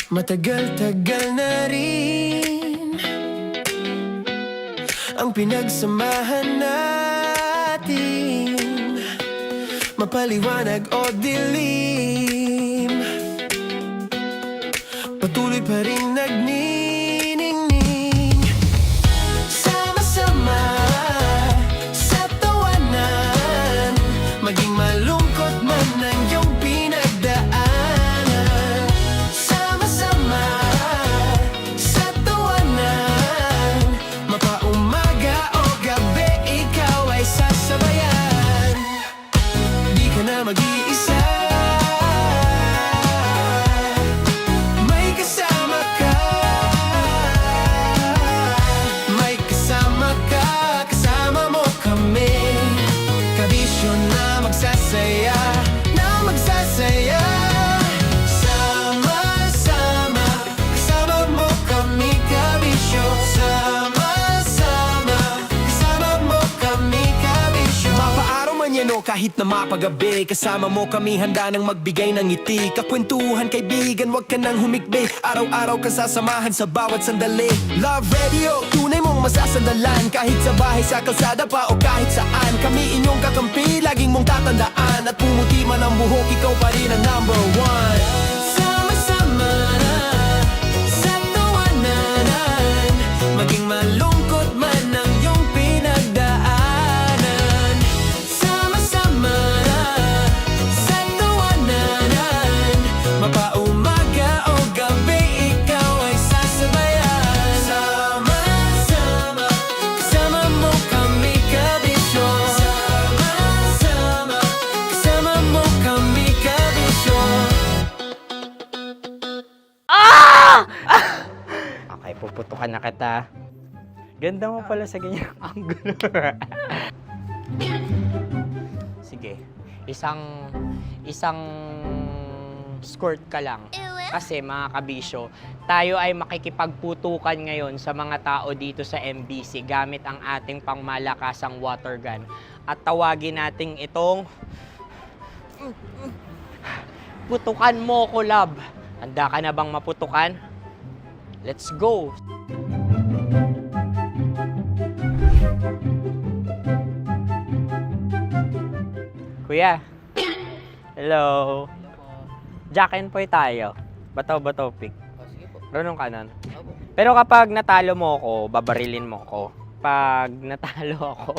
Matagal-tagal na rin ang pinagsamahan natin, mapaliwanag o dilim, patuloy pa rin nagniningning. Sama-sama sa tawanan, maging malungkot man ang iyong pinagdaanan. Sama-sama sa tawanan, mapaumaga o gabi, ikaw ay sasabayan. Di ka na mag-iisa, may kasama ka. May kasama ka, kasama mo kami. Kabisyo na magsasaya, na magsasaya. Sama-sama, kasama mo kami, kabisyo. Sama-sama, kasama mo kami, kabisyo. Mapaaraw man yan o kahit na mapagabi, kasama mo kami, handa nang magbigay ng ngiti. Kakwentuhan kaibigan, wag ka nang humikbi. Araw-araw ka sasamahan sa bawat sandali. Love Radio, tunay mong masasandalan. Kahit sa bahay, sa kalsada pa o kahit saan, kami inyong kakampi, laging mong tatandaan. At pumuti man ang buhok, ikaw pa rin ang number one. Sama-sama na sa tawanan, maging malungkot man ang iyong pinagdaanan. Sama-sama na sa tawanan, mapaumaga o gabi, ikaw ay sasabayan. Sama-sama, kasama mo kami, kabisyo. Sama-sama, kasama mo kami, kabisyo. Okay, puputukan na kita. Ganda mo pala sa ganyang angulo. Sige, isang skirt ka lang. Kasi mga kabisyo, tayo ay makikipagputukan ngayon sa mga tao dito sa MBC gamit ang ating pangmalakasang water gun. At tawagin natin itong putukan mo ko, love. Handa ka na bang maputukan? Let's go! Kuya. Hello. Jack and Poy tayo. Bato-bato pick. Sige po. Runong kanan. Opo. Pero kapag natalo mo ako, babarilin mo ako. Pag natalo ako,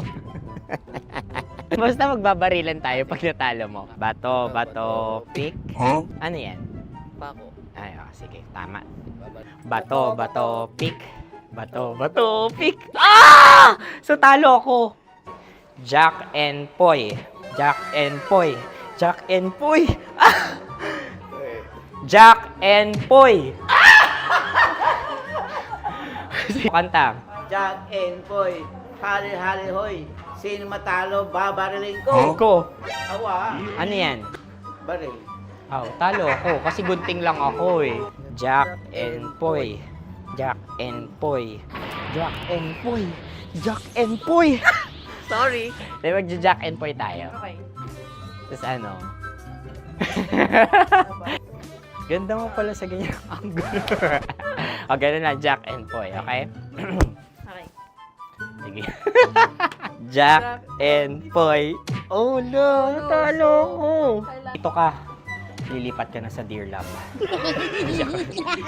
basta magbabarilan tayo pag natalo mo. Bato, pick. Huh? Ano yan? Pako. Ay, sige, tama. Babal. Bato, pick. Bato, pick. Ah! So, talo ako. Jack and Poy. Jack and Poy. Jack and Poy. Ah! Jack and Poy. Kanta. Jack and Poy. Hali-hali hoy. Sino matalo, babariling ko. Ko. Awa. Ano yan? Baril. Oh, talo ako kasi gunting lang ako eh. Jack and Poy. Jack and Poy. Jack and Poy. Jack and Poy. Sorry. Di magja-Jack and Poy tayo. Okay. Tapos ano? Ganda mo pala sa ganyang angulo. O, ganun lang, Jack and Poy, okay? Okay. Sige. Jack and Poy. Oh no, natalo ko. Dito ka. Lilipat ka na sa Dear Love.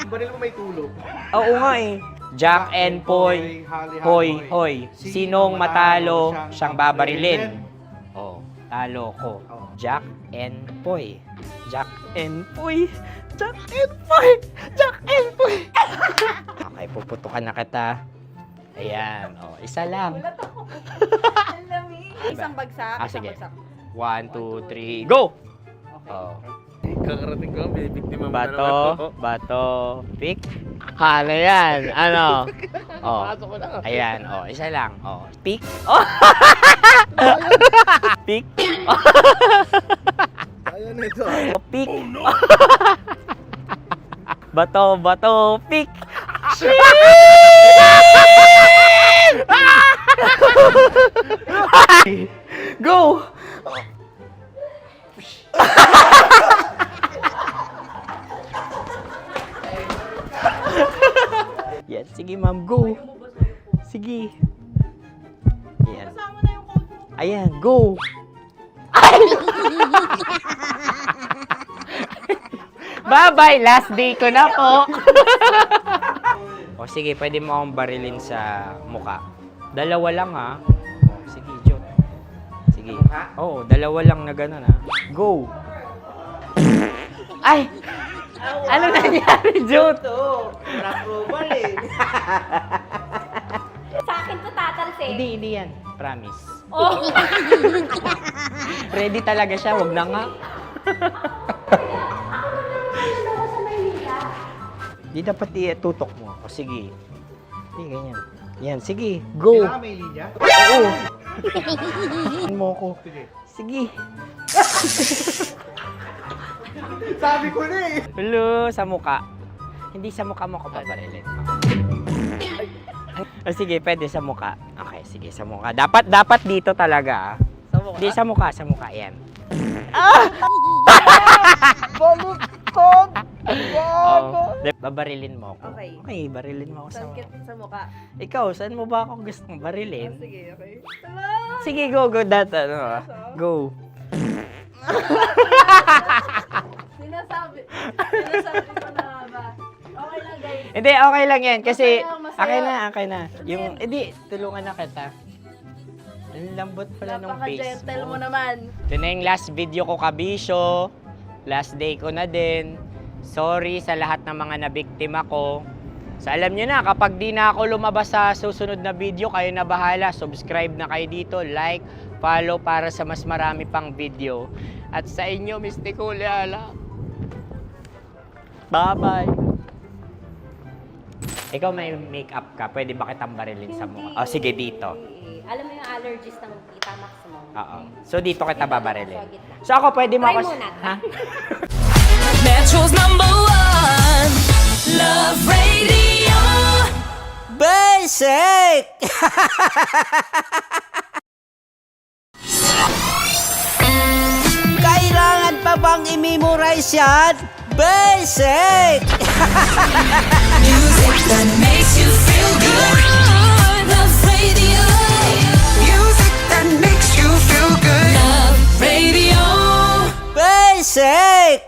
Baril mo may tulog. Oo nga eh. Jack and Poy. Hoy, hoy. Sinong matalo, siyang babarilin. Oh, talo ko. Jack and Poy. Jack and Poy. Jack and Poy. Jack and Poy. Okay, puputukan na kita. Ayan. Oh, isa lang. Ang lamig. Isang bagsak. Ah, isang sige. bagsak. 1, 2, 3, go! Oh. Kakarating ko, bibiktima mo Bato, pick. Ano yan? Ano? Oh. Pasok ko na. Ayan, oh, isa lang. Oh, pick. Oh. Pick. Ayan na ito. Oh, pick. Bato, pick. Go! Sige, ma'am, go. Sige. Ayan. Kasama na yung code mo. Ayan, go. Bye-bye, last day ko na po. O sige, pwede mo akong barilin sa muka. Dalawa lang ha. O, sige, Jot. Sige. Oo, dalawa lang na gano'n ha. Go. Ay! Ano nangyari, Jot? Ito, approval eh. Sa akin to tatalsik. Hindi yan. Promise. Oh! Ready talaga siya, wag na nga. Di dapat tutok mo. O sige. Hindi, ganyan. Yan, sige. Go. Kailangan may linya? Oo. mo ko. Sige. Sabi ko na eh. Hello, sa muka. Hindi sa muka mo ko paparilin. O sige, pwede sa muka. Okay, sige, sa muka. Dapat dito talaga. Sa mukha. Hindi sa muka, yan. Baluktot! Oh, babarilin mo ako. Okay. Okay, barilin mo ako sa Sakit sa mukha. Ikaw, saan mo ba ako gustong barilin? Sige, okay. Sige, go, Go. Sinasabi ko na ba? Okay lang, guys. Hindi, okay lang yan. Kasi, Masaya. okay na. Yung, hindi, tulungan na kita. Ang lambot pala ng face Napaka-gentle mo mo. naman. Ito na yung last video ko, kabisyo. Last day ko na din. Sorry sa lahat ng mga nabiktima ko. So alam nyo na, kapag di na ako lumabas sa susunod na video, kayo na bahala. Subscribe na kayo dito, like, follow para sa mas marami pang video. At sa inyo, Mistiko Leala. Bye-bye. Ikaw may makeup ka, pwede ba kitang barilin sa mukha? O sige, dito. Alam mo yung allergies ng tita Max mo? Oo. So dito kita babarilin. So ako, pwede mo Try ako... muna. Ha? Metro's #1 Love Radio. Basic! Kailangan pa bang i-memorize yan? Basic! Music that makes you feel good. Love Radio. Music that makes you feel good. Love Radio. Basic!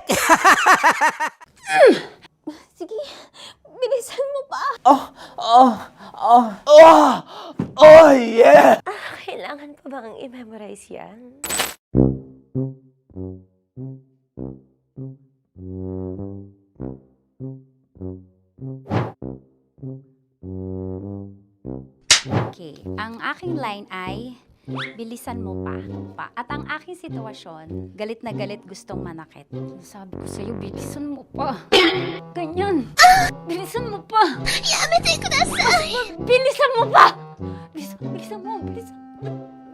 Sige, bilisan mo pa. Oh yeah! Kailangan pa bang i-memorize yan? Okay, ang aking line ay, bilisan mo pa. At ang aking sitwasyon, galit na galit gustong manakit. Sabi ko sa'yo, bilisan mo pa. Ganyan. Bilisan mo pa. Yamitay ko na sa... Bilisan mo pa!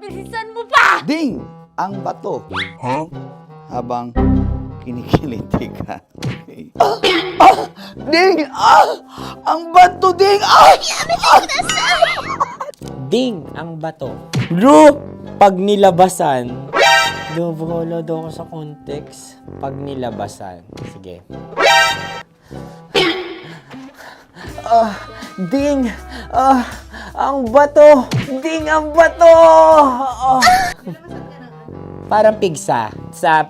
Bilisan mo pa! Ding! Ang bato. Habang kinikiliti ka. Ding! Ang bato, Ding! Ding ang bato. Bro, pag nilabasan. Wala daw ako sa context. Pag nilabasan. Sige. Ding! Ang bato! Ding ang bato! Parang pigsa.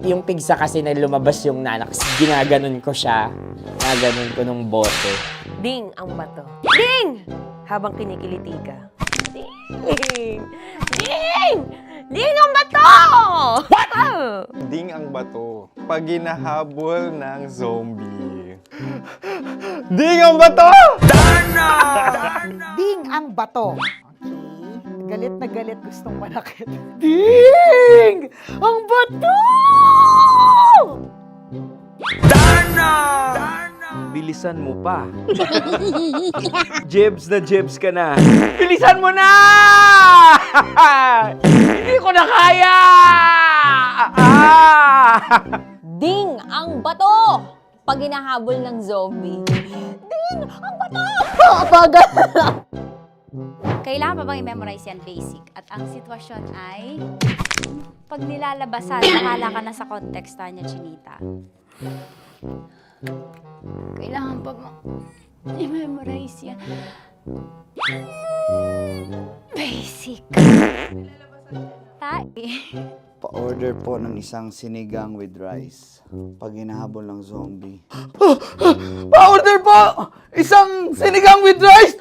Yung pigsa kasi na lumabas yung nanak. Ginaganon ko siya. Ginaganon ko nung bote. Ding ang bato. Ding! Habang kinikiliti ka. Ding! Ding! Ding ang bato! What? Ding ang bato. Pag hinahabol ng zombie. Ding ang bato! Ding ang bato. Okay. Galit na galit gustong manakit. Ding! Ang bato! Bilisan mo pa. Jebs ka na. Bilisan mo na! Hindi ko na kaya! Ding ang bato! Pag hinahabol ng zombie. Ding ang bato! Bagal! Kailangan pa bang i-memorize yan basic? At ang sitwasyon ay, pag nilalabasan, nakala ka na sa context niya, Chinita. Kailangan pa bang i-memorize yan? Basic. Tae. Pa-order po ng isang sinigang with rice. Pag hinahabol ng zombie. Pa-order po! Isang sinigang with rice!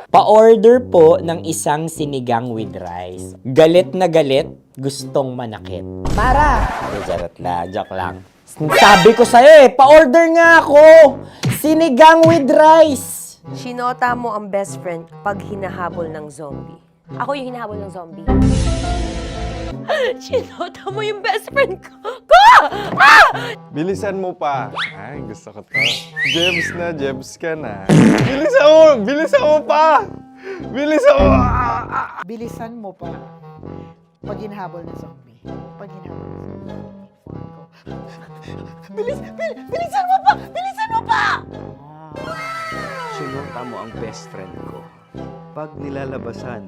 Pa-order po ng isang sinigang with rice. Galit na galit, gustong manakit. Mara! Charot na, joke lang. Sabi ko sa'yo pa-order nga ako! Sinigang with rice! Sinota mo ang best friend pag hinahabol ng zombie. Ako yung hinahabol ng zombie. Sinota mo yung best friend ko! Bilisan mo pa. Ay, gusto ko to. Jebs na, Jebs ka na. Bilisan mo! Bilisan mo pa! Bilisan mo! Bilisan mo pa. Pag hinahabol ng zombie. Pag hinahabol ng zombie. Bilisan mo pa! Bilisan mo pa! Sinota mo ang best friend ko. Pag nilalabasan.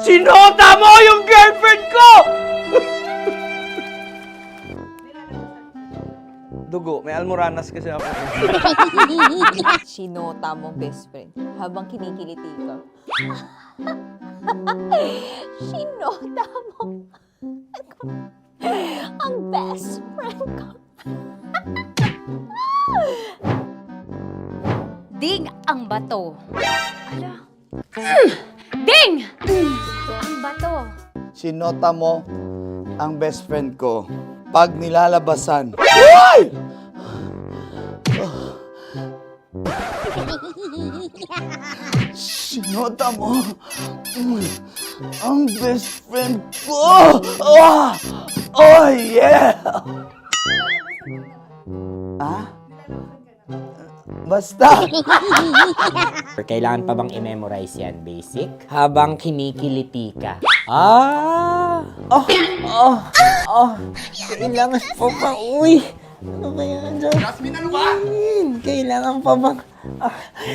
Sinota mo yung girlfriend ko! Dugo, may almoranas kasi ako. Sinota mo best friend habang kinikiliti ka. Sinota mo ang best friend ko. Ding ang bato. Ala. Ding! Ang bato. Sinota mo ang best friend ko pag nilalabasan. Uy! Sinota mo ang best friend ko. Oh yeah! Basta! Kailangan pa bang i-memorize yan, basic? Habang kinikiliti ka. Kailangan pa bang, uy! Ano ba yan, Jasmine, ano ba? Kailangan pa bang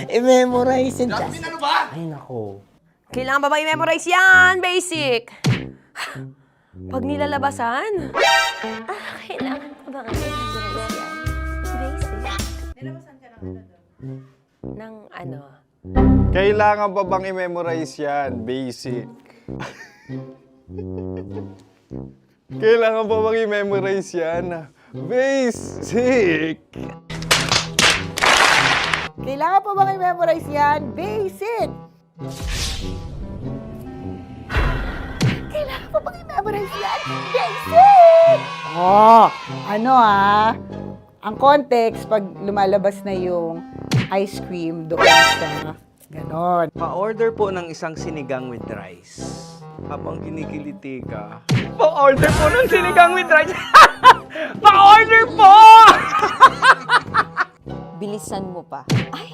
i-memorize yan? Jasmine, ano ba? Ay, nako. Kailangan ba i-memorize yan? Basic! Pag nilalabasan? Kailangan pa ba i-memorize yan? Basic. Nilalabasan ka ng ano? Kailangan pa bang i-memorize yan? Basic. Kailangan pa bang i-memorize yan? Basic. Kailangan pa bang i-memorize yan? Basic! Kailangan pa bang i-memorize yan? Basic! Ang context, pag lumalabas na yung ice cream doon sa ganon. Pa-order po ng isang sinigang with rice. Habang kinikiliti ka. Pa-order po ng sinigang with rice! Pa-order po! Bilisan mo pa. Ay!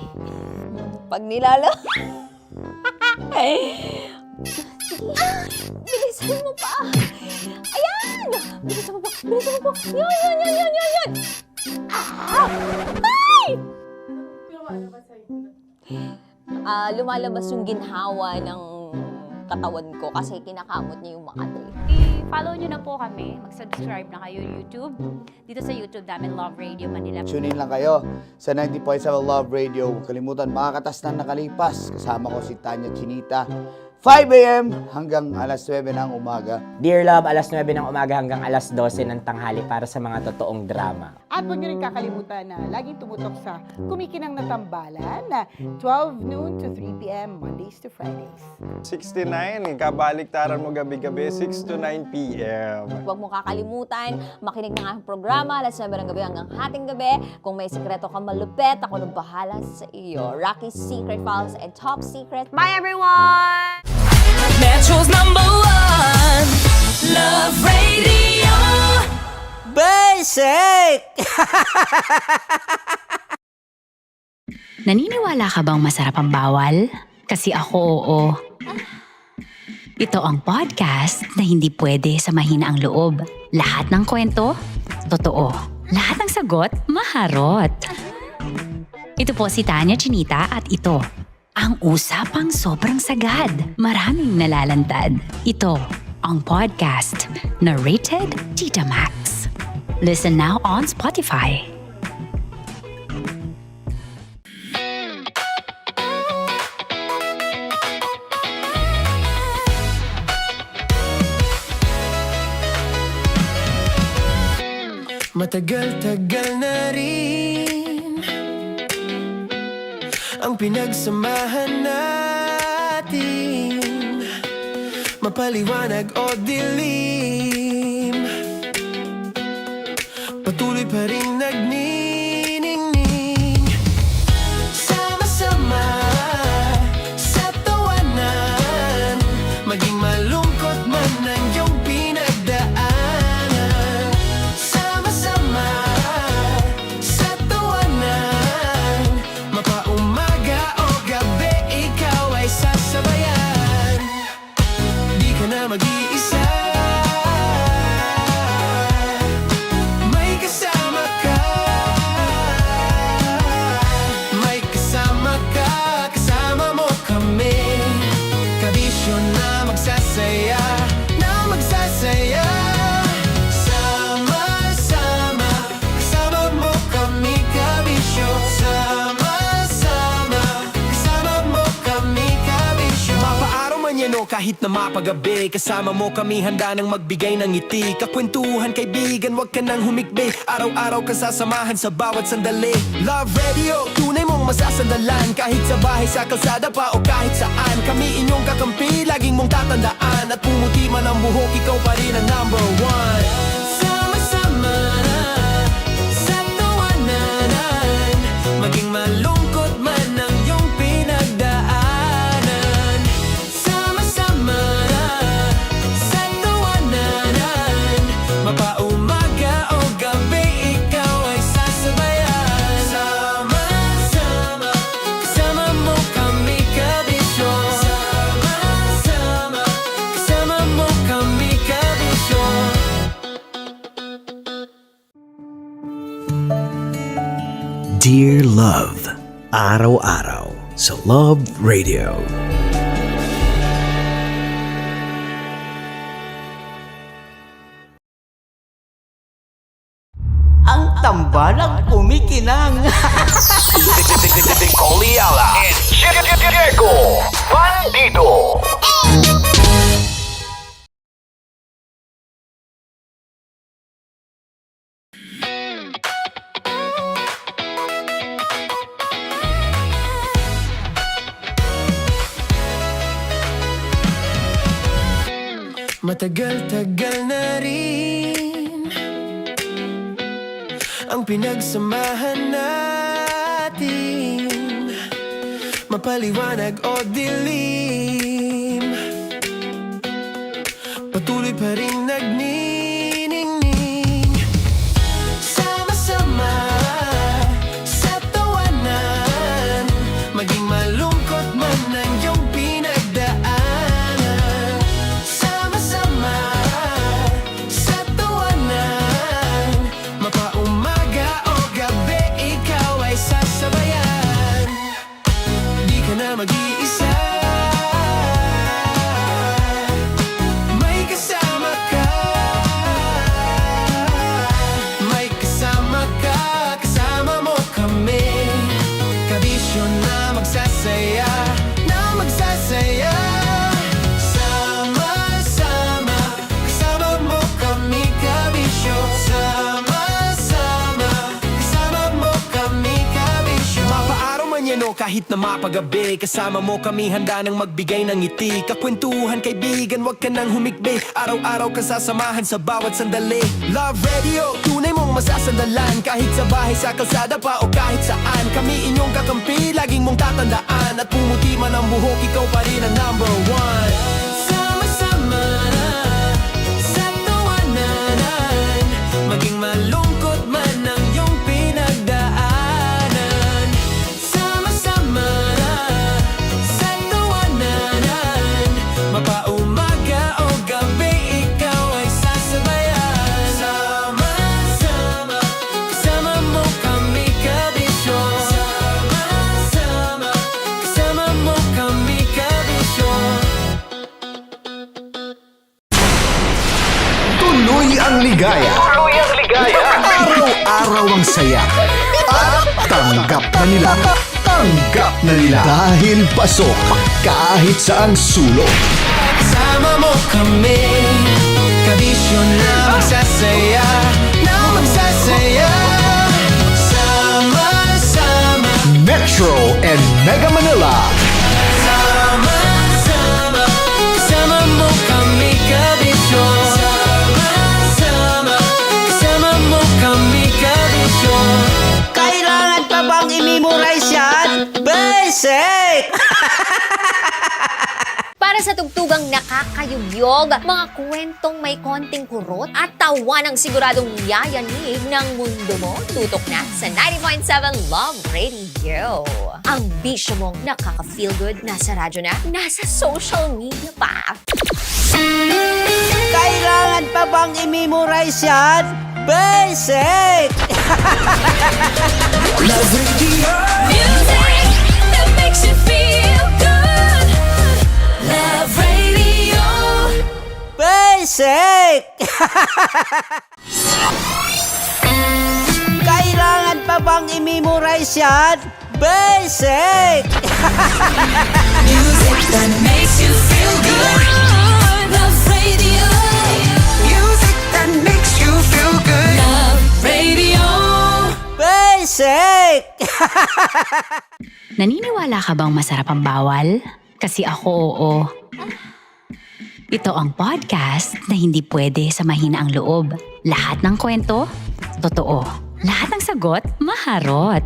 Pag nilala... Bilisan mo pa! Ayan! Bilisan mo pa! Bilisan mo pa! Yan! Ay! Lumalabas yung ginhawa ng katawan ko kasi kinakamot niya yung Makati. I-follow nyo na po kami. Mag-subscribe na kayo YouTube. Dito sa YouTube namin, Love Radio Manila. Tune in lang kayo sa 90.7 Love Radio. Huwag kalimutan, makakatas na nakalipas. Kasama ko si Tanya Chinita. 5 a.m. hanggang alas 9 ng umaga. Dear Love, alas 9 ng umaga hanggang alas 12 ng tanghali para sa mga totoong drama. At huwag niyo rin kakalimutan na laging tumutok sa Kumikinang na Tambalan na 12 noon to 3 p.m. Mondays to Fridays. 69, kabaliktaran mo gabi-gabi, 6 to 9 p.m. Huwag mo kakalimutan, makinig ng aking programa, alas 9 ng gabi hanggang hating gabi. Kung may sikreto kang malupet, ako nang bahala sa iyo. Rocky's Secret Files and Top Secret. Bye everyone! Metro's #1 Love Radio. Basic! Naniniwala ka bang masarap ang bawal? Kasi ako oo. Ito ang podcast na hindi pwede sa mahina ang loob. Lahat ng kwento, totoo. Lahat ng sagot, maharot. Ito po si Tanya Chinita at ito, ang usapang sobrang sagad. Maraming nalalantad. Ito, ang podcast na rated Tita Max. Listen now on Spotify. Matagal-tagal na rin ang pinagsamahan natin, mapaliwanag o dilim, patuloy pa rin nagniningning. Sama-sama sa tawanan, maging malungkot man ang iyong pinagdaanan. Sama-sama sa tawanan, mapaumaga o gabi, ikaw ay sasabayan. Di ka na mag-iisa, may kasama ka. May kasama ka, kasama mo kami. Kabisyo na magsasaya, na magsasaya. Sama-sama, kasama mo kami, kabisyo. Sama-sama, kasama mo kami, kabisyo. Mapaaraw man yan o kahit na mapagabi, kasama mo kami, handa nang magbigay ng ngiti. Kakwentuhan, kaibigan, wag ka nang humikbi. Araw-araw ka sasamahan sa bawat sandali. Love Radio, tunay mong masasandalan. Kahit sa bahay, sa kalsada pa o kahit saan, kami inyong kakampi, laging mong tatandaan. At pumuti man ang buhok, ikaw pa rin ang number one. Sama-sama sa tawanan, maging malungkot man ang iyong pinagdaanan. Sama-sama sa tawanan, mapaumaga o gabi, ikaw ay sasabayan. Sama-sama, kasama mo kami, kabisyo. Sama-sama, kasama mo kami, kabisyo. Dear Love, araw-araw sa Love Radio. Ang tambalang kumikinang. Matagal-tagal na rin ang pinagsamahan natin, mapaliwanag o dilim, patuloy pa rin nagniningning. Sama-sama sa tawanan, maging malungkot man ang iyong pinagdaanan. Sama-sama sa tawanan, mapaumaga o gabi, ikaw ay sasabayan. Di ka na mag-iisa, may kasama ka. May kasama ka, kasama mo kami. Kabisyo na magsasaya, na magsasaya. Sama-sama, kasama mo kami, kabisyo. Sama-sama, kasama mo kami, kabisyo. Mapaaraw man yan o kahit na mapagabi, kasama mo kami, handa nang magbigay ng ngiti. Kakwentuhan, kaibigan, wag ka nang humikbi. Araw-araw ka sasamahan sa bawat sandali. Love Radio, tunay mong masasandalan. Kahit sa bahay, sa kalsada pa o kahit saan, kami inyong kakampi, laging mong tatandaan. At pumuti man ang buhok, ikaw pa rin ang number one. Sama-sama sa tawanan, maging malungkot man ang iyong pinagdaanan. Sama-sama sa tawanan, mapaumaga o gabi, ikaw ay sasabayan. Sama-sama, kasama mo kami, kabisyo. Sama-sama, kasama mo kami, kabisyo. Tuloy ang ligaya. Araw-araw ang saya. At tanggap na nila. Tanggap na nila. Dahil pasok kahit saang sulok. Kasama mo kami, kabisyo na magsasaya, na magsasaya. saya. Sama-sama, Metro and Mega Manila. sama-sama, kasama mo kami kabisyo. Sama-sama, kasama mo kami kabisyo. Kailangan pa bang i-memorize yan? Basic! Para sa tugtugang nakakayugyog, mga kwentong may konting kurot at tawa ng siguradong yayanig ng mundo mo, tutok na sa 90.7 Love Radio. Ang bisyo mong nakaka-feel good, nasa radyo na, nasa social media pa. Kailangan pa bang i-memorize yan? Basic! Music that makes you feel good. Love Radio. Basic! Kailangan pa bang i-memorize yan? Basic! Music that makes you feel good. Love Radio. Music that makes you feel good. Love Radio. Basic! Naniniwala ka bang masarap ang bawal? Kasi ako, oo. Ito ang podcast na hindi pwede sa mahina ang loob. Lahat ng kwento, totoo. Lahat ng sagot, maharot.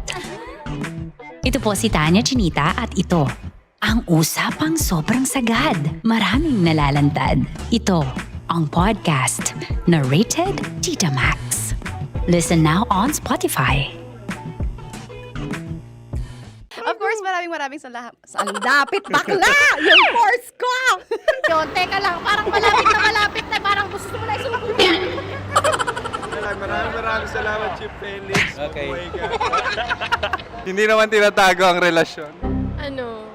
Ito po si Tanya Chinita at ito, ang usapang sobrang sagad. Maraming nalalantad. Ito, ang podcast na Rated Tita Max. Listen now on Spotify. Of course, maraming salamat. Ang lapit bakla! Yung course ko! Yun, teka lang, parang malapit na, parang gusto mo na isulat. Maraming salamat, Chief Felix. Okay. Hindi naman tinatago ang relasyon. Ano?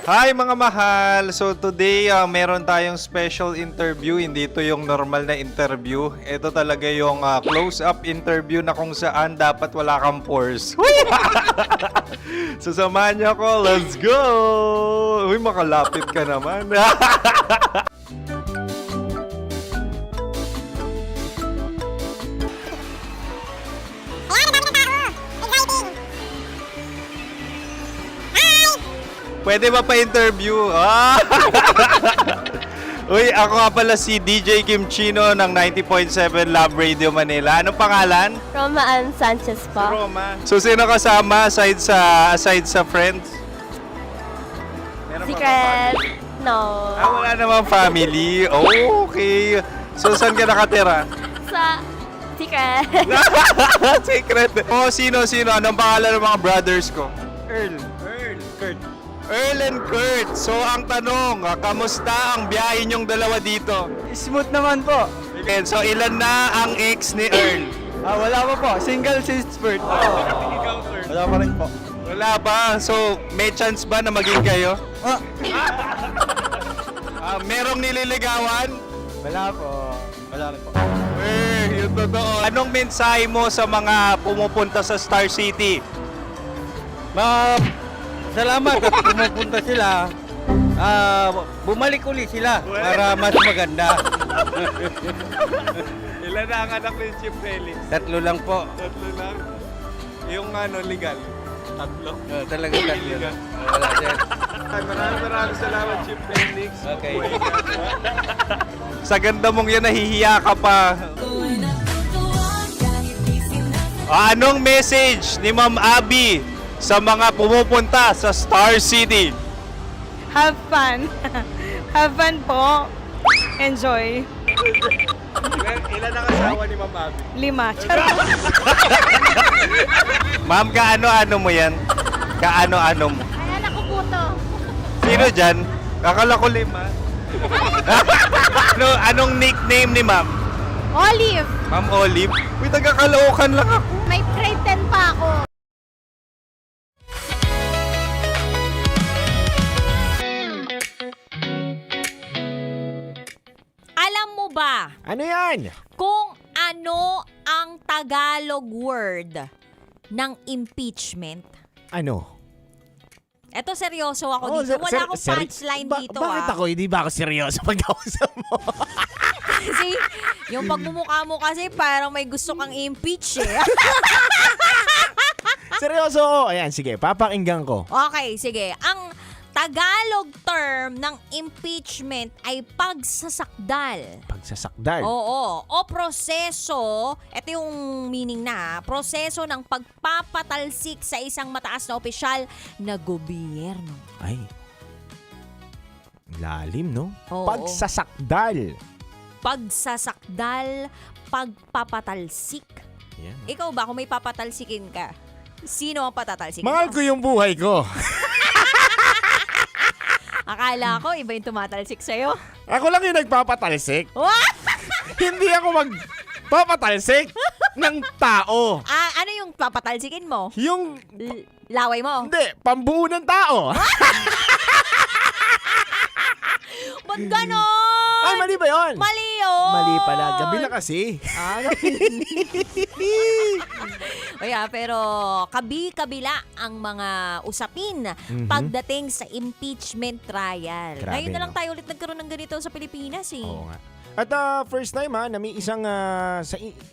Hi mga mahal! So today, meron tayong special interview. Hindi ito yung normal na interview. Ito talaga yung close-up interview na kung saan dapat wala kang pores. So samahan niyo ako. Let's go! Uy, makalapit ka naman. Pwede ba pa-interview? Uy, ako nga pala si DJ Kim Chino ng 90.7 Love Radio Manila. Anong pangalan? Roma Ann Sanchez po. Roma. So, sino kasama aside sa friends? Meron pa ba Secret. family? No. Wala namang family. Oh, okay. So, saan ka nakatira? Sa secret. Secret. Oh, sino? Anong pangalan ng mga brothers ko? Earl, Kurt. Earl and Kurt. So, ang tanong, kamusta ang biyahe niyong dalawa dito? Smooth naman po. Okay, so ilan na ang ex ni Earl? Wala pa po. Single since birth. Wala pa rin po. Wala ba? So, may chance ba na maging kayo? Merong nililigawan? Wala po. Wala rin po. Yung totoo. Anong mensahe mo sa mga pumupunta sa Star City? Salamat at pumupunta sila. Bumalik ulit sila para mas maganda. Ilan na ang anak ni Chief Felix? 3 lang po. 3 lang? Yung legal? 3? Talaga 3 lang. Wala din. Maraming salamat, Chief Felix. Okay. Sa ganda mong yan, nahihiya ka pa. Anong message ni Ma'am Abby sa mga pumupunta sa Star City? Have fun. Have fun po. Enjoy. Ilan ang asawa ni Ma'am Abby? 5. Charot. Ma'am, kaano-ano mo yan? Kaano-ano mo? Ayan ako po to. Sino dyan? Kakala ko 5. Anong nickname ni Ma'am? Olive. Ma'am Olive? Uy, taga-Caloocan lang ako. May grade 10 pa ako. Alam mo ba Ano yan? kung ano ang Tagalog word ng impeachment? Ano? Eto, seryoso ako dito. Wala akong punchline dito. Bakit ako? Hindi ba ako seryoso pag-kausap mo? kasi, yung pagmumukha mo kasi parang may gusto kang impeach eh. Seryoso. Ayan, sige, papakinggan ko. Okay, sige. Ang Tagalog term ng impeachment ay pagsasakdal. Pagsasakdal. Oo. O proseso, ito yung meaning na, proseso ng pagpapatalsik sa isang mataas na opisyal na gobyerno. Ay. Lalim, no? Oo. Pagsasakdal. Pagsasakdal, pagpapatalsik. Yan. Ikaw ba, kung may papatalsikin ka, sino ang patatalsikin Mahal mo? ko yung buhay ko. Akala ko, iba yung tumatalsik sa'yo. Ako lang yung nagpapatalsik. Hindi ako magpapatalsik ng tao. Ano yung papatalsikin mo? Yung... Laway mo? Hindi, pambuo ng tao. Ba't ganon? Ay, mali ba yun? Mali yun. Mali pala. Gabi na kasi. Pero kabila ang mga usapin pagdating sa impeachment trial. Grabe, Ngayon na lang no? tayo ulit nagkaroon ng ganito sa Pilipinas eh. Oo nga. At first time na may isang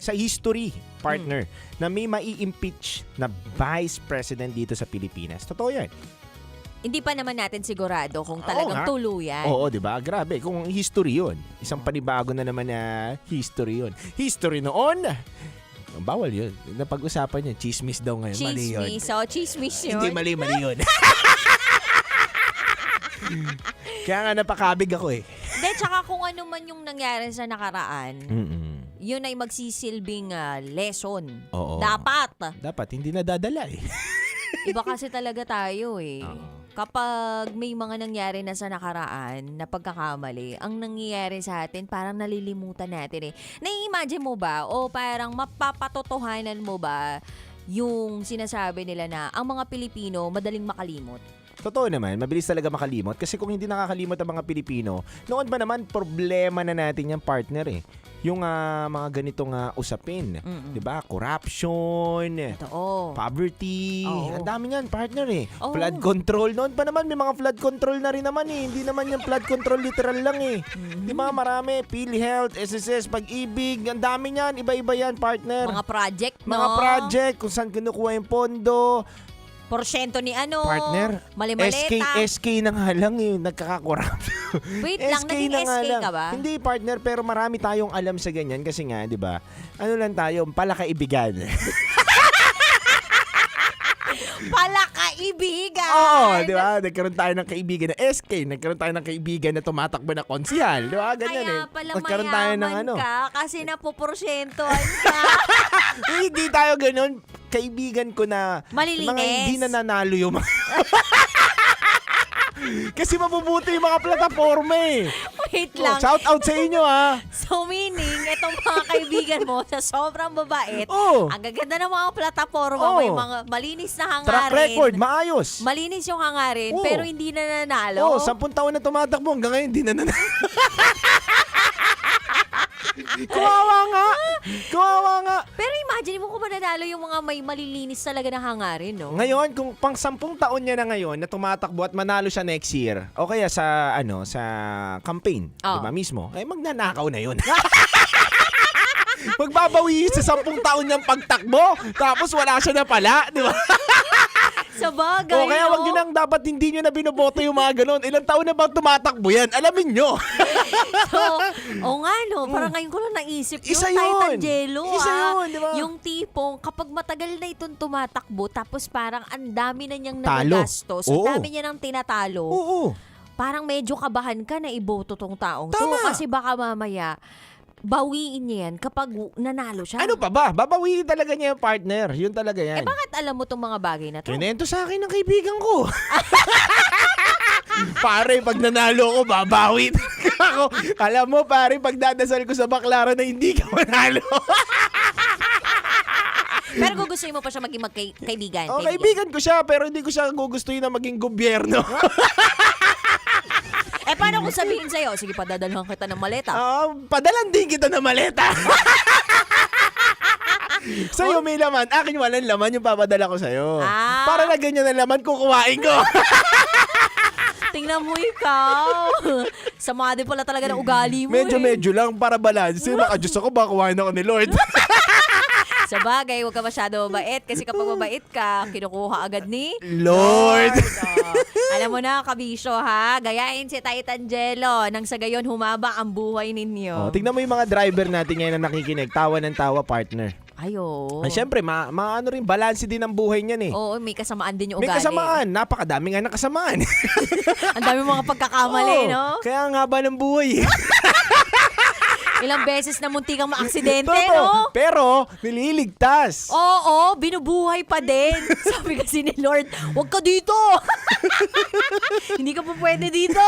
sa history partner na may mai-impeach na vice president dito sa Pilipinas. Totoo yan. Hindi pa naman natin sigurado kung Oo talagang nga. tuluyan. Oo, di ba? Grabe. Kung history yun. Isang panibago na naman na history yun. History noon. Bawal yun. Napag-usapan yun. Chismis daw ngayon. Mali yun. Chismis. So, chismis yun. Hindi, mali yun. Kaya nga napakabig ako eh. Hindi, tsaka kung ano man yung nangyari sa nakaraan, Mm-mm. yun ay magsisilbing lesson. Oo. Dapat. Dapat, hindi nadadala eh. Iba kasi talaga tayo eh. Kapag may mga nangyari na sa nakaraan na pagkakamali, ang nangyayari sa atin parang nalilimutan natin eh. Nai-imagine mo ba o parang mapapatotohanan mo ba yung sinasabi nila na ang mga Pilipino madaling makalimot? Totoo naman, mabilis talaga makalimot kasi kung hindi nakakalimot ang mga Pilipino, noon ba naman problema na natin yung partner eh. Yung mga ganitong usapin, 'di ba? Corruption, poverty, ang dami niyan, partner eh. Flood control, noon pa naman may mga flood control na rin naman eh. Hindi naman yung flood control literal lang eh. 'Di ba? Marami, PhilHealth, SSS, Pag-ibig, ang dami niyan, iba-iba yan, partner. Mga project, no? Mga project kung saan kinukuha yung pondo. Porsyento ni ano, Partner, mali-maleta. SK na nga lang yung nagkakakorupsyon. Wait lang, naging na nga SK lang. ka ba? Hindi, partner, pero marami tayong alam sa ganyan kasi nga, di ba? Ano lang tayo, palakaibigan. Palakaibigan! Oo, di ba? Nagkaroon tayo ng kaibigan na SK, nagkaroon tayo ng kaibigan na tumatakbo na konsihal. Di ba? Ganyan Kaya eh. pala Nagkaroon tayo ng mayaman ka kasi napoporsyentohan ka. Hindi tayo ganun. Kaibigan ko na Malilinis. mga hindi nananalo yung mga... Kasi mabubuti yung mga plataforma eh. Wait lang. Shout out sa inyo ha. So meaning, itong mga kaibigan mo sa sobrang babait, ang gaganda ng mga plataforma, may mga malinis na hangarin. Track record, maayos. Malinis yung hangarin, Oo. pero hindi na nanalo. 10 taon na tumatakbo, hanggang ngayon hindi na nanalo. Kawawa nga. Pero imagine mo kung mananalo yung mga may malilinis talaga na hangarin, no? Ngayon, kung pang 10 taon niya na ngayon na tumatakbo at manalo siya next year, o kaya sa sa campaign, di ba mismo, ay magnanakaw na yun. Magbabawi sa 10 taon niyang pagtakbo, tapos wala siya na pala, di ba? Sa bagay, O kaya wag nyo nang dapat hindi nyo na binoboto yung mga ganon. Ilang taon na bang tumatakbo yan? Alamin nyo. So, nga no, parang ngayon ko lang naisip yung Isa Titan yun. Jello. Isa yun, di ba? Yung tipong kapag matagal na itong tumatakbo, tapos parang ang dami na niyang Talo. nagagastos, Oo. ang dami niya nang tinatalo, Oo. parang medyo kabahan ka na iboto tong taong to. Tama. Kasi baka mamaya, bawiin niya yan kapag nanalo siya. Ano pa ba? Babawiin talaga niya yung partner. Yun talaga yan. Bakit alam mo tong mga bagay na to? Kinento sa akin ng kaibigan ko. Pare, pag nanalo ko, babawi ako. Alam mo, pare, pag dadasal ko sa baklaran na hindi ka manalo. Pero gugustuhin mo pa siya maging kaibigan. Kaibigan ko siya, pero hindi ko siya gugustuhin na maging gobyerno. Paano kung sabihin sa'yo, sige, padadalhan kita ng maleta? Padalan din kita ng maleta. Sa'yo may laman, akin walang laman yung papadala ko sa'yo. Para na ganyan na laman, kukuhain ko. tingnan mo ikaw. Sama din pala talaga ng ugali mo Medyo lang para balance. Maka-Diyos ako, baka kuhain ako ni Lord. Sa bagay, huwag ka masyado mabait kasi kapag mabait ka, kinukuha agad ni Lord. Alam mo na, kabisyo ha, gayain si Titan Jello nang sa gayon humaba ang buhay ninyo. Tingnan mo yung mga driver natin ngayon na nakikinig. Tawa ng tawa, partner. Ayo. Siyempre, maano rin, balance din ang buhay niyan eh. Oo, may kasamaan din yung May ugali. kasamaan. Napakadami nga ng kasamaan. Ang dami mga pagkakamali, no? Kaya nga ba ng buhay eh. Ilang beses na munti kang maaksidente, Totoo. no? Pero, nililigtas. Oo, binubuhay pa din. Sabi kasi ni Lord, huwag ka dito. Hindi ka pa pwede dito.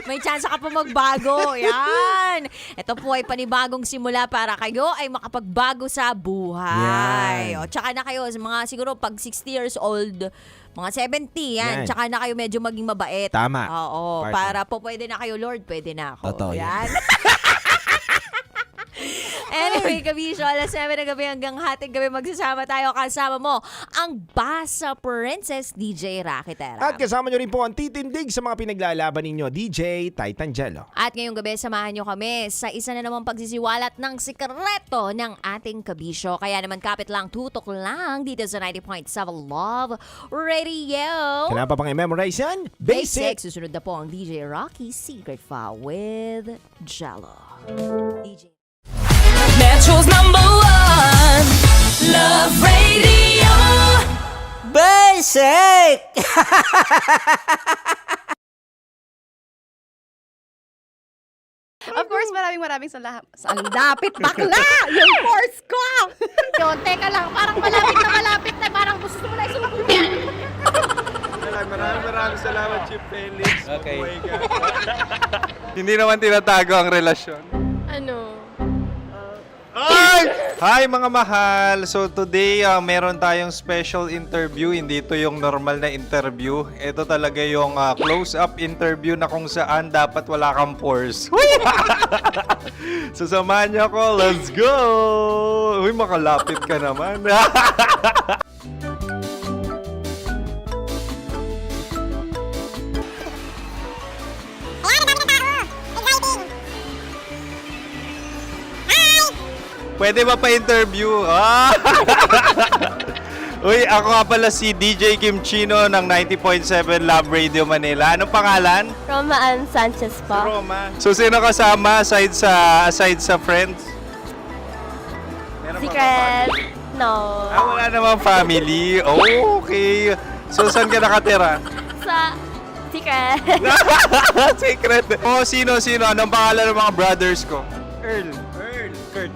May chance ka pa magbago. Yan. Ito po ay panibagong simula para kayo ay makapagbago sa buhay. Yan. O, tsaka na kayo, mga siguro pag 60 years old, mga 70, yan. Yan. Tsaka na kayo medyo maging mabait. Tama. Oo, Partner. para po pwede na kayo, Lord, pwede na ako. Totoo yan. Anyway, kabisyo, alas 7 na gabi hanggang hating gabi magsasama tayo. Kasama mo ang Basa Princess DJ Rakitera. At kasama nyo rin po ang titindig sa mga pinaglalaban ninyo, DJ Titan Jello. At ngayong gabi, samahan nyo kami sa isa na namang pagsisiwalat ng sikreto ng ating kabisyo. Kaya naman kapit lang, tutok lang dito sa 90.7 Love Radio. Kailangan pa pang i-memorize yan? Basic! Susunod na po ang DJ Rocky Secret File with Jello. DJ Metro's #1 Love Radio. Basic! Of course, maraming salamat. Ang lapit bakla! Yung force ko! Yun, teka lang, parang malapit na, parang gusto mo na isumakit. Maraming salamat, Chief Felix. Okay. Hindi naman tinatago ang relasyon. Ano? Hi mga mahal! So today, meron tayong special interview. Hindi ito yung normal na interview. Ito talaga yung close-up interview na kung saan dapat wala kang pores. So samahan niyo ako. Let's go! Uy, makalapit ka naman. Pwede ba pa-interview? Uy, ako nga pala si DJ Kim Chino ng 90.7 Love Radio Manila. Anong pangalan? Roma Ann Sanchez po. Roma. So, sino kasama aside sa friends? Meron ba Secret. No. wala namang family. Oh, okay. So, saan ka nakatira? Sa secret. Secret. Oh, sino? Anong pangalan ng mga brothers ko? Earl, Kurt.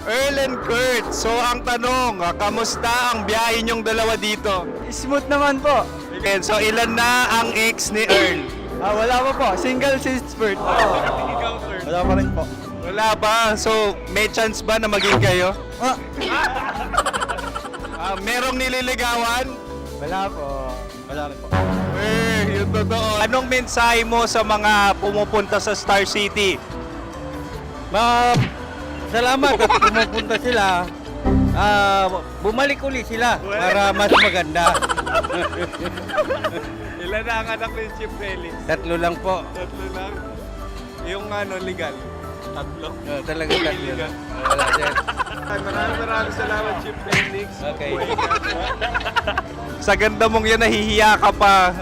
Earl and Kurt. So, ang tanong, kamusta ang biyahe niyong dalawa dito? Smooth naman po. Okay, so, ilan na ang ex ni Earl? Wala pa po. Single since birth. Wala pa rin po. Wala ba? So, may chance ba na maging kayo? Merong nililigawan? Wala po. Wala rin po. Yung totoo. Anong mensahe mo sa mga pumupunta sa Star City? Salamat at pumupunta sila. Bumalik uli sila para mas maganda. Ilan na ang anak ni Chief Felix? 3 lang po. 3 lang. Yung legal? 3. Talaga 3 lang. Wala sir. Maraming salamat, Chief Felix. Okay. Sa ganda mong yan, nahihiya ka pa.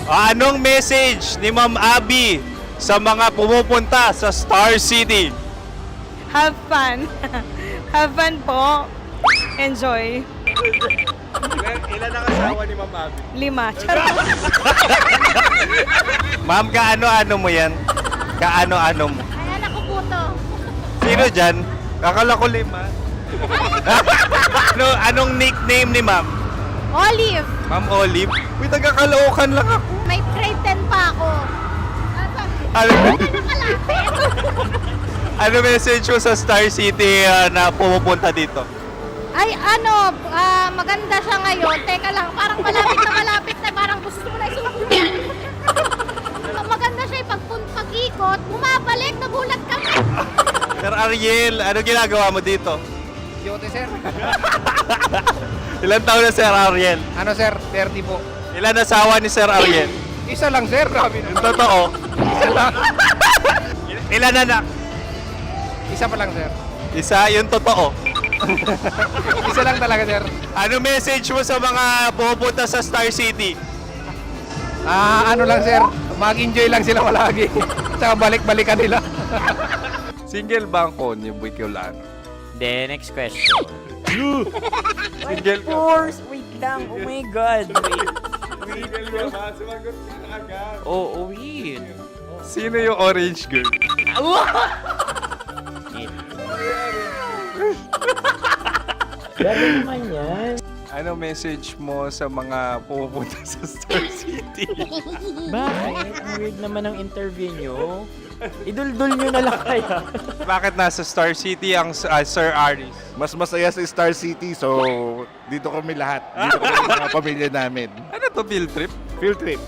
Anong message ni Ma'am Abby sa mga pumupunta sa Star City? Have fun. Have fun po. Enjoy. Ilan ang asawa ni Ma'am Abby? 5. Charot. Ma'am, kaano-ano mo yan? Kaano-ano mo? Ay, anak ko po to. Sino dyan? Akala ko 5. Anong nickname ni Ma'am? Olive. Ma'am Olive? Uy, taga-Caloocan lang ako. May grade 10 pa ako. Ano message mo sa Star City na pumupunta dito? Ay, maganda siya ngayon. Teka lang, parang malapit na, parang gusto mo na isumakit. Maganda siya, pag-ikot, bumabalik, nagulat ka. Sir Ariel, ano ginagawa mo dito? Yote sir. Ilan taon na Sir Ariel? Ano sir? 30 po. Ilan asawa ni Sir Ariel? Isa lang, sir. Grabe Yung totoo. Isa lang. Ilan anak? Isa pa lang, sir. Isa, yung totoo. Isa lang talaga, sir. Ano message mo sa mga pupunta sa Star City? Ano lang, sir. Mag-enjoy lang sila palagi. Tsaka balik-balikan nila. Single ba ang konyo, Boy Kiolano? Then, next question. Single ka? Wait lang. Oh my God. Single ka ba? Sumagot ka na agad. Oh, wait. Sino yung orange girl? Grabe naman yan. Ano message mo sa mga pupunta sa Star City? Bakit? Ang weird naman ang interview nyo. Idul-dul nyo na lang kaya. Bakit nasa Star City ang Sir Aris? Mas masaya sa Star City, so dito kami lahat. Dito kami mga pamilya namin. Ano to, field trip? Field trip.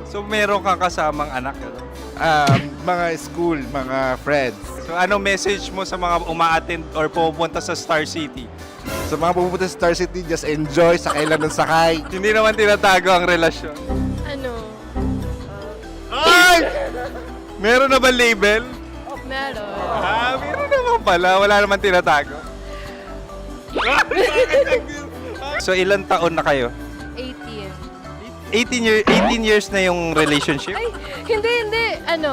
So meron kang kasamang anak? Ano? Mga school, mga friends. So ano message mo sa mga uma-attend or pupunta sa Star City? Sa mga pupunta sa Star City, just enjoy, sakay lang ng sakay. Hindi naman tinatago ang relasyon. Ano? Ay! Meron na ba label? Meron. Meron naman pala. Wala naman tinatago. So ilan taon na kayo? 18. 18 years na yung relationship? Ay, hindi. 9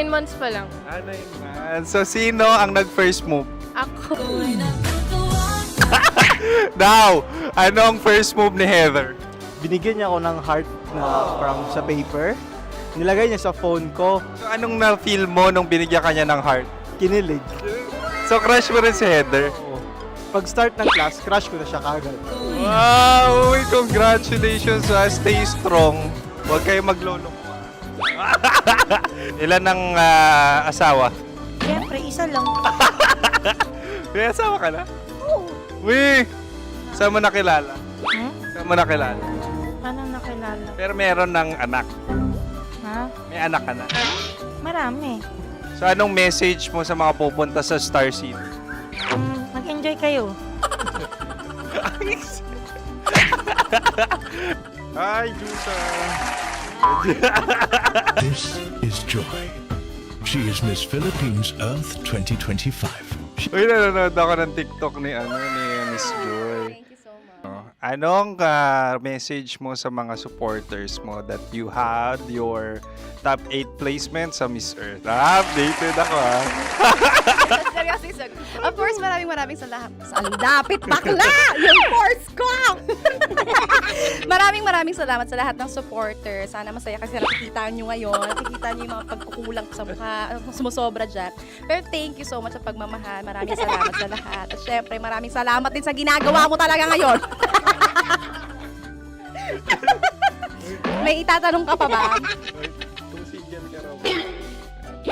months pa lang. 9 months. So sino ang nag-first move? Ako. Now, ano ang first move ni Heather? Binigyan niya ako ng heart na from sa paper. Nilagay niya sa phone ko. So anong na-feel mo nung binigyan ka niya ng heart? Kinilig. So crush mo rin si Heather? Pag start ng class, crush ko na siya kagad. Wow! Uy, congratulations ha. Stay strong. Huwag kayo maglolo. Ilan ang asawa? Siyempre, isa lang. May asawa ka na? Oo. Uy! Saan mo nakilala? Saan mo nakilala? Paano nakilala? Pero meron ng anak. Ha? May anak ka na. Marami. So anong message mo sa mga pupunta sa Star City? Mag-enjoy kayo. Hi, Juta! This is Joy. She is Miss Philippines Earth 2025. Uy, nanonood ako ng TikTok ni Miss Joy. Thank you so much. Anong message mo sa mga supporters mo that you had your top 8 placement sa Miss Earth? Updated ako Seryoso, of course, maraming salamat. Lapit bakla! Yung course ko! Maraming salamat sa lahat ng supporters. Sana masaya kasi nakikita nyo ngayon. Nakikita nyo yung mga pagkukulang ko sa mukha, sumusobra dyan. Pero thank you so much sa pagmamahal. Maraming salamat sa lahat. At syempre, maraming salamat din sa ginagawa mo talaga ngayon. May itatanong ka pa ba?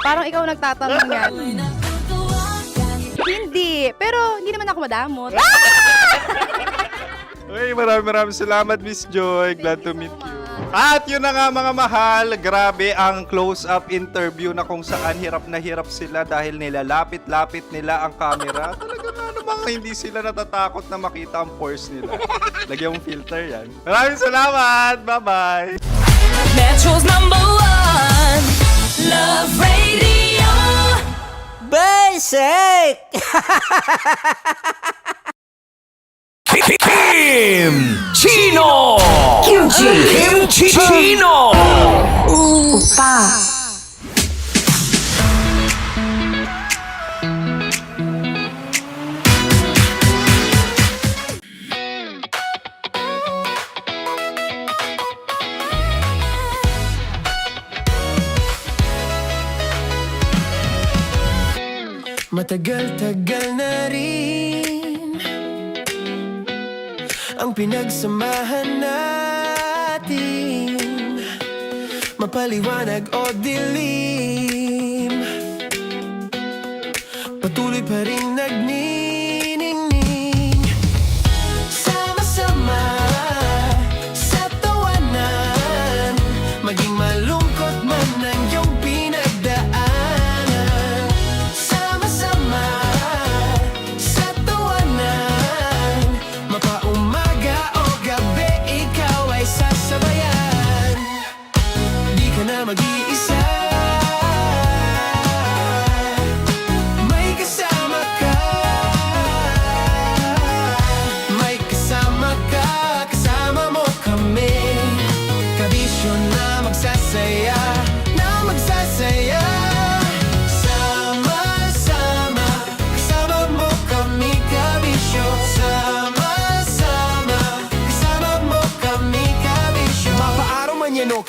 Parang ikaw nagtatanong yan. Hindi. Pero hindi naman ako madamot. Uy, maraming salamat, Miss Joy. Glad to meet you. At yun na nga mga mahal, grabe ang close-up interview na kung saan hirap na hirap sila dahil nilalapit-lapit nila ang camera. Talaga nga namang hindi sila natatakot na makita ang pores nila. Lagyan mong filter yan. Maraming salamat! Bye-bye! Metro's #1 Love Radio. Basic! Chino! Kimchi Chino! Upa. Matagal-tagal na rin ang pinagsamahan natin, mapaliwanag o dilim, patuloy pa rin nagniningning. Sama-sama sa tawanan, maging malungkot man ang iyong pinagdaanan. Sama-sama sa tawanan, mapaumaga o gabi, ikaw ay sasabayan.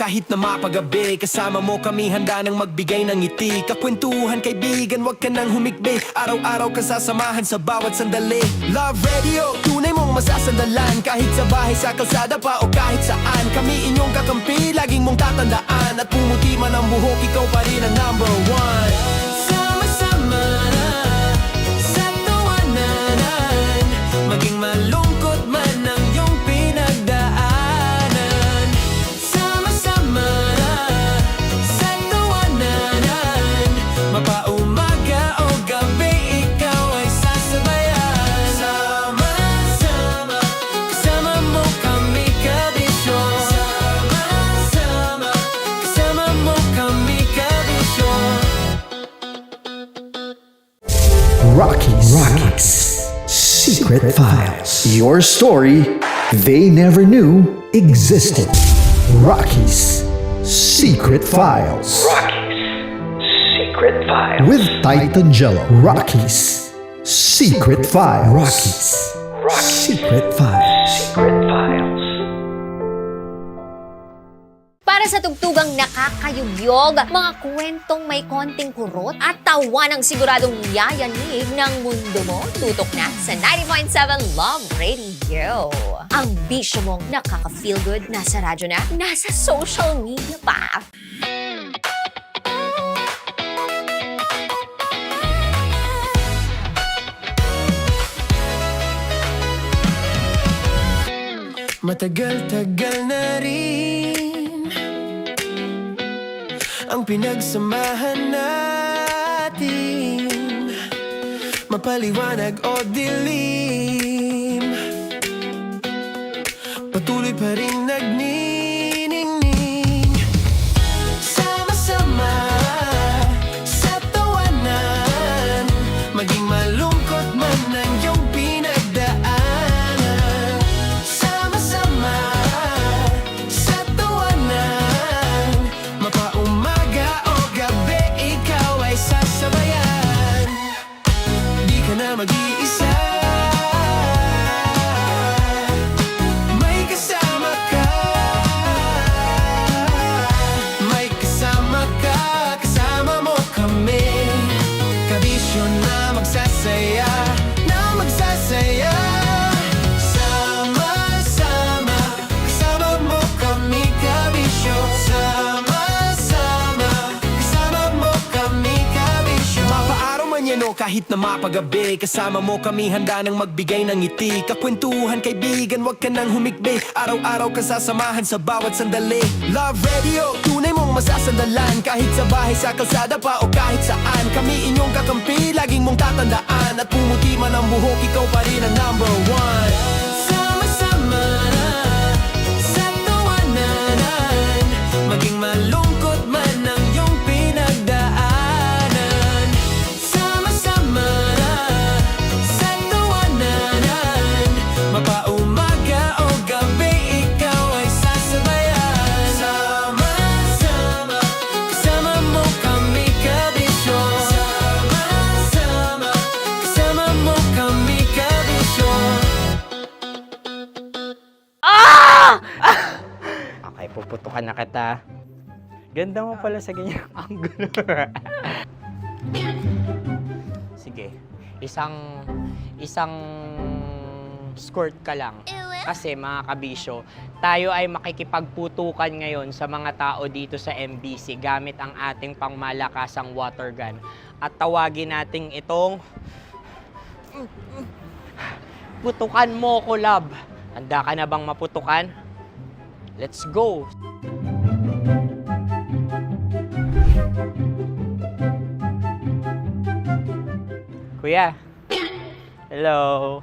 kahit na mapagabi. Kasama mo kami handa nang magbigay ng ngiti. Kakwentuhan kaibigan, wag ka nang humikbi. Araw-araw ka sasamahan sa bawat sandali. Love Radio, tunay mong masasandalan. Kahit sa bahay, sa kalsada pa o kahit saan. Kami inyong kakampi, laging mong tatandaan. At pumuti man ang buhok, ikaw pa rin ang number one. Sama-sama na sa tawanan, maging malungkot man ang iyong pinagdaanan. Sama-sama na sa tawanan, mapaumaga o gabi, ikaw ay sasabayan. Sama-sama, kasama mo kami kabisyo. Sama-sama, kasama mo kami kabisyo. Rockies. Secret Files. Your story they never knew existed. Rockies Secret Files. Secret Files. With Titan Jello. Rockies Secret Files. Secret Files. Secret Files. Para sa tugtugang nakakayugyog, mga kwentong may konting kurot at tawa ng siguradong yayanig ng mundo mo, tutok na sa 90.7 Love Radio. Ang bisyo mong nakaka-feel good, nasa radyo na, nasa social media pa. Matagal-tagal na rin ang pinagsamahan natin, mapaliwanag o dilim, patuloy pa rin nagniningning. Sama-sama sa tawanan, maging malungkot man ang iyong pinagdaanan. Sama-sama sa tawanan, mapaumaga o gabi, ikaw ay sasabayan. Di ka na mag-iisa, may kasama ka. May kasama ka, kasama mo kami. Kabisyo na magsasaya, na magsasaya. Sama-sama, kasama mo kami, kabisyo. Sama-sama, kasama mo kami, kabisyo. Mapaaraw man yan o kahit na mapagabi, kasama mo kami handa nang magbigay ng ngiti. Kakwentuhan kaibigan, wag ka nang humikbi. Araw-araw ka sasamahan sa bawat sandali. Love Radio, tunay mong masasandalan. Kahit sa bahay, sa kalsada pa o kahit saan. Kami inyong kakampi, laging mong tatandaan. At pumuti man ang buhok, ikaw pa rin ang number one. Sama-sama na sa tawanan, maging malungkot man ang iyong pinagdaanan. Sama-sama na sa tawanan, mapaumaga o gabi, ikaw ay sasabayan. Sama-sama, kasama mo kami, kabisyo. Sama-sama, kasama mo kami, kabisyo. Okay, puputukan na kita. Ganda mo pala sa ganyang angulo. Sige, isang skirt ka lang. Kasi mga kabisyo, tayo ay makikipagputukan ngayon sa mga tao dito sa MBC gamit ang ating pangmalakasang water gun. At tawagin natin itong putukan mo ko, love. Handa ka na bang maputukan? Let's go! Kuya. Hello.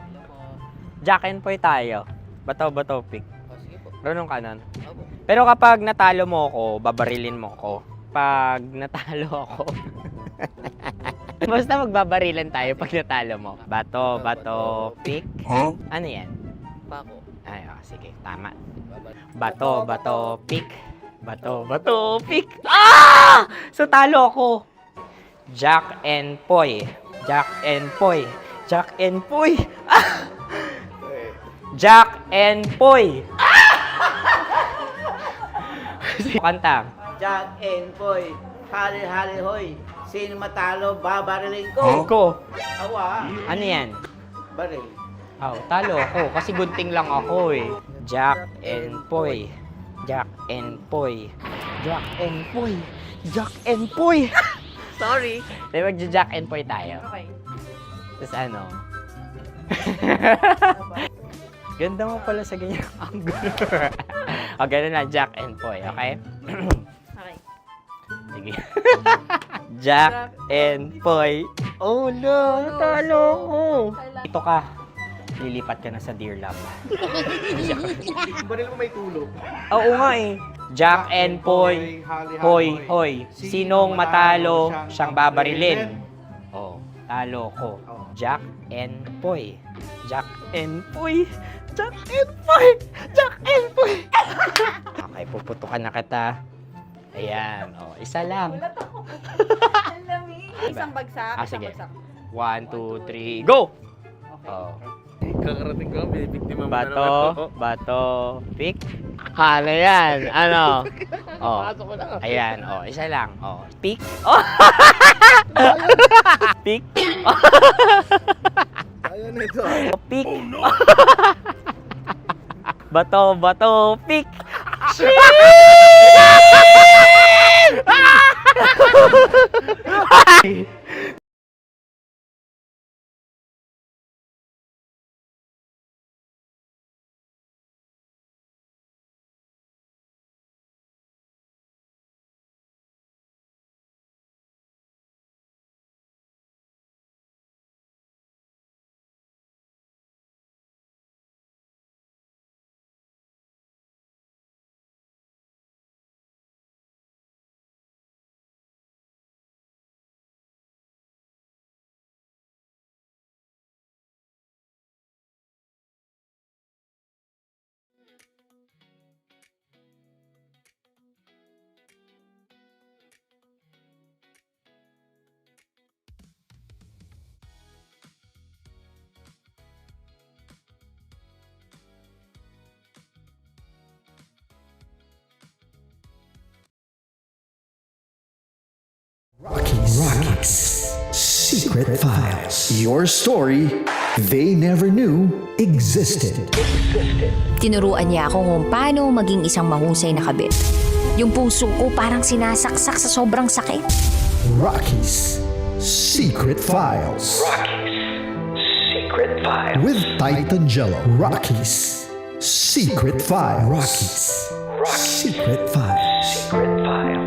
Jack and Poy tayo. Bato-bato pick. Runong kanan. Pero kapag natalo mo ako, babarilin mo ako. Pag natalo ako, basta magbabarilan tayo pag natalo mo. Bato, pick. Huh? Ano yan? Pako. Ay, oh, sige, tama. Bato, pick. Bato, pick. Ah! So, talo ako. Jack and Poy. Jack and Poy. Jack and Poy. Ah! Jack and Poy. Ah! Kanta. Jack and Poy, hali-hali hoy. Sino matalo, babariling ko. Ko. Awa. Ano yan? Baril. Oh, talo ako. Kasi gunting lang ako eh. Jack and Poy. Jack and Poy. Jack and Poy. Jack and Poy. Sorry. Di ba Jack and Poy tayo? Okay. Tapos ano? Ganda mo pala sa ganyan angle. O, ganun lang. Jack and Poy. Okay? Okay. Sige. Jack and Poy. Oh no, talo ko. Ito ka. Lilipat ka na sa Dear Love. Baril mo may tulog. Oo nga eh. Jack and Poy. Hoy, hoy. Sinong matalo, siyang babarilin. Oh, talo ko. Jack and Poy. Jack and Poy. Jack and Poy. Jack and Poy. Okay, puputukan na kita. Ayan. Oh, isa lang. Isang bagsak. Ah, sige. 1, 2, 3, go! Oh. Kakarating ko, binibiktima mo na Bato, naman. bato, pick. Ano yan? Ano? Oh. Pasok ko na. Ayan, oh, isa lang. Oh, pick. Oh. Pick. Ayaw na ito. Oh, pick. Bato, bato, pick. Rockies Secret Files. Your story they never knew existed. Tinuruan niya ako kung paano maging isang mahusay na kabit. Yung puso ko parang sinasaksak sa sobrang sakit. Rockies Secret Files. Secret Files. With Titan Jello. Rockies Secret Files. Rockies Secret Files. Secret Files.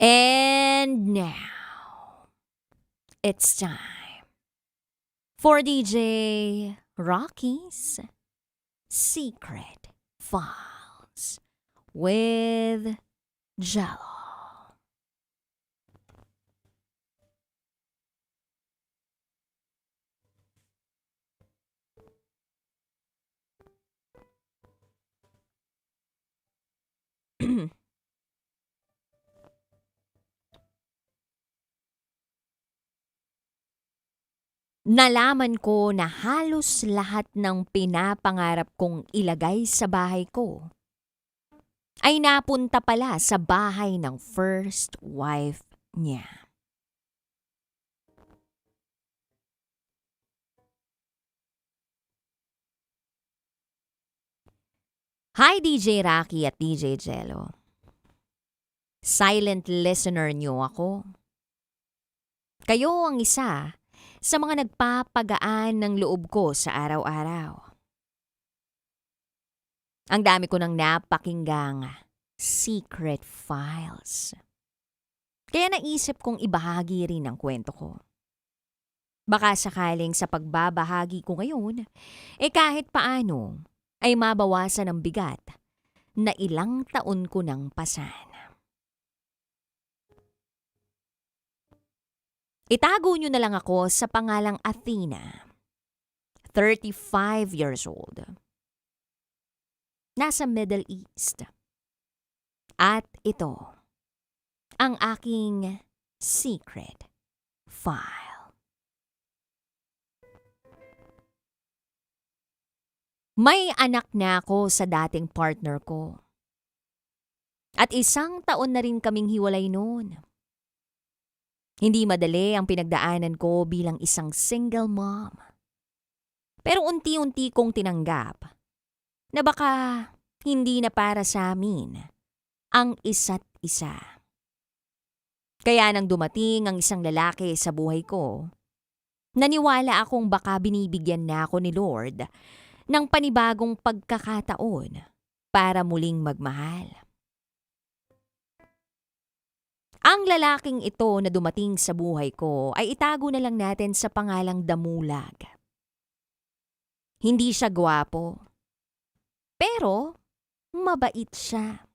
And now, it's time for DJ Rocky's Secret Files with Jello. Nalaman ko na halos lahat ng pinapangarap kong ilagay sa bahay ko ay napunta pala sa bahay ng first wife niya. Hi DJ Rocky at DJ Jello. Silent listener niyo ako. Kayo ang isa sa mga nagpapagaan ng loob ko sa araw-araw. Ang dami ko nang napakinggang secret files. Kaya naisip kong ibahagi rin ang kwento ko. Baka sakaling sa pagbabahagi ko ngayon, kahit paano ay mabawasan ang bigat na ilang taon ko nang pasan. Itago nyo na lang ako sa pangalang Athena, 35 years old. Nasa Middle East. At ito, ang aking secret file. May anak na ako sa dating partner ko. At 1 taon na rin kaming hiwalay noon. Hindi madali ang pinagdaanan ko bilang isang single mom. Pero unti-unti kong tinanggap na baka hindi na para sa amin ang isa't isa. Kaya nang dumating ang isang lalaki sa buhay ko, naniwala akong baka binibigyan na ako ni Lord ng panibagong pagkakataon para muling magmahal. Ang lalaking ito na dumating sa buhay ko ay itago na lang natin sa pangalang Damulag. Hindi siya gwapo, pero mabait siya.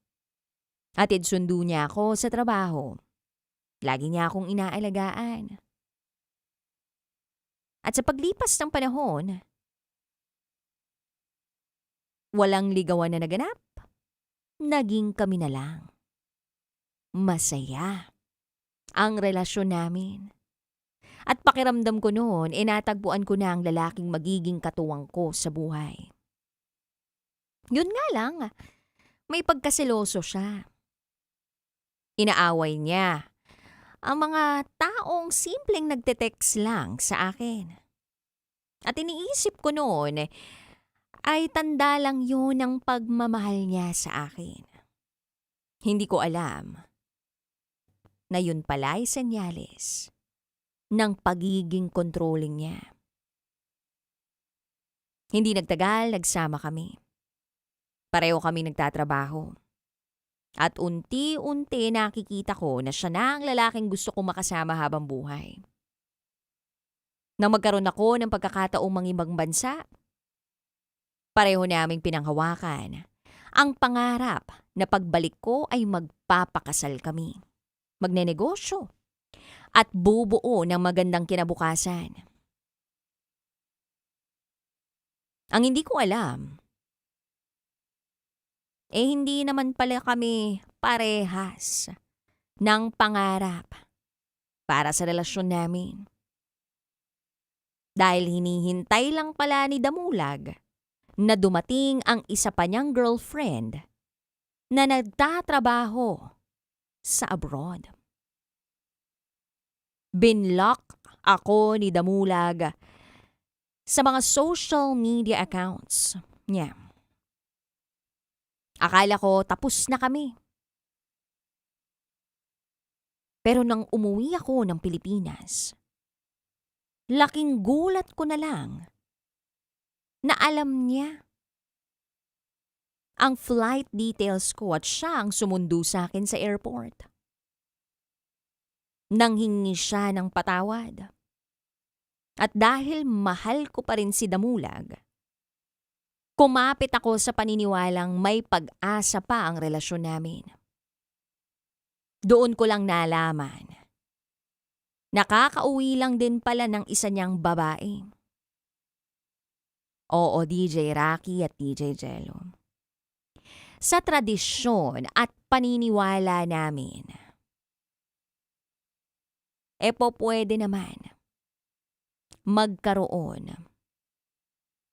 Atid sundo niya ako sa trabaho. Lagi niya akong inaalagaan. At sa paglipas ng panahon, walang ligawan na naganap. Naging kami na lang. Masaya ang relasyon namin. At pakiramdam ko noon, natagpuan ko na ang lalaking magiging katuwang ko sa buhay. Yun nga lang, may pagkaseloso siya. Inaaway niya ang mga taong simpleng nagte-text lang sa akin. At iniisip ko noon, ay tanda lang yun ng pagmamahal niya sa akin. Hindi ko alam na yun pala ay senyales ng pagiging controlling niya. Hindi nagtagal, nagsama kami. Pareho kami nagtatrabaho. At unti-unti nakikita ko na siya na ang lalaking gusto kong makasama habang buhay. Nang magkaroon ako ng pagkakataong mangibang bansa, pareho naming pinanghawakan ang pangarap na pagbalik ko ay magpapakasal kami, magnenegosyo, at bubuo ng magandang kinabukasan. Ang hindi ko alam, hindi naman pala kami parehas ng pangarap para sa relasyon namin. Dahil hinihintay lang pala ni Damulag na dumating ang isa pa niyang girlfriend na nagtatrabaho sa abroad. Binlock ako ni Damulag sa mga social media accounts niya. Akala ko tapos na kami. Pero nang umuwi ako ng Pilipinas, laking gulat ko na lang na alam niya ang flight details ko at siya ang sumundo sa akin sa airport. Nang hingi siya ng patawad. At dahil mahal ko pa rin si Damulag, kumapit ako sa paniniwalang may pag-asa pa ang relasyon namin. Doon ko lang nalaman, nakakauwi lang din pala ng isa niyang babae. Oo, DJ Rocky at DJ Jello. Sa tradisyon at paniniwala namin, pwede naman magkaroon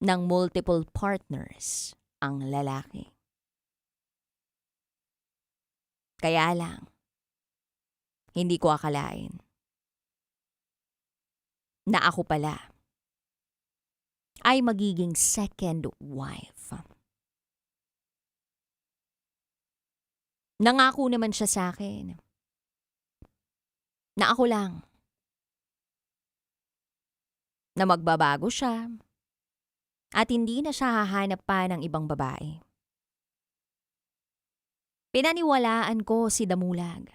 ng multiple partners ang lalaki. Kaya lang, hindi ko akalain na ako pala ay magiging second wife. Nangako naman siya sa akin na ako lang, na magbabago siya at hindi na siya hahanap pa ng ibang babae. Pinaniwalaan ko si Damulag.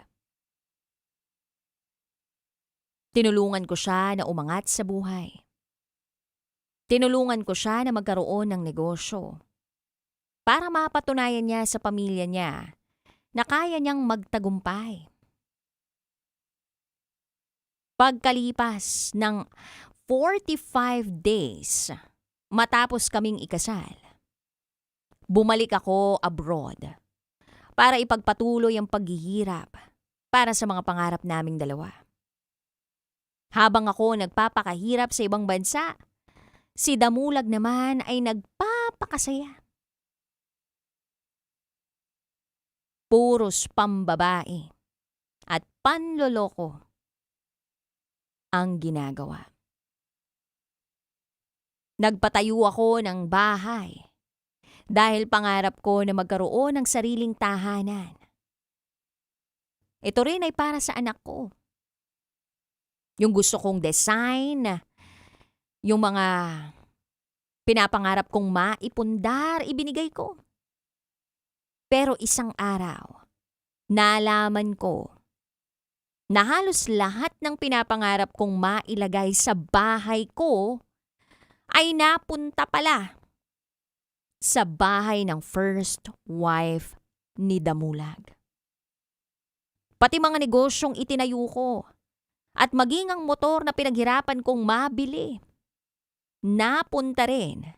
Tinulungan ko siya na umangat sa buhay. Tinulungan ko siya na magkaroon ng negosyo para mapatunayan niya sa pamilya niya na kaya niyang magtagumpay. Pagkalipas ng 45 days matapos kaming ikasal, bumalik ako abroad para ipagpatuloy ang paghihirap para sa mga pangarap naming dalawa. Habang ako nagpapakahirap sa ibang bansa, si Damulag naman ay nagpapakasaya. Puros pambabae at panloloko ang ginagawa. Nagpatayo ako ng bahay dahil pangarap ko na magkaroon ng sariling tahanan. Ito rin ay para sa anak ko. Yung gusto kong design, yung mga pinapangarap kong maipundar, ibinigay ko. Pero isang araw, nalaman ko na halos lahat ng pinapangarap kong mailagay sa bahay ko ay napunta pala sa bahay ng first wife ni Damulag. Pati mga negosyong itinayo ko at maging ang motor na pinaghirapan kong mabili, napunta rin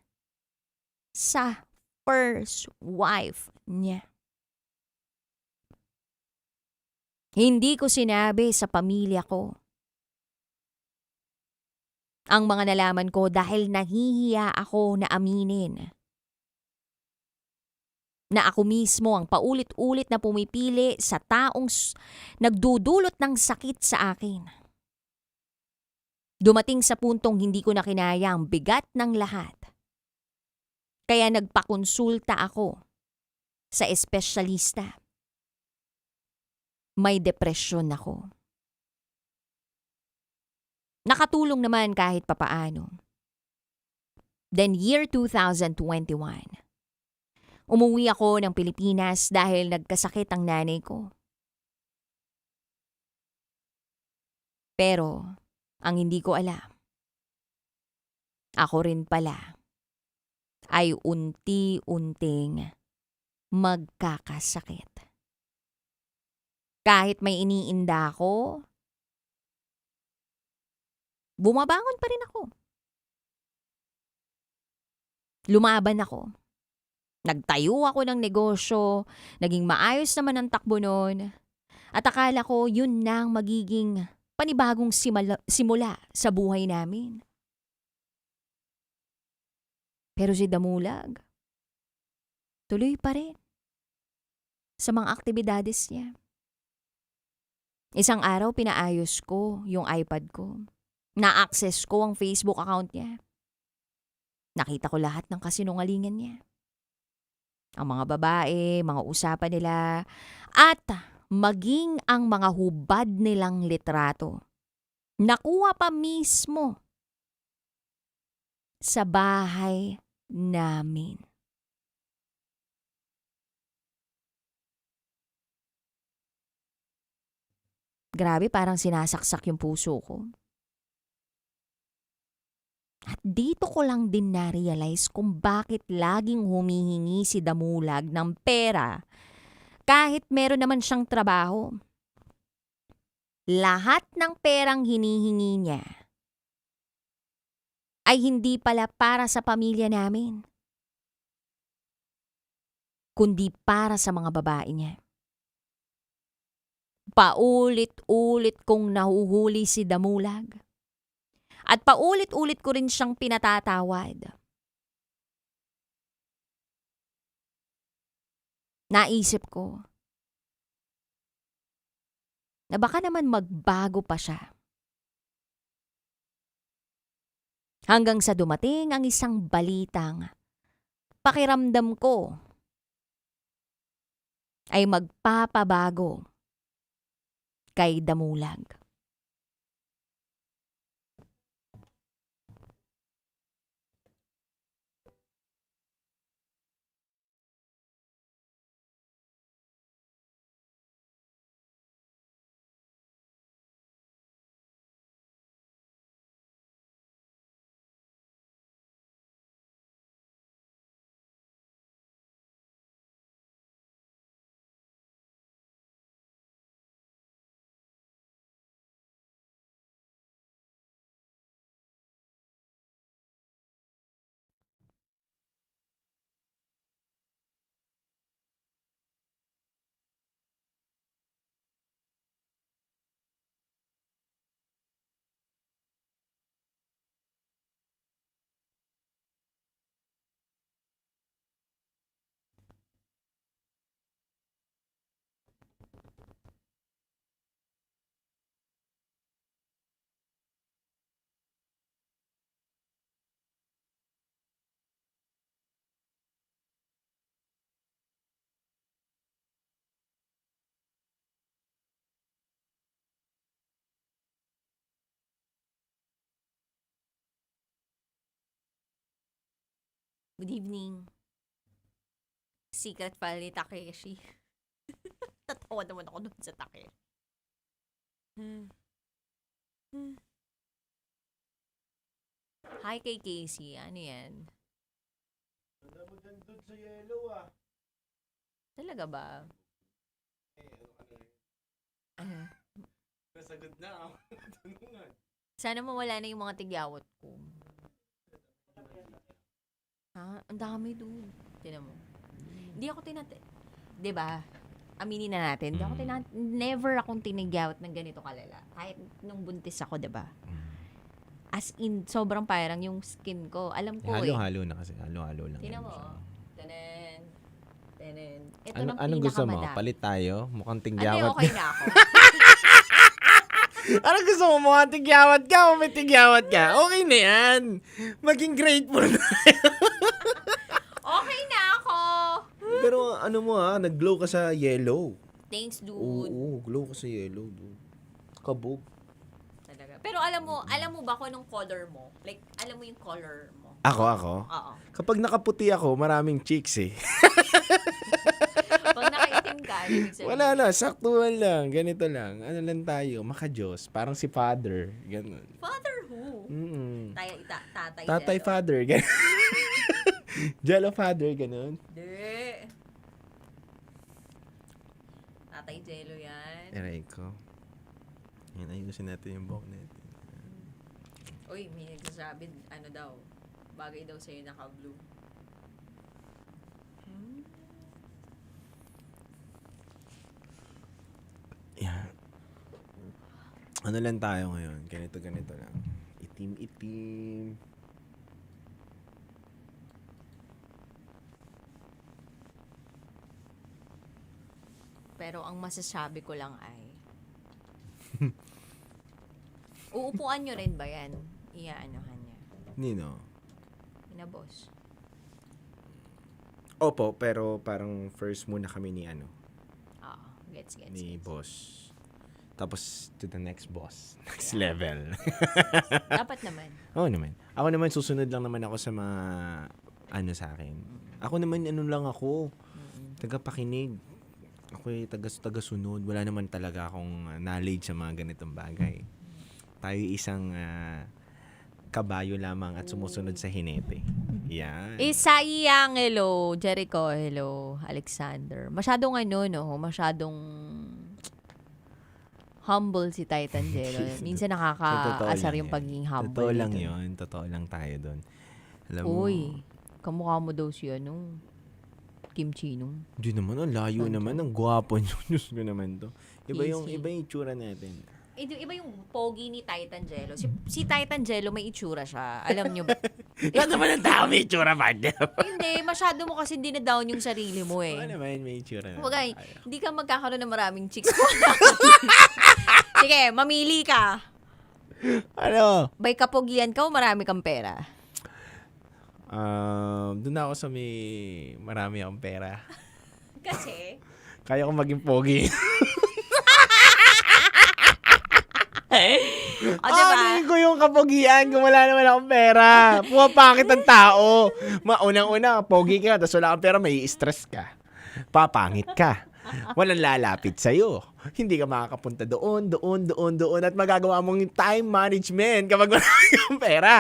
sa first wife niya. Hindi ko sinabi sa pamilya ko ang mga nalaman ko dahil nahihiya ako na aminin na ako mismo ang paulit-ulit na pumipili sa taong nagdudulot ng sakit sa akin. Dumating sa puntong hindi ko na kinaya ang bigat ng lahat. Kaya nagpakonsulta ako sa espesyalista. May depresyon ako. Nakatulong naman kahit papaano. Then year 2021, umuwi ako ng Pilipinas dahil nagkasakit ang nanay ko. Pero ang hindi ko alam, ako rin pala ay unti-unting magkakasakit. Kahit may iniinda ako, bumabangon pa rin ako. Lumaban ako. Nagtayo ako ng negosyo, naging maayos naman ang takbo noon, at akala ko yun na ang magiging panibagong simula sa buhay namin. Pero si Damulag, tuloy pa rin sa mga aktibidades niya. Isang araw pinaayos ko yung iPad ko. Na-access ko ang Facebook account niya. Nakita ko lahat ng kasinungalingan niya. Ang mga babae, mga usapan nila, at maging ang mga hubad nilang litrato. Nakuha pa mismo sa bahay namin. Grabe, parang sinasaksak yung puso ko. At dito ko lang din na-realize kung bakit laging humihingi si Damulag ng pera kahit meron naman siyang trabaho. Lahat ng perang hinihingi niya ay hindi pala para sa pamilya namin, kundi para sa mga babae niya. Paulit-ulit kong nahuhuli si Damulag. At paulit-ulit ko rin siyang pinatatawad. Naisip ko na baka naman magbago pa siya. Hanggang sa dumating ang isang balitang pakiramdam ko ay magpapabago kay Damulag. Good evening. Secret file ni Takeshi. Tatawa naman ako dun sa Takeshi. Hi kay Casey. Ano yan? Sa yellow Talaga ba? Nasagot na ako. Sana mawala na yung mga tigyawat ko. Ha? Ang dami doon. Tinan mo. Hindi ako diba? Aminin na natin. Hindi ako never akong tinigyawat ng ganito kalala. Kahit nung buntis ako, diba? As in, sobrang parang yung skin ko. Alam ko Halo-halo na kasi. Halo-halo lang. Tinan yan mo. siya. Tanan. Tanan. Ito Anong gusto mo? Palit tayo? Mukhang tigyawat. Okay na ako. Anong gusto mo? Mukhang tigyawat ka o may tigyawat ka? Okay na yan. Maging grateful na. Okay na ako. Pero ano mo nag-glow ka sa yellow. Thanks, dude. Oo, glow ka sa yellow, dude. Kabog. Talaga. Pero alam mo ba kung anong color mo? Like, alam mo yung color mo? Ako? Oo. Kapag nakaputi ako, maraming chicks eh. Pag nakaitim ka, ibig sabihin. Wala na, saktuhan lang. Ganito lang. Ano lang tayo, makajos. Parang si father. Ganun. Father who? Tatay Tatay Jello. father. Ganun. Jello father, ganun. Hindi. Tatay Jello yan. Aray ko. Yan, ayusin natin yung buhok natin. Uy, may nagsasabi, ano daw, bagay daw sa'yo naka-blue. Yan. Ano lang tayo ngayon? Ganito lang. Itim-itim. Pero ang masasabi ko lang ay, uupuan nyo rin ba yan? Iaanohan niya. Nino? Na boss. Opo, pero parang first muna kami ni Oo, gets. ni boss. Tapos to the next boss. Next level. Dapat naman. Oo naman. Ako naman susunod lang naman ako sa mga sa akin. Ako naman lang ako. Tagapakinig. Ako taga-sunod. Wala naman talaga akong knowledge sa mga ganitong bagay. Tayo isang kabayo lamang at sumusunod sa hinete. Yan. Sayang, hello. Jericho, hello. Alexander. Masyadong masyadong humble si Titan Jello. Minsan nakakaasar yung pagiging humble. Totoo lang yun. Totoo lang tayo doon. Alam mo. Uy, kamukha mo daw siya Kim Chinong. Hindi naman, ang layo naman. Ang gwapo niyo. Diyos ko naman to. Iba yung Easy. itsura natin. Iba yung pogi ni Titan Jello. Si Titan Jello may itsura siya. Alam nyo ba? Lahat naman ang tao may itsura, partner. Hindi, masyado mo kasi dinadown yung sarili mo eh. Oo naman, may itsura na. Huwag hindi ka magkakaroon ng maraming chicks. Sige, mamili ka. Ano? By kapogian ka o marami kang pera? Doon ako sa may marami akong pera. Kasi? Kaya ko maging pogi. Diba? Ko yung kapogian kung wala naman akong pera. Pumapangit ang tao. Unang-una, pogi ka, tapos wala kang pera, may stress ka. Papangit ka. Walang lalapit sa'yo. Hindi ka makakapunta doon, at magagawa mong time management kapag wala kang pera.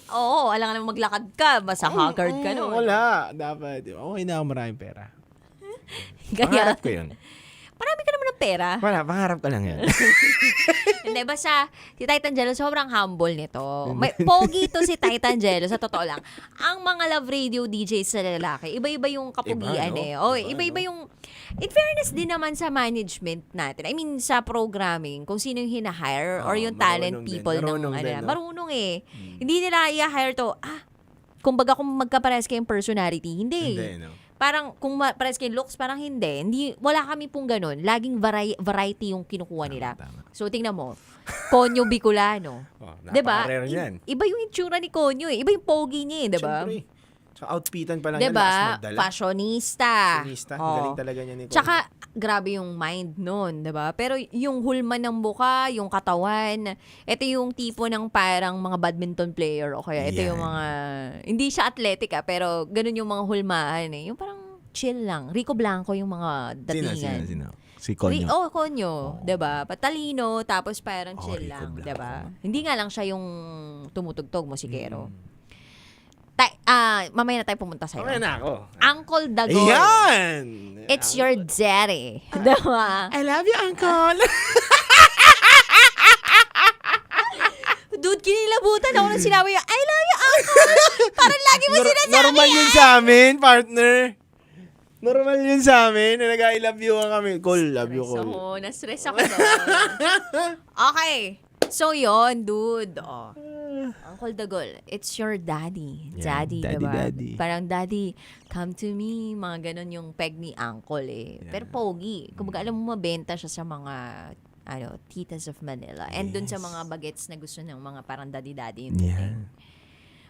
Oo, alam naman maglakad ka, basta haggard ka no. Wala. Dapat. Okay na ako maraming pera. Kaya, Pangarap ko yun. marami ka naman ng pera. Wala, pangarap ko lang yan. Hindi, basta si Titan Jello sobrang humble nito. May pogi to si Titan Jello, sa totoo lang. Ang mga love radio DJs sa lalaki, iba-iba yung kapugian Iba-iba yung, in fairness din naman sa management natin. I mean, sa programming, kung sino yung hina-hire or yung talent people marunong eh. Hindi nila i-hire to, kumbaga kung magkapares kayong personality, hindi. Parang kung pares kayong looks, parang hindi. Wala kami pong ganun. Laging variety yung kinukuha nila. So, tingnan mo. Konyo Bicolano. Diba? Napaka-rare yan. Iba yung itsura ni Konyo eh. Iba yung pogi niya eh, diba? Sa outfitan pa lang yan, lakas Diba? magdala. Fashionista. Fashionista. Oo. Galing talaga niya ni Connie. Tsaka, grabe yung mind nun, 'di ba? Pero yung hulma ng buka, yung katawan, ito yung tipo ng parang mga badminton player o kaya ito yung mga, hindi siya athletic pero ganun yung mga hulmaan eh. Yung parang chill lang. Rico Blanco yung mga datingan. Sino? Si Conyo. Konyo, 'di ba? Patalino tapos parang chill Rico lang, Blanco. 'di ba? Hindi nga lang siya yung tumutugtog musikero. Mamaya na tayo pumunta sa'yo. Okay na ako. Uncle Dagol. Ayan! It's your daddy. Diba? I love you, Uncle. Dude, kinilabutan ako nung sinabi yung, I love you, Uncle. Parang lagi mo sinasabi. Normal yun sa amin, partner. Normal yun sa amin. Na nag-I love you kami. Call, love you, call. Na-stress ako doon. Okay. So, yon dude. Oh. Uncle Dagol, it's your daddy. Yeah, Daddy, daddy, diba? daddy. Parang, daddy, come to me. Mga ganon yung peg ni Uncle eh. Pero pogi. Kumbaga, alam mo, mabenta siya sa mga titas of Manila. And dun sa mga bagets na gusto ng mga parang daddy-daddy. Yeah.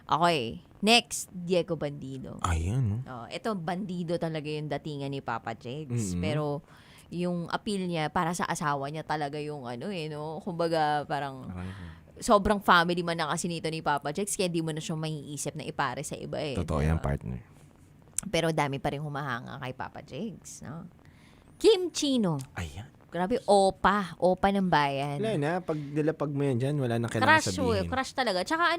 Okay. Next, Diego Bandido. Ayun. Ito, bandido talaga yung datingan ni Papa Jegs. Mm-mm. Pero, yung appeal niya, para sa asawa niya talaga yung kumbaga, parang sobrang family man na kasi nito ni Papa Jegs, kaya di mo na siya maiisip na ipare sa iba eh. Totoo yan, partner. Pero dami pa rin humahanga kay Papa Jegs, no? Kim Chino. Ayan. Grabe, opa ng bayan. Wala na, pag nilapag mo yan dyan, wala na kailangan sabihin. Crush talaga. Tsaka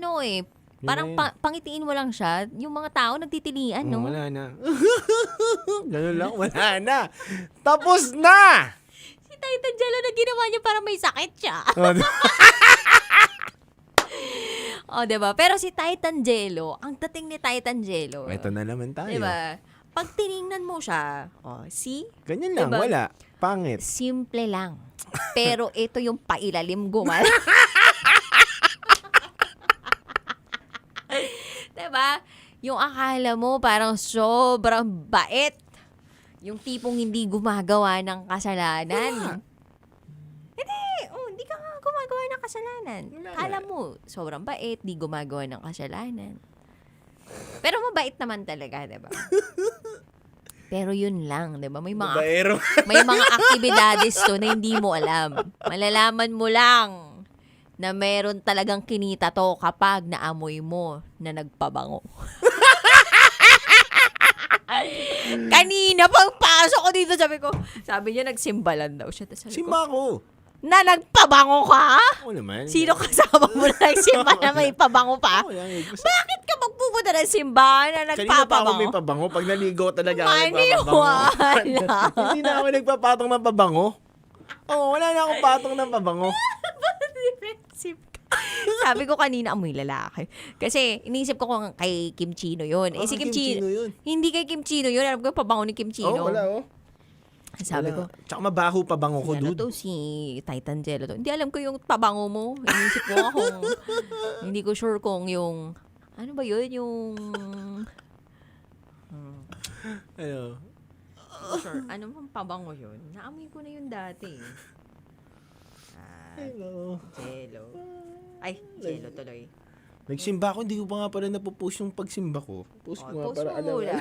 parang pangitiin mo lang siya, yung mga tao nagtitilian, no? Wala na. Ganun lang, wala na. Tapos na! Si Titan Jello na ginawa niya para may sakit siya. Diba? Pero si Titan Jello, ang dating ni Titan Jello. Ito na naman tayo. Diba? Pag tiningnan mo siya, see? Ganyan lang, Diba? wala. Pangit. Simple lang. Pero ito yung pailalim gumal. Diba? Yung akala mo parang sobrang bait. Yung tipong hindi gumagawa ng kasalanan. Hindi ka nga gumagawa ng kasalanan. Akala mo, sobrang bait, di gumagawa ng kasalanan. Pero mabait naman talaga, diba? Pero yun lang, diba? May mga aktibidades to na hindi mo alam. Malalaman mo lang na meron talagang kinita to kapag naamoy mo na nagpabango. Kanina, pagpasok ko dito, sabi niya, nagsimbalan daw siya. Simba ko. Na nagpabango ka? Oo naman. Sino kasama mo na nagsimba na may pabango pa? Bakit ka magpupunta ng simbahan na Kanina pa ako nagpapabango? may pabango. Pag naligo talaga ako Maniwala. Hindi na ako nagpapatong ng pabango. Wala na akong patong ng pabango. Defensive ka. Sabi ko kanina, amoy lalaki. Kasi iniisip ko kung kay Kim Chino yun. Si Kim Chino yun. Hindi kay Kim Chino yun. Alam ko yung pabango ni Kim Chino. Wala. Sabi ko, Tsaka mabaho pabango ko, dude. si Titan Jello to. Hindi alam ko yung pabango mo. Iniisip ko kung, hindi ko sure kung yung, ano ba yun, yung, sure, ano bang pabango yun? Naamoy ko na yun dati. Jello. Ay, Jello tuloy. Nagsimba ako, hindi ko pa nga pala napopost yung pagsimba ko. Post ko nga Post para mo alam. muna.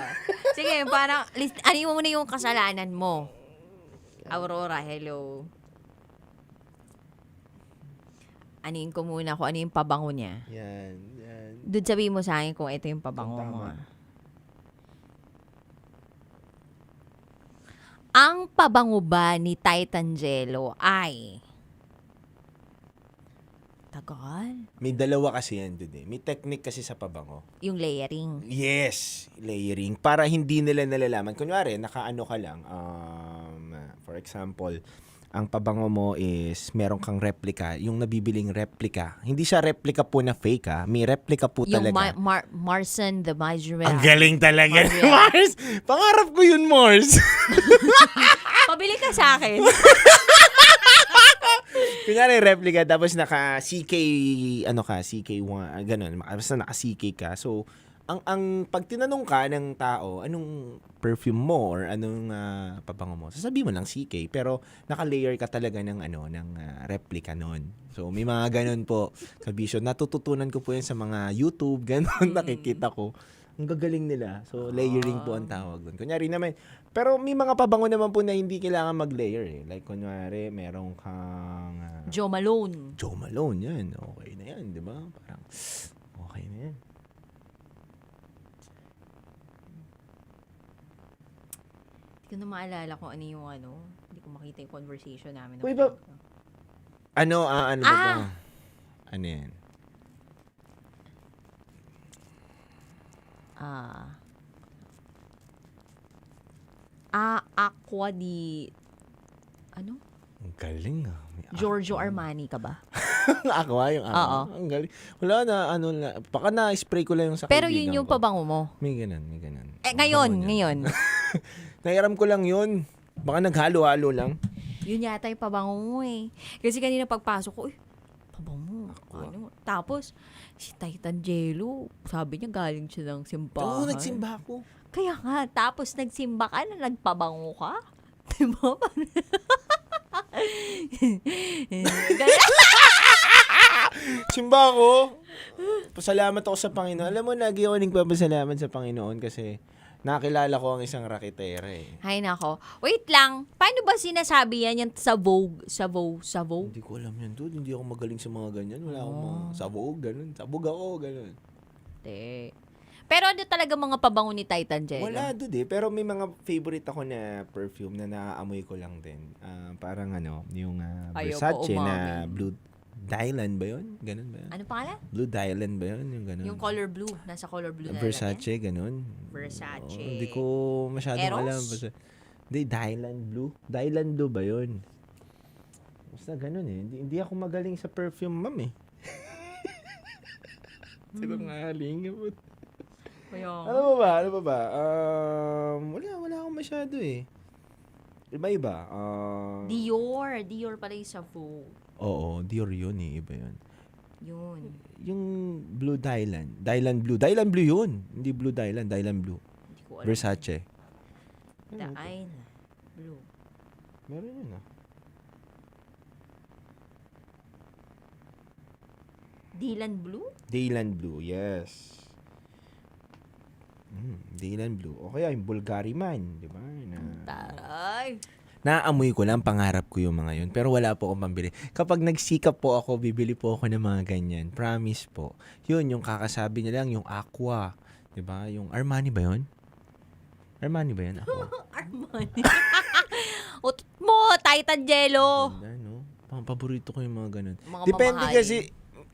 Sige, parang, ano mo muna yung kasalanan mo? Aurora, hello. Anin ko muna kung ano yung pabango niya. Yan. Doon sabihin mo sa akin kung ito yung pabango mo. Ang pabango ba ni Titan Jello ay tagal? May dalawa kasi yan, dude. May technique kasi sa pabango. Yung layering. Yes, layering. Para hindi nila nalalaman. Kunwari, nakaano ka lang. For example, ang pabango mo is meron kang replica. Yung nabibiling replica. Hindi siya replica po na fake, ha? May replica po Yung talaga. Marsan the Majorel. Ang galing talaga. Mars! Pangarap ko yun, Mars. Pabili ka sa akin. Kunyari replica, tapos naka CK, CK1, ganun. Basta naka CK ka. So, ang pag tinanong ka ng tao, anong perfume mo or anong pabango mo, sasabihin mo lang CK, pero naka-layer ka talaga ng replica nun. So, may mga ganun po, kabisyo. Natututunan ko po yan sa mga YouTube, ganun, nakikita ko. Ang gagaling nila. So, layering po ang tawag doon. Kunyari naman, pero may mga pabango naman po na hindi kailangan mag-layer eh. Like, kunyari, merong kang... Jo Malone. Jo Malone, yan. Okay na yan, di ba? Parang, okay na yan. Hindi ko na maalala kung ano yung Hindi ko makita yung conversation namin. Uy, ba? Ano ba ba? Ano yan? Aqua di... Ano? Ang galing ah. Giorgio Armani ka ba? Aqua, yung aqua. Oo. Ang galing. Wala na, baka na-spray ko lang yung sa Pero kaibigan yun yung ko. pabango mo. May ganun. Ngayon. Nahiram ko lang yun. Baka naghalo-halo lang. Yun yata yung pabango mo eh. Kasi kanina pagpasok ko, pabango. Ano? Tapos, si Titan Jello, sabi niya galing siya ng simbahan. Oo, nagsimba ako. Kaya nga, tapos nagsimba ka na nagpabango ka? Diba? Simba ako. Pasalamat ako sa Panginoon. Alam mo, lagi ako nagpapasalamat sa Panginoon kasi nakilala ko ang isang raketera eh. Ay nako. Wait lang. Paano ba sinasabi yan sa Vogue? Sa Vogue? Hindi ko alam yan, dude. Hindi ako magaling sa mga ganyan. Wala akong mga sa Vogue, ganun. Sabog ako, ganun. Hindi. Pero ano talaga mga pabango ni Titan Jello? Wala, dude eh. Pero may mga favorite ako na perfume na naaamoy ko lang din. Parang yung Versace na Blue Dylan ba yun? Ganun ba yun? Ano pangalan? Blue Dylan ba yun? Yung ganun. Yung color blue. Nasa color blue na Versace, ganun. Versace. Hindi ko masyadong Eros? alam. Hindi, Dylan Blue. Dylan Blue ba yun? Basta ganun eh. Hindi ako magaling sa perfume, ma'am eh. Sinungaling. Ano ba ba? Wala akong masyado eh. Iba-iba. Dior pala yung sa Vogue. Oo, Dior yun eh. Iba yun. Yun. Yung Blue Dylan. Dylan Blue. Dylan Blue yun. Hindi Blue Dylan. Dylan Blue. Hindi ko alam. Versace. Dylan Blue. Meron yun ah. Dylan Blue? Dylan Blue, yes. Dylan Blue. O kaya yung Bulgari Man, di ba? Taray. Naamoy ko lang, pangarap ko yung mga yun. Pero wala po akong pambili. Kapag nagsikap po ako, bibili po ako ng mga ganyan. Promise po. Yun, yung kakasabi niya lang, yung Aqua. Di ba? Yung Armani ba yun? Armani ba yun? Aqua. Armani. Utot mo, Titan Jello. No? Paborito ko yung mga ganun. Mga Depende mamahalin. kasi,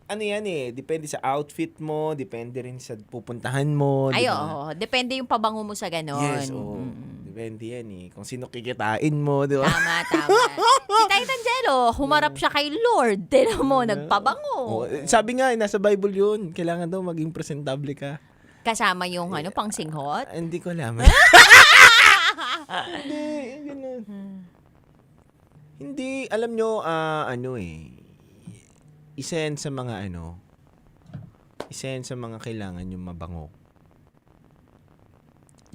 ano yan eh, depende sa outfit mo, depende rin sa pupuntahan mo. Ay, diba? oo. Depende yung pabango mo sa ganon. Yes, oo. Depende yan eh. Kung sino kikitain mo, di ba? Tama. Si Titan Jello, humarap siya kay Lord. Tinan mo, nagpabango. Sabi nga, nasa Bible yun. Kailangan daw maging presentable ka. Kasama yung pangsinghot. Hindi ko alam. Hindi, ganun. Hindi, alam nyo, isa yan sa mga isa yan sa mga kailangan yung mabango.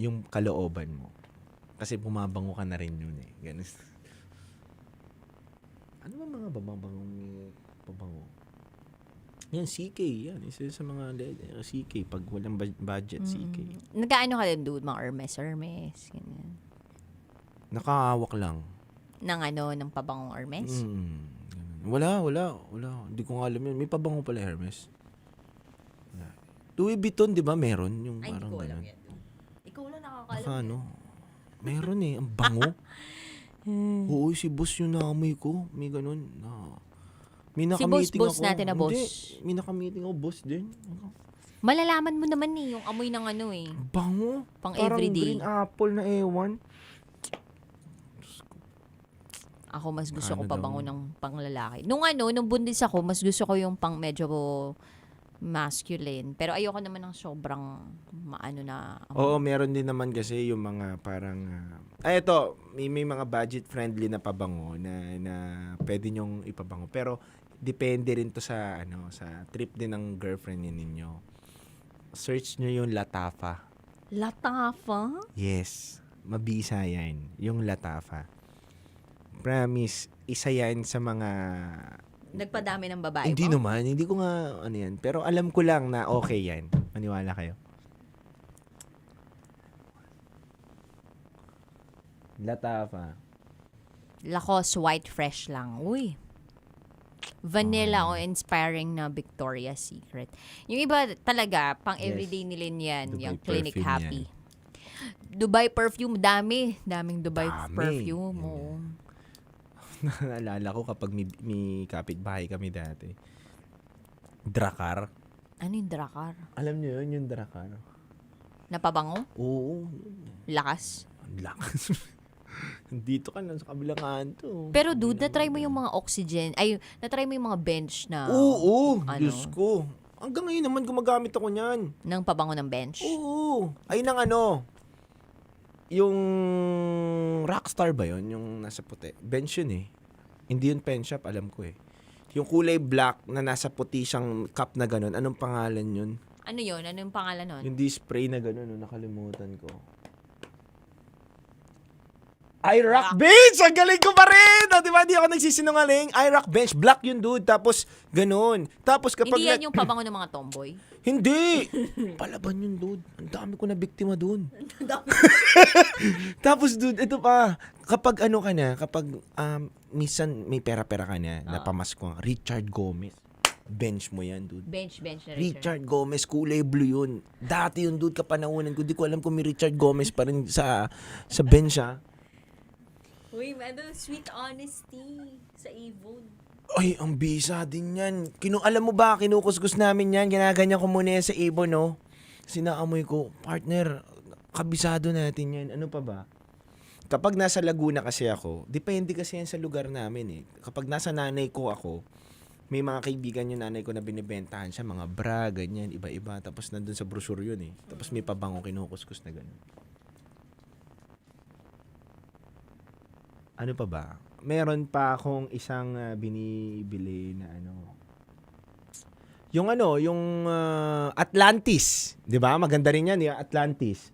Yung kalooban mo. Kasi bumabango ka na rin yun eh. Ganun. Ano ba mga pabango? Yan, CK. Yan, isa sa mga CK. Pag walang budget, CK. Nagkaano ka din doon? Mga Hermes. Ganyan. Nakahawak lang. Ng pabangong Hermes? Wala. Hindi ko nga alam yun. May pabango pala Hermes. Louis Vuitton, di ba? Meron. Yung Ay, parang hindi ko alam ganun. yan. Ikaw lang nakakaalam. Meron eh. Ang bango. Oo, si boss yung naamoy ko. May ganun. May Si nakamiting boss ako. natin na boss. Hindi. May nakamiting ako. Boss din. Malalaman mo naman yung amoy ng Bango. Pang Parang everyday. green apple na ewan. Ako mas gusto ko Ano pabango daw? ng panglalaki. Nung buntis ako, mas gusto ko yung pang medyo masculine. Pero ayoko naman ng sobrang maano na. Oo, meron din naman kasi yung mga parang ito, may mga budget friendly na pabango na pwede nyong ipabango. Pero depende rin to sa sa trip din ng girlfriend ninyo. Search nyo yung Latafa. Latafa? Yes, mabisa yan. Yung Latafa. Promise, isa yan sa mga Nagpadami ng babae hindi mo? naman, hindi ko nga yan. Pero alam ko lang na okay yan. Maniwala kayo. Latafa. Lacoste White Fresh lang. Uy. Vanilla o inspiring na Victoria's Secret. Yung iba talaga, pang Yes. everyday nila yan. Dubai Yung Clinic perfume Happy. Dubai perfume, daming Dubai Dami. perfume. Oo. Naalala ko kapag may kapitbahay kami dati. Dracar. Ano yung Dracar? Alam niyo yun, yung Dracar. Napabango? Oo. Lakas? Ang lakas. Dito ka lang sa kabilang kanto. Pero dude, na-try mo yung mga oxygen, na-try mo yung mga bench na... Oo, ano? Diyos ko. Hanggang ngayon naman gumagamit ako niyan. Ng pabango ng bench? Oo. Ay, nang ano. Yung Rockstar ba yun? Yung nasa puti. Bench yun eh. Hindi yun pen shop, alam ko eh. Yung kulay black na nasa puti siyang cup na gano'n. Anong pangalan yun? Ano yun? Ano yung pangalan nun? Yung spray na gano'n, nakalimutan ko. iRock Bench! Ang galing ko pa rin! O, diba, hindi ako nagsisinungaling. iRock Bench. Black yun, dude. Tapos, ganun. Tapos kapag... Hindi yan yung pabango ng mga tomboy? Hindi! Palaban yun, dude. Ang dami ko na biktima dun. Tapos, dude, ito pa. Kapag ano ka na, kapag minsan may pera-pera ka na, napamasko, Richard Gomez. Bench mo yan, dude. Bench na Richard Gomez, kulay blue yun. Dati yun, dude, kapanahonan ko. Di ko alam kung may Richard Gomez pa rin sa bench, ha. Uy, sweet honesty sa Avon. Ay, ang bisa din yan. Alam mo ba, kinukuskus namin yan. Ginaganyan ko muna yan sa Avon, no? Sinaamoy ko, partner, kabisado natin yan. Ano pa ba? Kapag nasa Laguna kasi ako, depende kasi yan sa lugar namin eh. Kapag nasa nanay ko ako, may mga kaibigan yung nanay ko na binibentahan siya, mga bra, ganyan, iba-iba. Tapos nandun sa brochure yun eh. Tapos may pabango kinukuskus na gano'n. Ano pa ba? Meron pa akong isang binibili na ano. Yung Atlantis. 'Di ba? Maganda rin yan, yung Atlantis.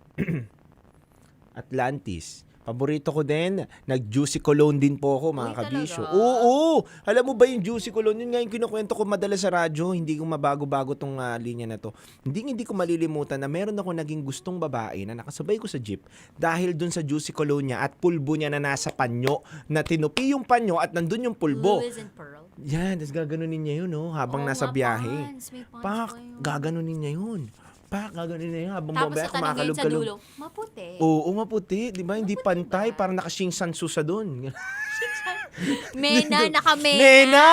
Atlantis. Paborito ko din. Nag-Juicy Cologne din po ako, mga kabisyo. Oo! Alam mo ba yung Juicy Cologne? Yun nga yung kinukwento ko madalas sa radyo. Hindi ko mabago-bago tong linya na to. Hindi ko malilimutan na meron ako naging gustong babae na nakasabay ko sa jeep dahil dun sa Juicy Cologne niya at pulbo niya na nasa panyo, na tinupi yung panyo at nandun yung pulbo. Louis and Pearl. Yan, tas gaganunin niya yun, no? Habang nasa biyahe. Pak, gaganunin niya yun. Pak, gaganunin niya yun habang Tapos bumabaya, sa tanong ngayon sa kumakalog-kalog. dulo, maputi. Oo, maputi. Di ba? Hindi pantay. Parang nakashing sansusa doon. Mena, nakamena. Mena!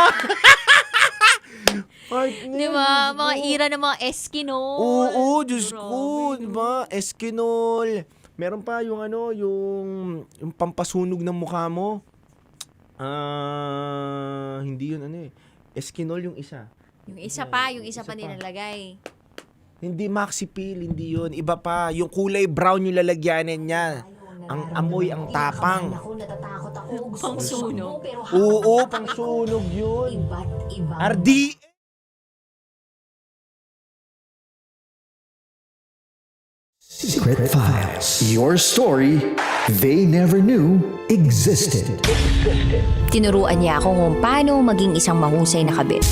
Di ba? Mga ira ng mga Eskinol. Oo, Diyos ko. Di ba? Eskinol. Meron pa yung yung pampasunog ng mukha mo. Hindi yun Eskinol yung isa. Yung isa pa nilalagay. Hindi Maxi Pill, hindi yun. Iba pa, yung kulay brown yung lalagyanan niya. Ang amoy, ang tapang. Pangsunog. Oo, pangsunog yun. RD. Secret Files. Your story they never knew existed. Tinuruan niya ako kung paano maging isang mahusay na kabit.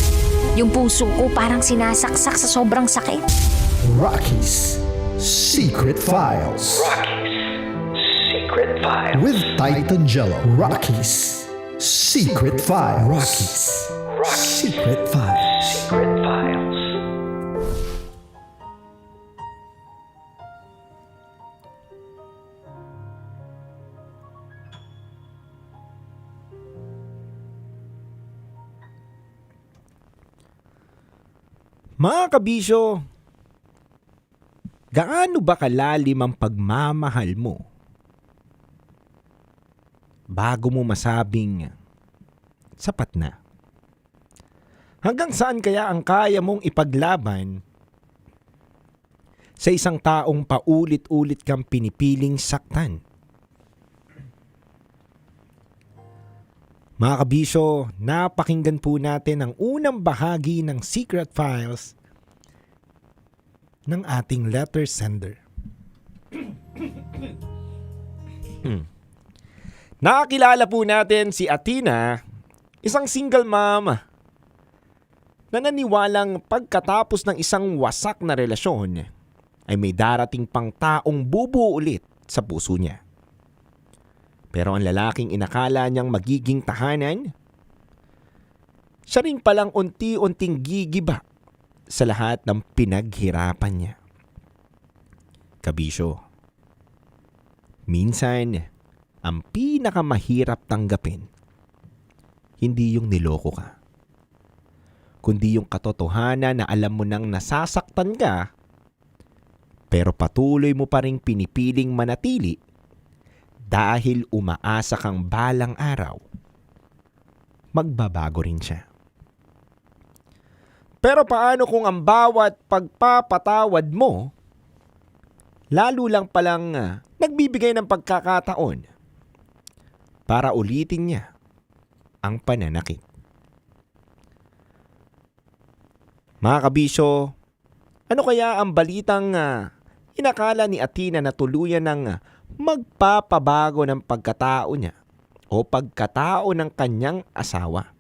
Yung puso ko parang sinasaksak sa sobrang sakit. Rocky's Secret Files. Secret Files. With Titan Jello. Rocky's Secret Files. Rocky's Secret Files. Secret Files. Mga kabisyo, gaano ba kalalim ang pagmamahal mo bago mo masabing sapat na? Hanggang saan kaya ang kaya mong ipaglaban sa isang taong paulit-ulit kang pinipiling saktan? Mga kabisyo, napakinggan po natin ang unang bahagi ng Secret Files ng ating letter sender. Nakakilala po natin si Athena, isang single mom na naniwalang pagkatapos ng isang wasak na relasyon ay may darating pang taong bubuo ulit sa puso niya. Pero ang lalaking inakala niyang magiging tahanan, siya rin palang unti-unting gigiba sa lahat ng pinaghirapan niya. Kabisyo, minsan, ang pinakamahirap tanggapin, hindi yung niloko ka, kundi yung katotohanan na alam mo nang nasasaktan ka, pero patuloy mo pa rin pinipiling manatili dahil umaasa kang balang araw, magbabago rin siya. Pero paano kung ang bawat pagpapatawad mo, lalo lang palang nagbibigay ng pagkakataon para ulitin niya ang pananakit? Mga kabisyo, ano kaya ang balitang inakala ni Athena na tuluyan ng magpapabago ng pagkatao niya o pagkatao ng kanyang asawa?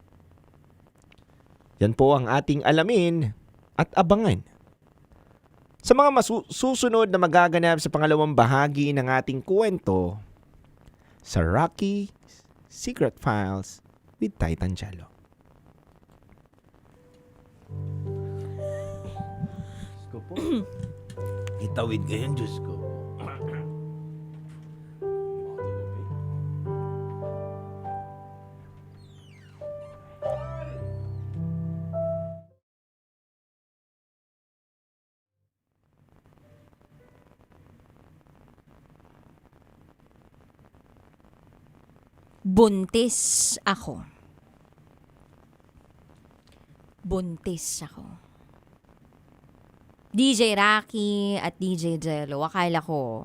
Yan po ang ating alamin at abangan sa mga susunod na magaganap sa pangalawang bahagi ng ating kwento sa Rocky Secret Files with Titan Jello. Itawid ngayon, Diyos ko. Buntis ako. Buntis ako. DJ Rocky at DJ Jello, akala ko,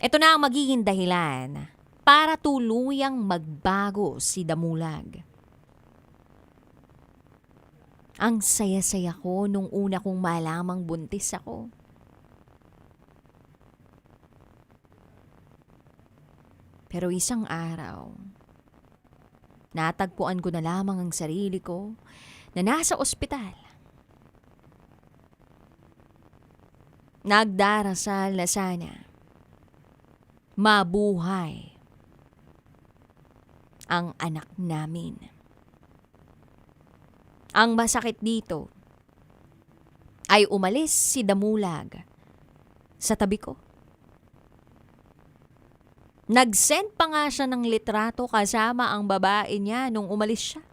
ito na ang magiging dahilan para tuluyang magbago si Damulag. Ang saya-saya ko nung una kong malamang buntis ako. Pero isang araw, natagpuan ko na lamang ang sarili ko na nasa ospital. Nagdarasal na sana mabuhay ang anak namin. Ang masakit dito ay umalis si Damulag sa tabi ko. Nag-send pa nga siya ng litrato kasama ang babae niya nung umalis siya.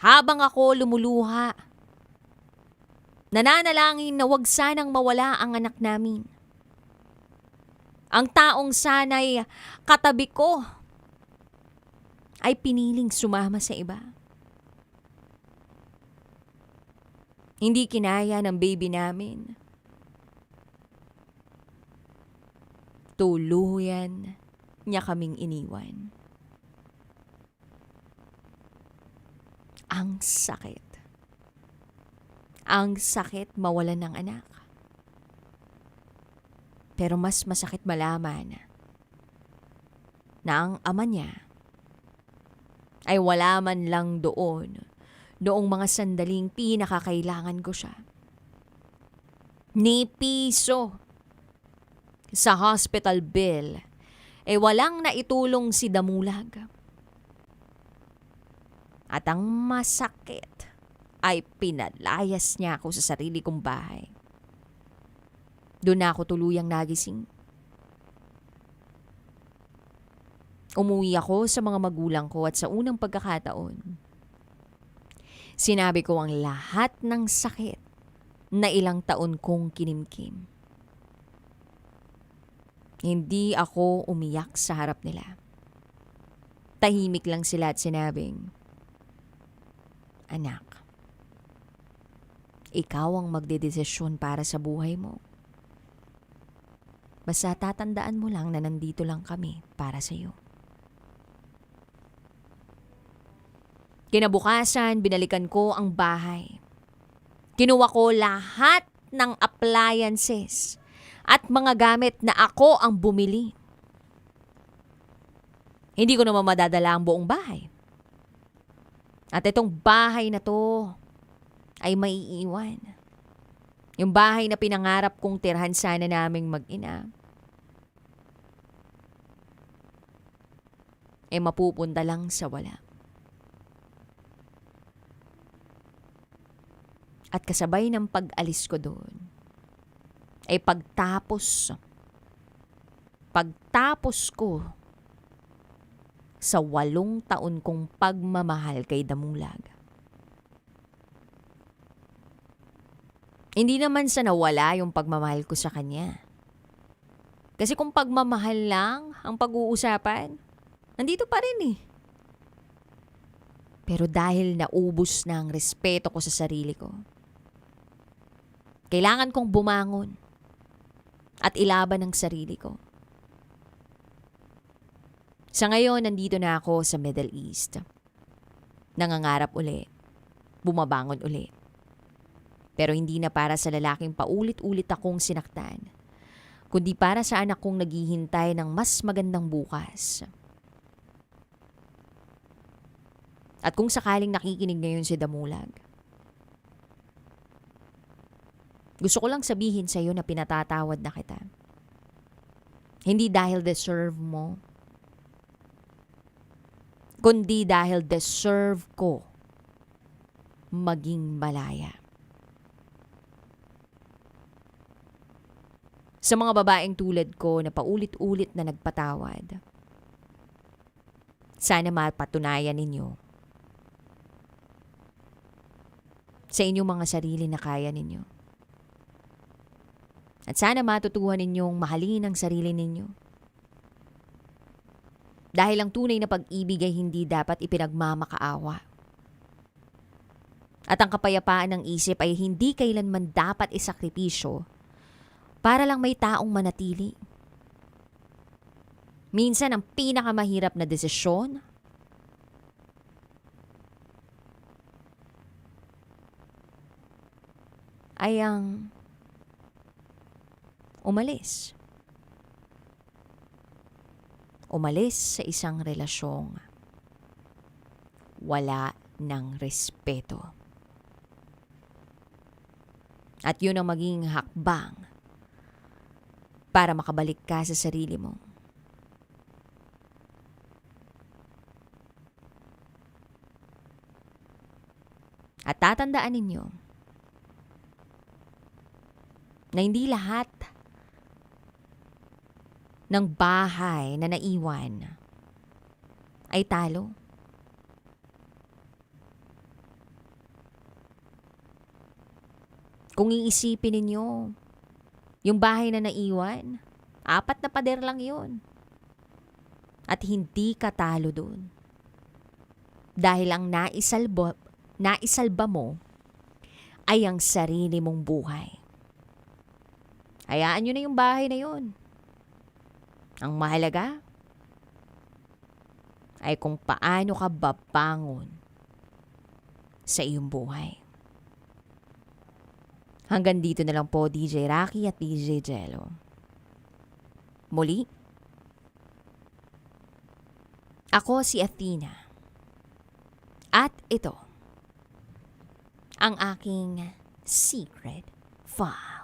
Habang ako lumuluha, nananalangin na wag sanang mawala ang anak namin. Ang taong sana'y katabi ko ay piniling sumama sa iba. Hindi kinaya ng baby namin. Tuluyan niya kaming iniwan. Ang sakit. Ang sakit mawalan ng anak. Pero mas masakit malaman na ang ama niya ay wala man lang doon noong mga sandaling pinakakailangan ko siya. Ni piso sa hospital bill, walang naitulong si Damulag. At ang masakit ay pinalayas niya ako sa sarili kong bahay. Doon na ako tuluyang nagising. Umuwi ako sa mga magulang ko at sa unang pagkakataon, sinabi ko ang lahat ng sakit na ilang taon kong kinimkim. Hindi ako umiyak sa harap nila. Tahimik lang sila at sinabing, "Anak, ikaw ang magdedesisyon para sa buhay mo. Basta tatandaan mo lang na nandito lang kami para sa iyo." Kinabukasan, binalikan ko ang bahay. Kinuha ko lahat ng appliances at mga gamit na ako ang bumili. Hindi ko naman madadala ang buong bahay. At itong bahay na to ay maiiwan. Yung bahay na pinangarap kong tirhan sana naming mag-ina mapupunta lang sa wala. At kasabay ng pag-alis ko doon, ay pagtapos ko sa 8 taon kong pagmamahal kay Damulag. Hindi naman sa nawala yung pagmamahal ko sa kanya. Kasi kung pagmamahal lang ang pag-uusapan, nandito pa rin eh. Pero dahil naubos na ang respeto ko sa sarili ko, kailangan kong bumangon at ilaban ang sarili ko. Sa ngayon, nandito na ako sa Middle East. Nangangarap uli. Bumabangon uli. Pero hindi na para sa lalaking paulit-ulit akong sinaktan, kundi para sa anak kong naghihintay ng mas magandang bukas. At kung sakaling nakikinig ngayon si Damulag, gusto ko lang sabihin sa iyo na pinatatawad na kita. Hindi dahil deserve mo, kundi dahil deserve ko maging malaya. Sa mga babaeng tulad ko na paulit-ulit na nagpatawad, sana mapatunayan ninyo sa inyong mga sarili na kaya ninyo. At sana matutuhan ninyong mahalin ang sarili ninyo. Dahil ang tunay na pag-ibig ay hindi dapat ipinagmamakaawa. At ang kapayapaan ng isip ay hindi kailanman dapat isakripisyo para lang may taong manatili. Minsan ang pinakamahirap na desisyon ay ang umalis. Umalis sa isang relasyong wala ng respeto. At yun ang maging hakbang para makabalik ka sa sarili mo. At tatandaan ninyo na hindi lahat ng bahay na naiwan ay talo. Kung iisipin ninyo, yung bahay na naiwan, 4 na pader lang yun. At hindi ka talo dun. Dahil ang naisalba mo ay ang sarili mong buhay. Hayaan nyo na yung bahay na yun. Ang mahalaga ay kung paano ka babangon sa iyong buhay. Hanggang dito na lang po, DJ Rocky at DJ Jello. Muli, ako si Athena. At ito, ang aking secret file.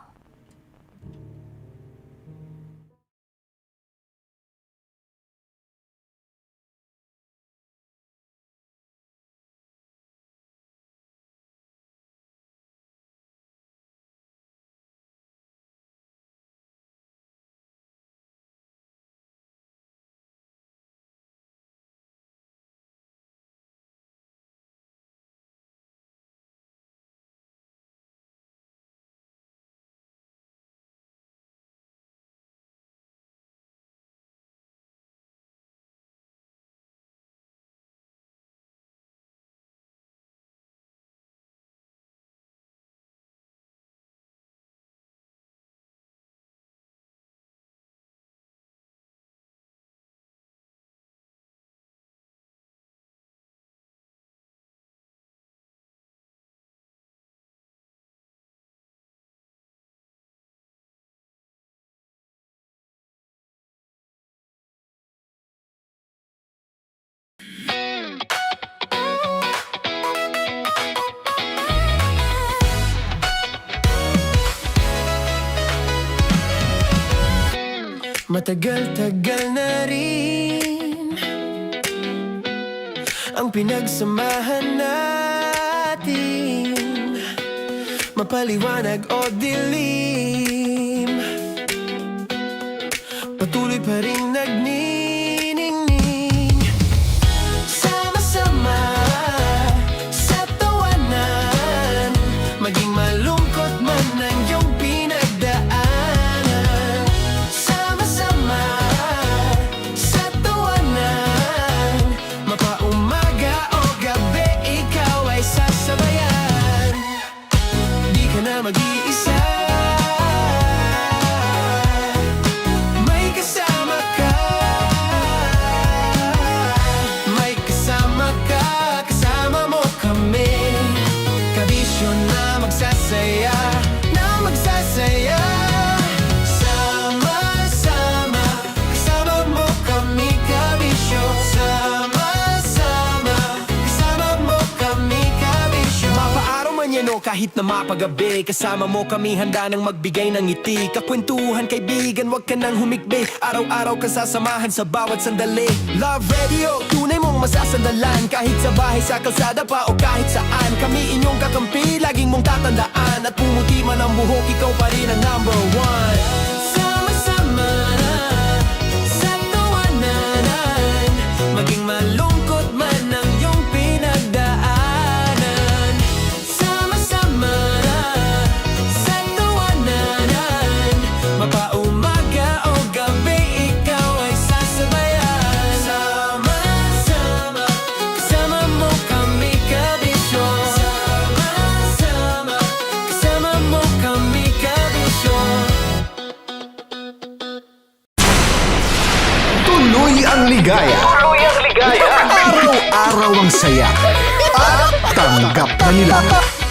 Matagal-tagal na rin ang pinagsamahan natin, mapaliwanag o dilim, patuloy pa rin nagniningning. Sama-sama sa tawanan, maging malungkot man ang iyong pinagdaanan. Sama-sama sa tawanan, mapaumaga o gabi, ikaw ay sasabayan. Di ka na mag-iisa, may kasama ka. May kasama ka, kasama mo kami. Kabisyo na magsasaya, na magsasaya. Sama-sama, kasama mo kami, kabisyo. Sama-sama, kasama mo kami, kabisyo. Mapaaraw man yan o kahit na mapagabi, kasama mo kami, handa nang magbigay ng ngiti. Kakwentuhan, kaibigan, wag ka nang humikbi. Araw-araw ka sasamahan sa bawat sandali. Love Radio, tunay mong masasandalan. Kahit sa bahay, sa kalsada pa o kahit saan, kami inyong kakampi, laging mong tatandaan. At pumuti man ang buhok, ikaw pa rin ang number one. Sama-sama sa tawanan, maging malungkot man ang iyong pinagdaanan. Sama-sama sa tawanan, mapaumaga o gabi, ikaw ay sasabayan. Sama-sama, kasama mo kami, kabisyo. Sama-sama, kasama mo kami, kabisyo. Tuloy ang ligaya. Araw-araw ang saya. At tanggap na nila.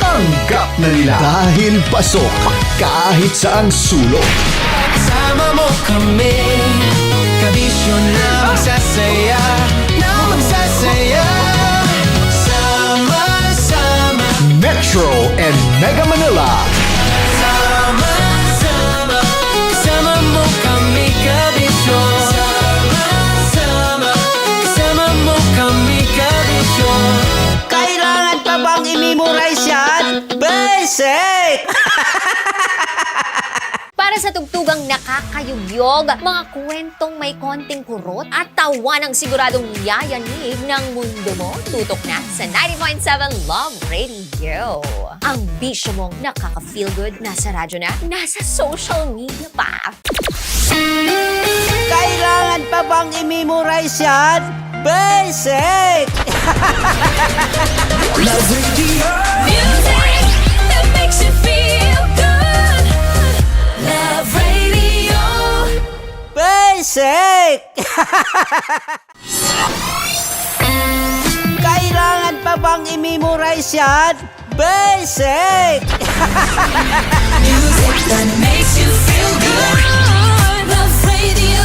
Tanggap na nila. Dahil pasok kahit saang sulok. Kasama mo kami, kabisyo na magsasaya, na magsasaya. Sama-sama, Metro and Mega Manila. sama-sama, kasama mo kami, kabisyo. Sama-sama, kasama mo kami, kabisyo. Kailangan pa bang i-memorize yan? Basic! Para sa tugtugang nakakayugyog, mga kwentong may konting kurot at tawa ng siguradong yayanig ng mundo mo, tutok na sa 90.7 Love Radio. Ang bisyo mong nakaka-feel good, nasa radyo na, nasa social media pa. Kailangan pa bang i-memorize yan? Basic! Love Radio. Music that makes you feel good. Love Radio. Basic! Kailangan pa bang i-memorize yan? Basic! Music that makes you feel good. Love Radio.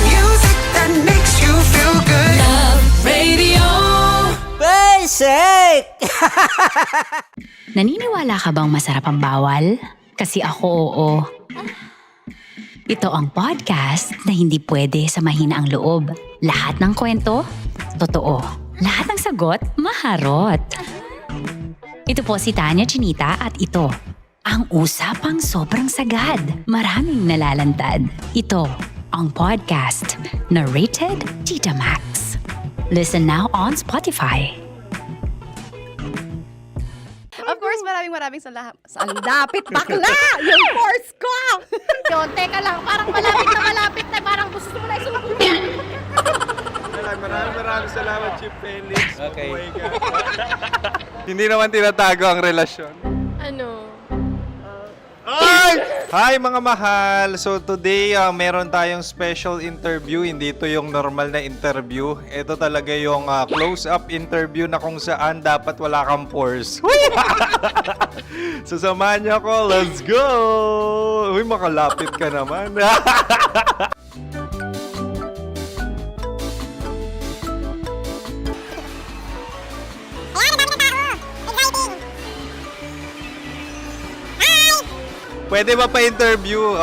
Music that makes you feel good. Love Radio. Basic! Naniniwala ka bang masarap ang bawal? Kasi ako oo. Ito ang podcast na hindi pwede sa mahina ang loob. Lahat ng kwento, totoo. Lahat ng sagot, maharot. Ito po si Tanya Chinita at ito, ang usapang sobrang sagad. Maraming nalalantad. Ito, ang podcast na rated Tita Max. Listen now on Spotify. Of course, maraming salamat. Ang lapit bakla! Yung force ko! Yun, teka lang, parang malapit na, parang gusto mo na isulat. Maraming salamat, Chief Felix. Okay. Hindi naman tinatago ang relasyon. Ano? Hi mga mahal! So today, meron tayong special interview. Hindi ito yung normal na interview. Ito talaga yung close-up interview na kung saan dapat wala kang pores. So samahan niyo ako. Let's go! Uy, makalapit ka naman. Pwede ba pa-interview?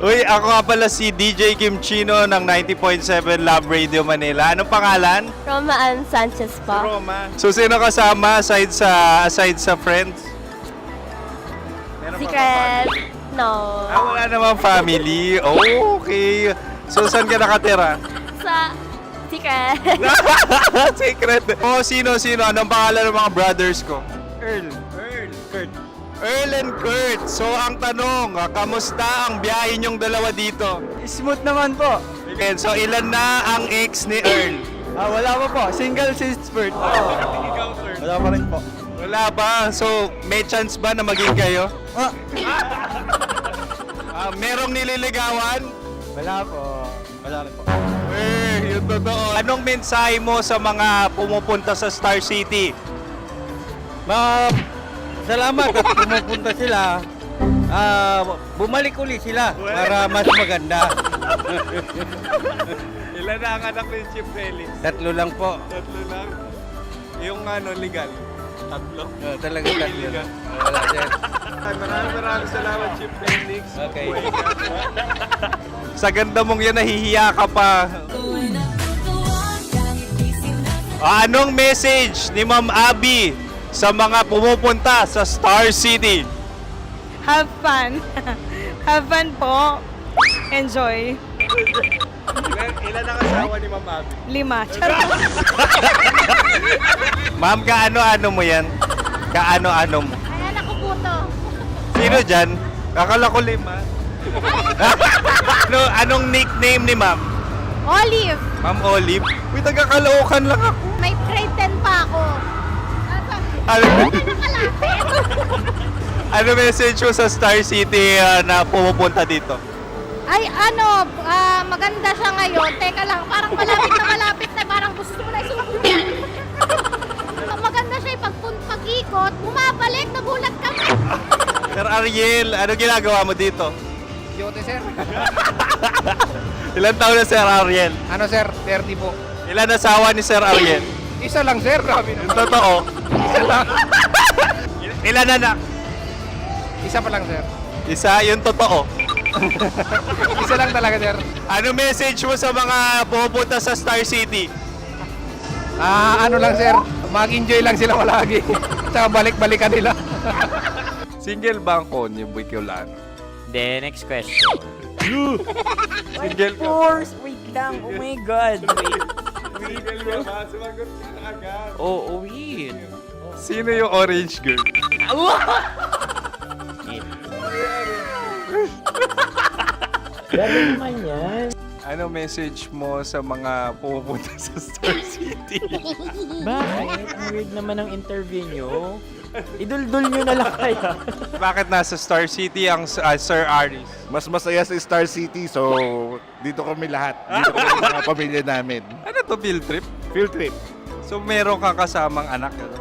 Uy, ako nga pala si DJ Kim Chino ng 90.7 Love Radio Manila. Anong pangalan? Roma Ann Sanchez po. Roma. So, sino kasama aside sa friends? Meron Secret. No. Wala namang family. Oh, okay. So, saan ka nakatira? Sa Secret. Secret. Oh, sino? Anong pangalan ng mga brothers ko? Earl. Kurt. Earl and Kurt. So, ang tanong, kamusta ang biyahe niyong dalawa dito? Smooth naman po. Okay, so, ilan na ang ex ni Earl? Wala pa po. Single since birth. Wala pa rin po. Wala ba? So, may chance ba na maging kayo? Merong nililigawan? Wala po. Wala rin po. Yung totoo. Anong mensahe mo sa mga pumupunta sa Star City? Salamat at pumupunta sila. Bumalik uli sila para mas maganda. Ilan na ang anak ni Chief Felix? 3 lang po. 3 lang? Yung legal? 3? Talaga 3. Wala sir. Maraming salamat, Chief Felix. Okay. Sa ganda mong yan, nahihiya ka pa. Anong message ni Ma'am Abby sa mga pumupunta sa Star City? Have fun. Have fun po. Enjoy. Ilan ang asawa ni Ma'am Abby? 5. Charot. Ma'am, kaano-ano mo yan? Kaano-ano mo? Ay, anak ko po to. Sino dyan? Akala ko 5. Anong nickname ni Ma'am? Olive. Ma'am Olive? Uy, taga-Caloocan lang ako. May grade 10 pa ako. Ano message mo sa Star City na pumupunta dito? Ay, maganda siya ngayon. Teka lang, parang malapit na, parang gusto mo na isuot. Maganda siya pag-ikot, bumabalik, nagulat ka. Sir Ariel, ano ginagawa mo dito? Yote, sir. Ilan taon na Sir Ariel? Ano, sir? 30 po. Ilan asawa ni Sir Ariel? Isa lang, sir. Yung totoo? Isa lang. Ilan anak? Isa pa lang, sir. Isa, yung totoo. Isa lang talaga, sir. Ano message mo sa mga pumupunta sa Star City? Ano lang, sir. Mag-enjoy lang sila palagi. Tsaka balik-balikan nila. Single ba ang konyo, Boy Kiolano? Then, next question. Single ka? Wait lang. Oh my God. Single ka ba? Sumagot ka na agad. Oo, wait. Sino yung orange girl? Grabe naman yan. Ano message mo sa mga pumupunta sa Star City? Bakit? Ang weird naman ang interview nyo. Idul-dul nyo na lang kaya. Bakit nasa Star City ang Sir Aris? Mas masaya sa Star City, so dito kami lahat. Dito kami mga pamilya namin. Ano to, field trip? Field trip. So meron kang kasamang anak? Ano?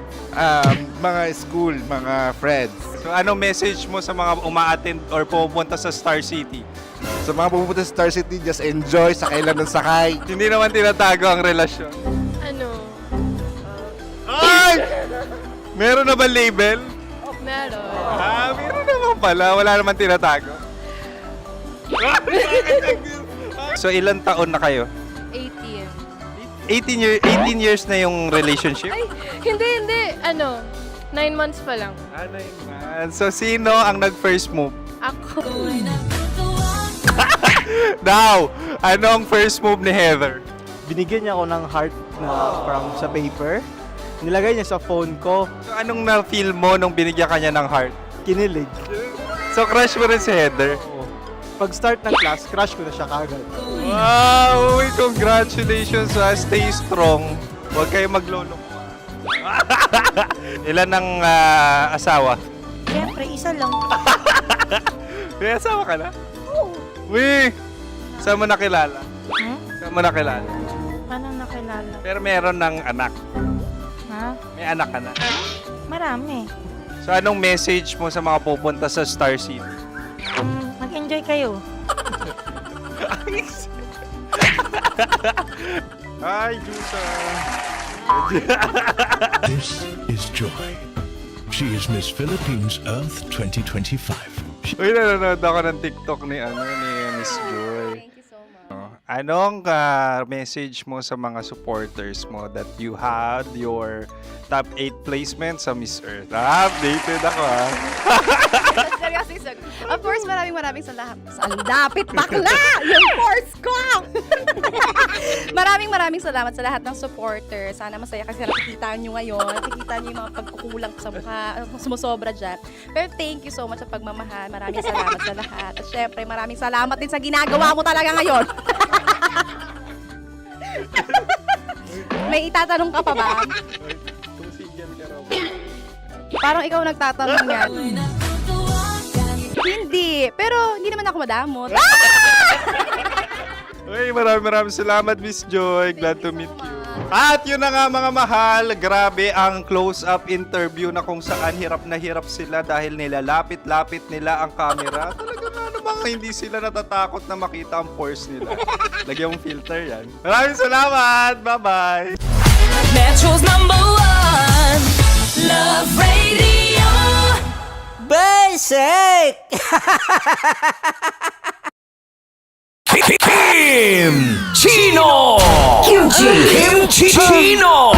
Mga school, mga friends. So anong message mo sa mga uma-attend or pumupunta sa Star City? Sa mga pupunta sa Star City, just enjoy, sakay lang ng sakay. Hindi naman tinatago ang relasyon. Ano? Ay! Meron na ba label? Meron. Meron naman pala. Wala naman tinatago. So ilan taon na kayo? 18. 18 years na yung relationship? Ay, hindi. 9 months pa lang. 9 months. So sino ang nag-first move? Ako. Now, anong first move ni Heather? Binigyan niya ako ng heart na from sa paper. Nilagay niya sa phone ko. So anong na-feel mo nung binigyan ka niya ng heart? Kinilig. So crush mo rin si Heather? Pag start ng class, crush ko na siya kagad. Wow! Uy, congratulations ha. Stay strong. Huwag kayo maglolo. Ilan ang asawa? Siyempre, isa lang. May asawa ka na? Oo. Uy! Saan mo nakilala? Saan mo nakilala? Paano nakilala? Pero meron ng anak. Ha? May anak ka na. Marami. So anong message mo sa mga pupunta sa Star City? Mag-enjoy kayo. Hi, Jusa! This is Joy. She is Miss Philippines Earth 2025. Uy, nanonood ako ng TikTok ni Miss Joy. Thank you so much. Anong message mo sa mga supporters mo that you had your top 8 placement sa Miss Earth? Updated ako Of course, maraming salamat. Lapit bakla! Yung course ko! maraming salamat sa lahat ng supporter. Sana masaya kasi nakikita nyo ngayon. Nakikita nyo yung mga pagkukulang sa mukha, sumusobra dyan. Pero thank you so much sa pagmamahal. Maraming salamat sa lahat. At syempre, maraming salamat din sa ginagawa mo talaga ngayon. May itatanong ka pa ba? Parang ikaw nagtatanong yan. Hindi. Pero hindi naman ako madamot. Uy, maraming salamat, Miss Joy. Glad to meet you. At yun na nga mga mahal, grabe ang close-up interview na kung saan hirap na hirap sila dahil nilalapit-lapit nila ang camera. Talaga nga namang hindi sila natatakot na makita ang pores nila. Lagyan mong filter yan. Maraming salamat! Bye-bye! Metro's #1 Love Radio. Basic! Kim Chino! Kim Chino!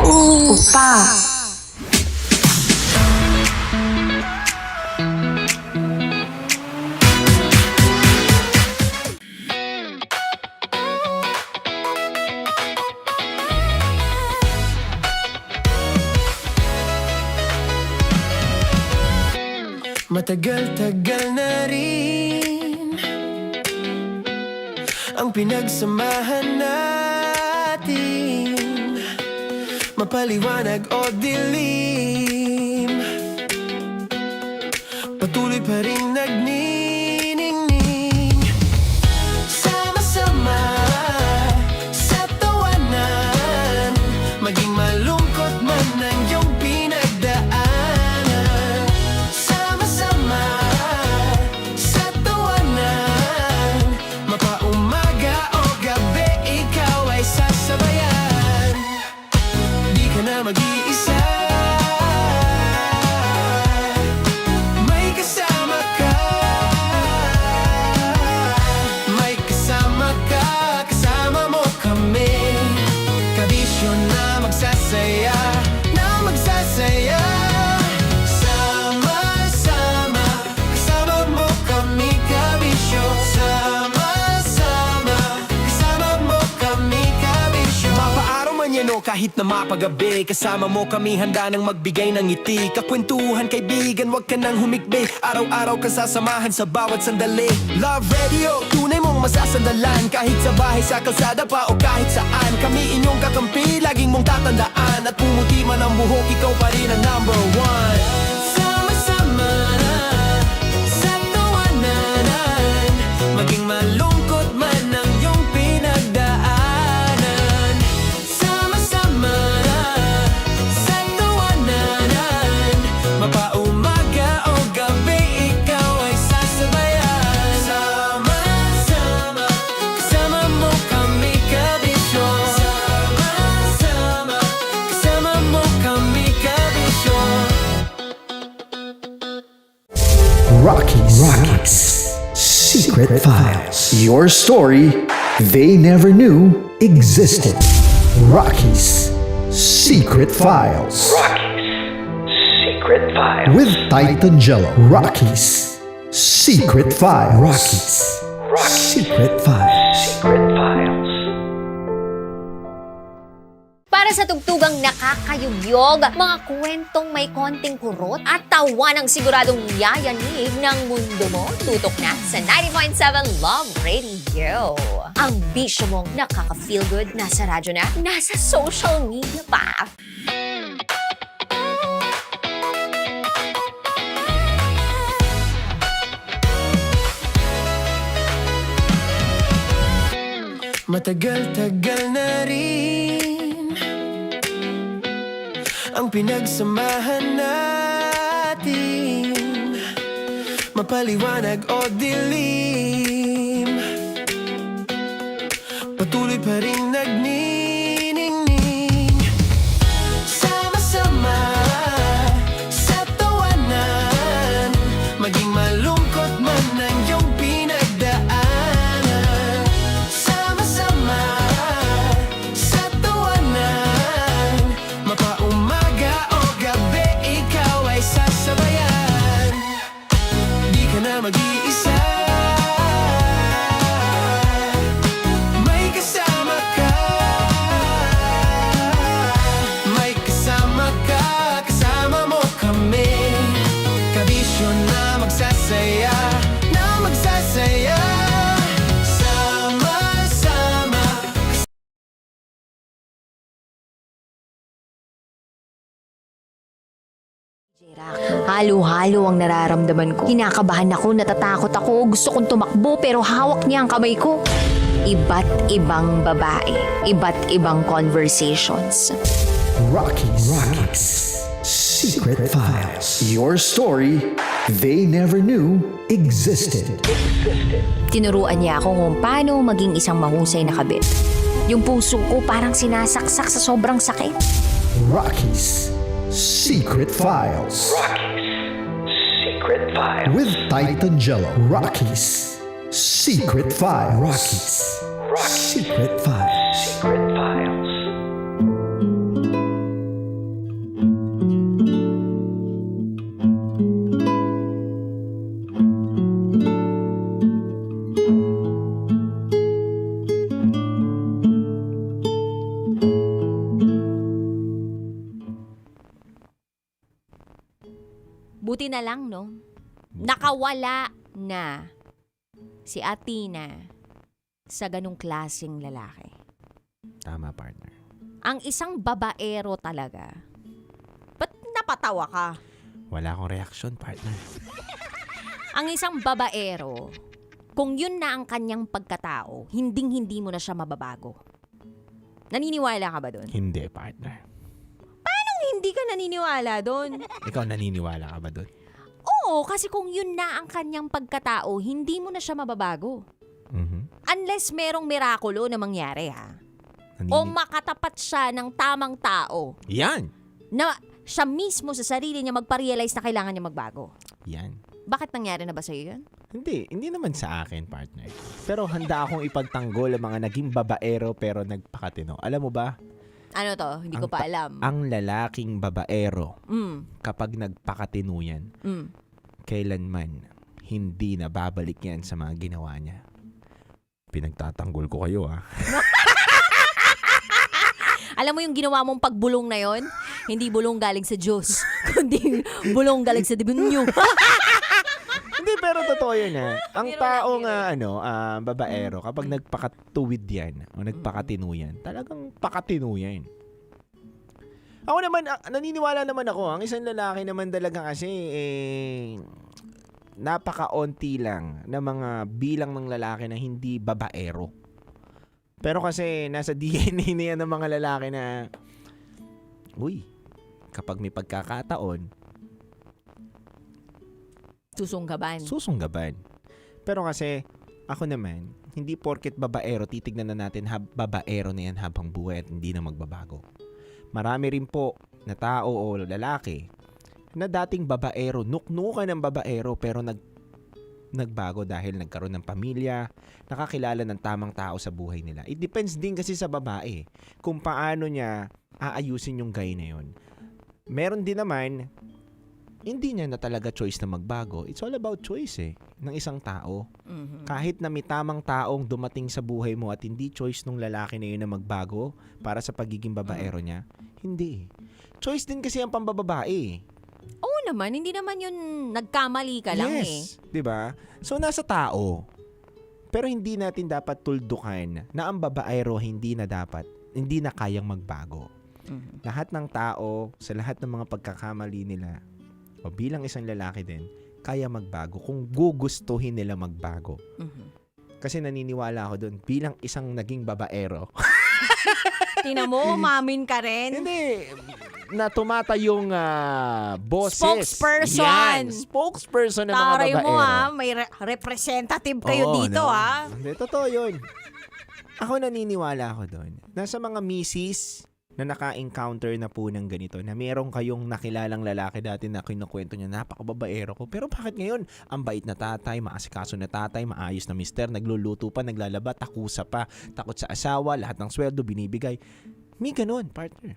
Upa. Matagal-tagal na rin ang pinagsamahan natin, mapaliwanag o dilim, patuloy pa rin nagniningning, sama-sama sa tawanan, maging malungkot man ang iyong pinagdaanan. Sama-sama sa tawanan, mapaumaga o gabi, ikaw ay sasabayan. Di ka na mag-iisa, may kasama ka. May kasama ka, kasama mo kami. Kabisyo na magsasaya, na magsasaya. Sama-sama, kasama mo kami, kabisyo. Sama-sama, kasama mo kami, kabisyo. Mapaaraw man yan o kahit na mapagabi, kasama mo kami, handa nang magbigay ng ngiti. Kakwentuhan, kaibigan, wag ka nang humikbi. Araw-araw ka sasamahan sa bawat sandali. Love Radio, tunay mong masasandalan. Kahit sa bahay, sa kalsada pa o kahit saan, kami inyong kakampi, laging mong tatandaan. At pumuti man ang buhok, ikaw pa rin ang #1. Sama-sama sa tawanan, maging malungkot man ang iyong pinagdaanan. Sama-sama sa tawanan, mapaumaga o gabi, ikaw ay sasabayan. Sama-sama, kasama mo kami, kabisyo. Sama-sama, kasama mo kami, kabisyo. Rockies. Secret Files. Your story they never knew existed. Rockies. Secret Files. Secret Files. With Titan Jello. Rockies. Secret Files. Rockies. Secret Files. Secret Files. Para sa tugtugang nakakayugyog, mga kwentong may konting kurot at tawa ng siguradong yayanig ng mundo mo, tutok na sa 90.7 Love Radio. Ang bisyo mong nakaka-feel good, nasa radyo na, nasa social media pa. Matagal-tagal na rin ang pinagsamahan natin, mapaliwanag o dilim, patuloy pa rin nagniningning. Sama-sama sa tawanan, maging malungkot Halo-halo ang nararamdaman ko. Kinakabahan ako, natatakot ako, gusto kong tumakbo pero hawak niya ang kamay ko. Iba't ibang babae, iba't ibang conversations. Rockies. Secret Files. Your story they never knew existed. Tinuruan niya ako kung paano maging isang mahusay na kabit. Yung puso ko parang sinasaksak sa sobrang sakit. Rockies. Secret Files. Secret Files. With Titan Jello. Rockies. Secret Files. Rockies. Secret Files. Secret Files. Buti na lang, no? Nakawala na si Athena sa ganong klaseng lalaki. Tama, partner. Ang isang babaero talaga. Ba't napatawa ka? Wala akong reaksyon, partner. Ang isang babaero, kung yun na ang kanyang pagkatao, hinding-hindi mo na siya mababago. Naniniwala ka ba doon? Hindi, partner. Hindi ka naniniwala doon. Ikaw naniniwala ka ba doon? Oo, kasi kung yun na ang kanyang pagkatao, hindi mo na siya mababago. Unless merong mirakulo na mangyari, ha? O makatapat siya ng tamang tao. Yan! Na siya mismo sa sarili niya magpa-realize na kailangan niya magbago. Yan. Bakit nangyari na ba sa'yo yun? Hindi naman sa akin, partner. Pero handa akong ipagtanggol ang mga naging babaero pero nagpakatino. Alam mo ba? Ano to? Hindi ko pa alam. Ang lalaking babaero, Mm. kapag nagpakatino yan, Mm. kailanman hindi na babalik yan sa mga ginawa niya. Pinagtatanggol ko kayo, ha? Alam mo yung ginawa mong pagbulong na yon? Hindi bulong galing sa Diyos, kundi bulong galing sa demonyo. Hindi, pero totoo yun, ha? Ang taong babaero, kapag nagpakatuwid yan o nagpakatino yan, talagang pakatino yan. Ako naman, naniniwala naman ako, ang isang lalaki naman talaga kasi, napakaunti lang na mga bilang ng lalaki na hindi babaero. Pero kasi nasa DNA na yan ng mga lalaki na, uy, kapag may pagkakataon, susunggaban. Pero kasi, ako naman, hindi porket babaero, titignan na natin babaero na yan habang buhay at hindi na magbabago. Marami rin po na tao o lalaki na dating babaero, nuknukan ng babaero pero nagbago dahil nagkaroon ng pamilya, nakakilala ng tamang tao sa buhay nila. It depends din kasi sa babae kung paano niya aayusin yung guy na yun. Meron din naman, hindi niya na talaga choice na magbago. It's all about choice ng isang tao. Kahit na may tamang taong dumating sa buhay mo at hindi choice nung lalaki na yun na magbago para sa pagiging babaero niya, hindi. Choice din kasi ang pambababae. Oo naman, hindi naman yun nagkamali ka lang yes, 'di ba? So nasa tao. Pero hindi natin dapat tuldukan na ang babaero hindi na kayang magbago. Lahat ng tao, sa lahat ng mga pagkakamali nila, o bilang isang lalaki din, kaya magbago kung gugustuhin nila magbago. Kasi naniniwala ako doon, bilang isang naging babaero. Tingnan mo, umamin ka rin. Hindi. Na tumatayong boses. Spokesperson. Yan, spokesperson ng mga Taray babaero. mo may representative kayo dito ha. Hindi, totoo yun. Ako naniniwala ako doon. Nasa mga misis na naka-encounter na po ng ganito, na meron kayong nakilalang lalaki dati na kinukwento niya, napakababaero ko. Pero bakit ngayon? Ang bait na tatay, maasikaso na tatay, maayos na mister, nagluluto pa, naglalaba, takusa pa, takot sa asawa, lahat ng sweldo binibigay. May ganun, partner.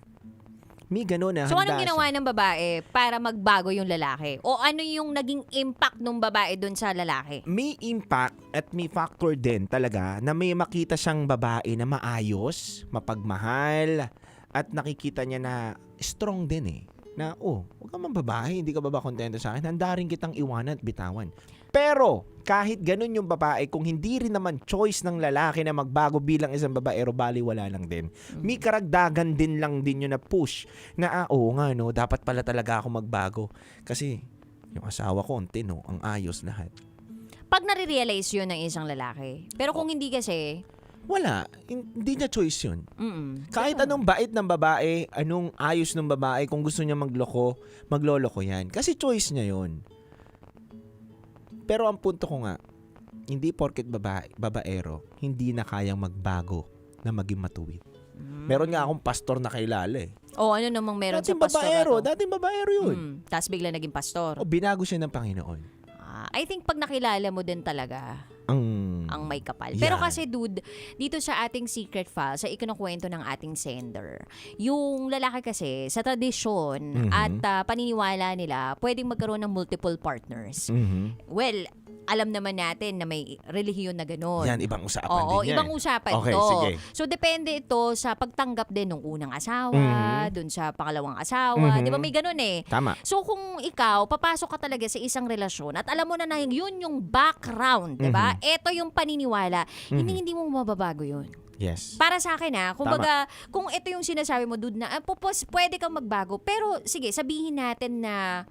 May ganun na So handa anong ginawa ng babae para magbago yung lalaki? O ano yung naging impact ng babae dun sa lalaki? May impact at may factor din talaga na may makita siyang babae na maayos, mapagmahal, at nakikita niya na strong din na, huwag ka man babae, hindi ka ba kontento sa akin? Handa rin kitang iwanan at bitawan. Pero, kahit ganun yung babae, kung hindi rin naman choice ng lalaki na magbago bilang isang babaero, baliwala lang din. May karagdagan din lang din yun na push na, oo nga, no, dapat pala talaga ako magbago. Kasi, yung asawa ko, ang ayos lahat. Pag nare-realize yun ng isang lalaki. Pero kung hindi kasi, wala. Hindi niya choice yun. Kahit anong bait ng babae, anong ayos ng babae, kung gusto niya magloko, magloloko yan. Kasi choice niya yun. Pero ang punto ko nga, hindi porket babaero, hindi na kayang magbago na maging matuwid. Meron nga akong pastor na kilala eh. ano namang meron Dating sa pastor na to? Dating babaero yun. Tapos bigla naging pastor. Binago siya ng Panginoon. I think pag nakilala mo din talaga, ang may kapal. Pero kasi dude, dito sa ating secret file, sa ikinukwento ng ating sender, yung lalaki kasi sa tradisyon at paniniwala nila, pwedeng magkaroon ng multiple partners. Well, alam naman natin na may relihiyon na gano'n. Yan, ibang usapan Oo, din yan. ibang usapan Okay, to. sige. So, depende ito sa pagtanggap din ng unang asawa, dun sa pangalawang asawa. Di ba may gano'n eh? Tama. So, kung ikaw, papasok ka talaga sa isang relasyon at alam mo na yun yung background, di ba? Ito yung paniniwala. Hindi mo mababago yun. Yes. Para sa akin kumbaga, kung ito yung sinasabi mo, dude, na pwede kang magbago. Pero, sige, sabihin natin na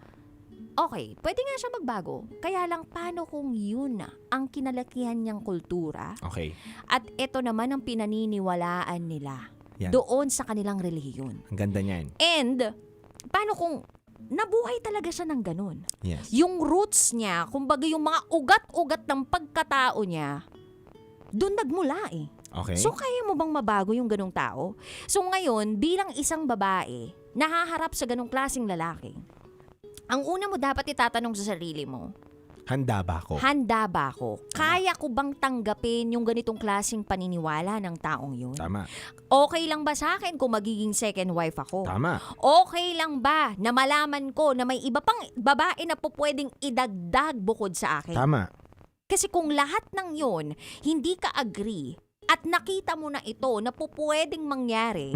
okay, pwede nga siya magbago. Kaya lang, paano kung yun na ang kinalakihan niyang kultura? Okay. At ito naman ang pinaniniwalaan nila Yan. doon sa kanilang relihiyon. Ang ganda niyan. And, paano kung nabuhay talaga siya ng ganun? Yes. Yung roots niya, kumbaga yung mga ugat-ugat ng pagkatao niya, doon nagmula eh. Okay. So, kaya mo bang mabago yung ganung tao? So, ngayon, bilang isang babae, nahaharap sa ganung klaseng lalaki, ang una mo dapat itatanong sa sarili mo, handa ba ako? handa ba ako? Kaya ko bang tanggapin yung ganitong klaseng paniniwala ng taong yun? Tama. Okay lang ba sa akin kung magiging second wife ako? Tama. Okay lang ba na malaman ko na may iba pang babae na po pwedeng idagdag bukod sa akin? Tama. Kasi kung lahat ng yun, hindi ka agree at nakita mo na ito na po pwedeng mangyari,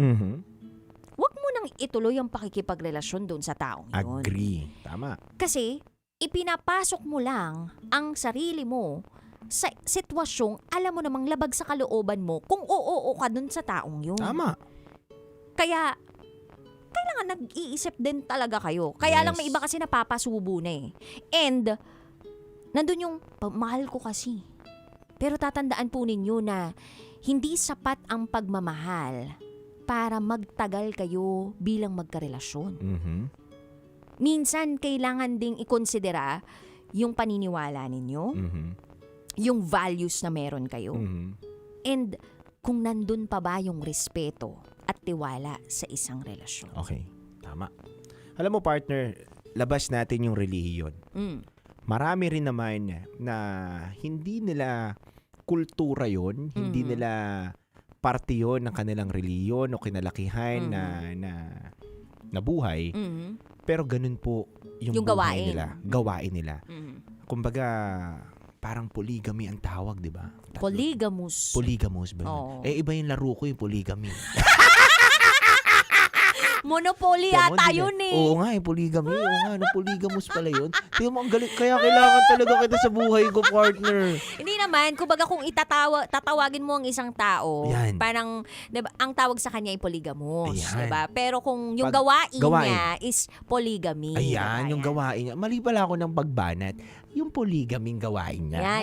wag mo nang ituloy ang pakikipagrelasyon doon sa taong yun. Agree. Tama. Kasi ipinapasok mo lang ang sarili mo sa sitwasyong alam mo namang labag sa kalooban mo kung oo ka doon sa taong yun. Tama. Kaya kailangan nag-iisip din talaga kayo. Kaya lang Yes. may iba kasi napapasubo na eh. And nandun yung mahal ko kasi. Pero tatandaan po ninyo na hindi sapat ang pagmamahal para magtagal kayo bilang magkarelasyon. Minsan, kailangan ding ikonsidera yung paniniwala ninyo, yung values na meron kayo, and kung nandun pa ba yung respeto at tiwala sa isang relasyon. Okay. Tama. Alam mo, partner, labas natin yung relihiyon. Marami rin naman na hindi nila kultura yon, hindi nila parte yun ng kanilang reliyon o kinalakihan na buhay. Pero ganun po yung buhay nila. Gawain nila. Kumbaga, parang polygamy ang tawag, di ba? Polygamous. Polygamous ba yun? Oo. Iba yung laro ko yung polygamy. Monopoly yata yun eh. Oo nga, polygamy. Oo nga, polygamous pala yun. Tingnan mo, ang galing. Kaya kailangan talaga kita sa buhay ko, partner. Hindi naman, kumbaga kung tatawagin mo ang isang tao, Yan. parang, diba, ang tawag sa kanya ay polygamous, Ayan. diba? Pero kung yung Pag- gawain gawain. niya is polygamy. Ayan, yung gawain niya. Mali pala ako ng pagbanat. Yung polygaming gawain niya. Yan.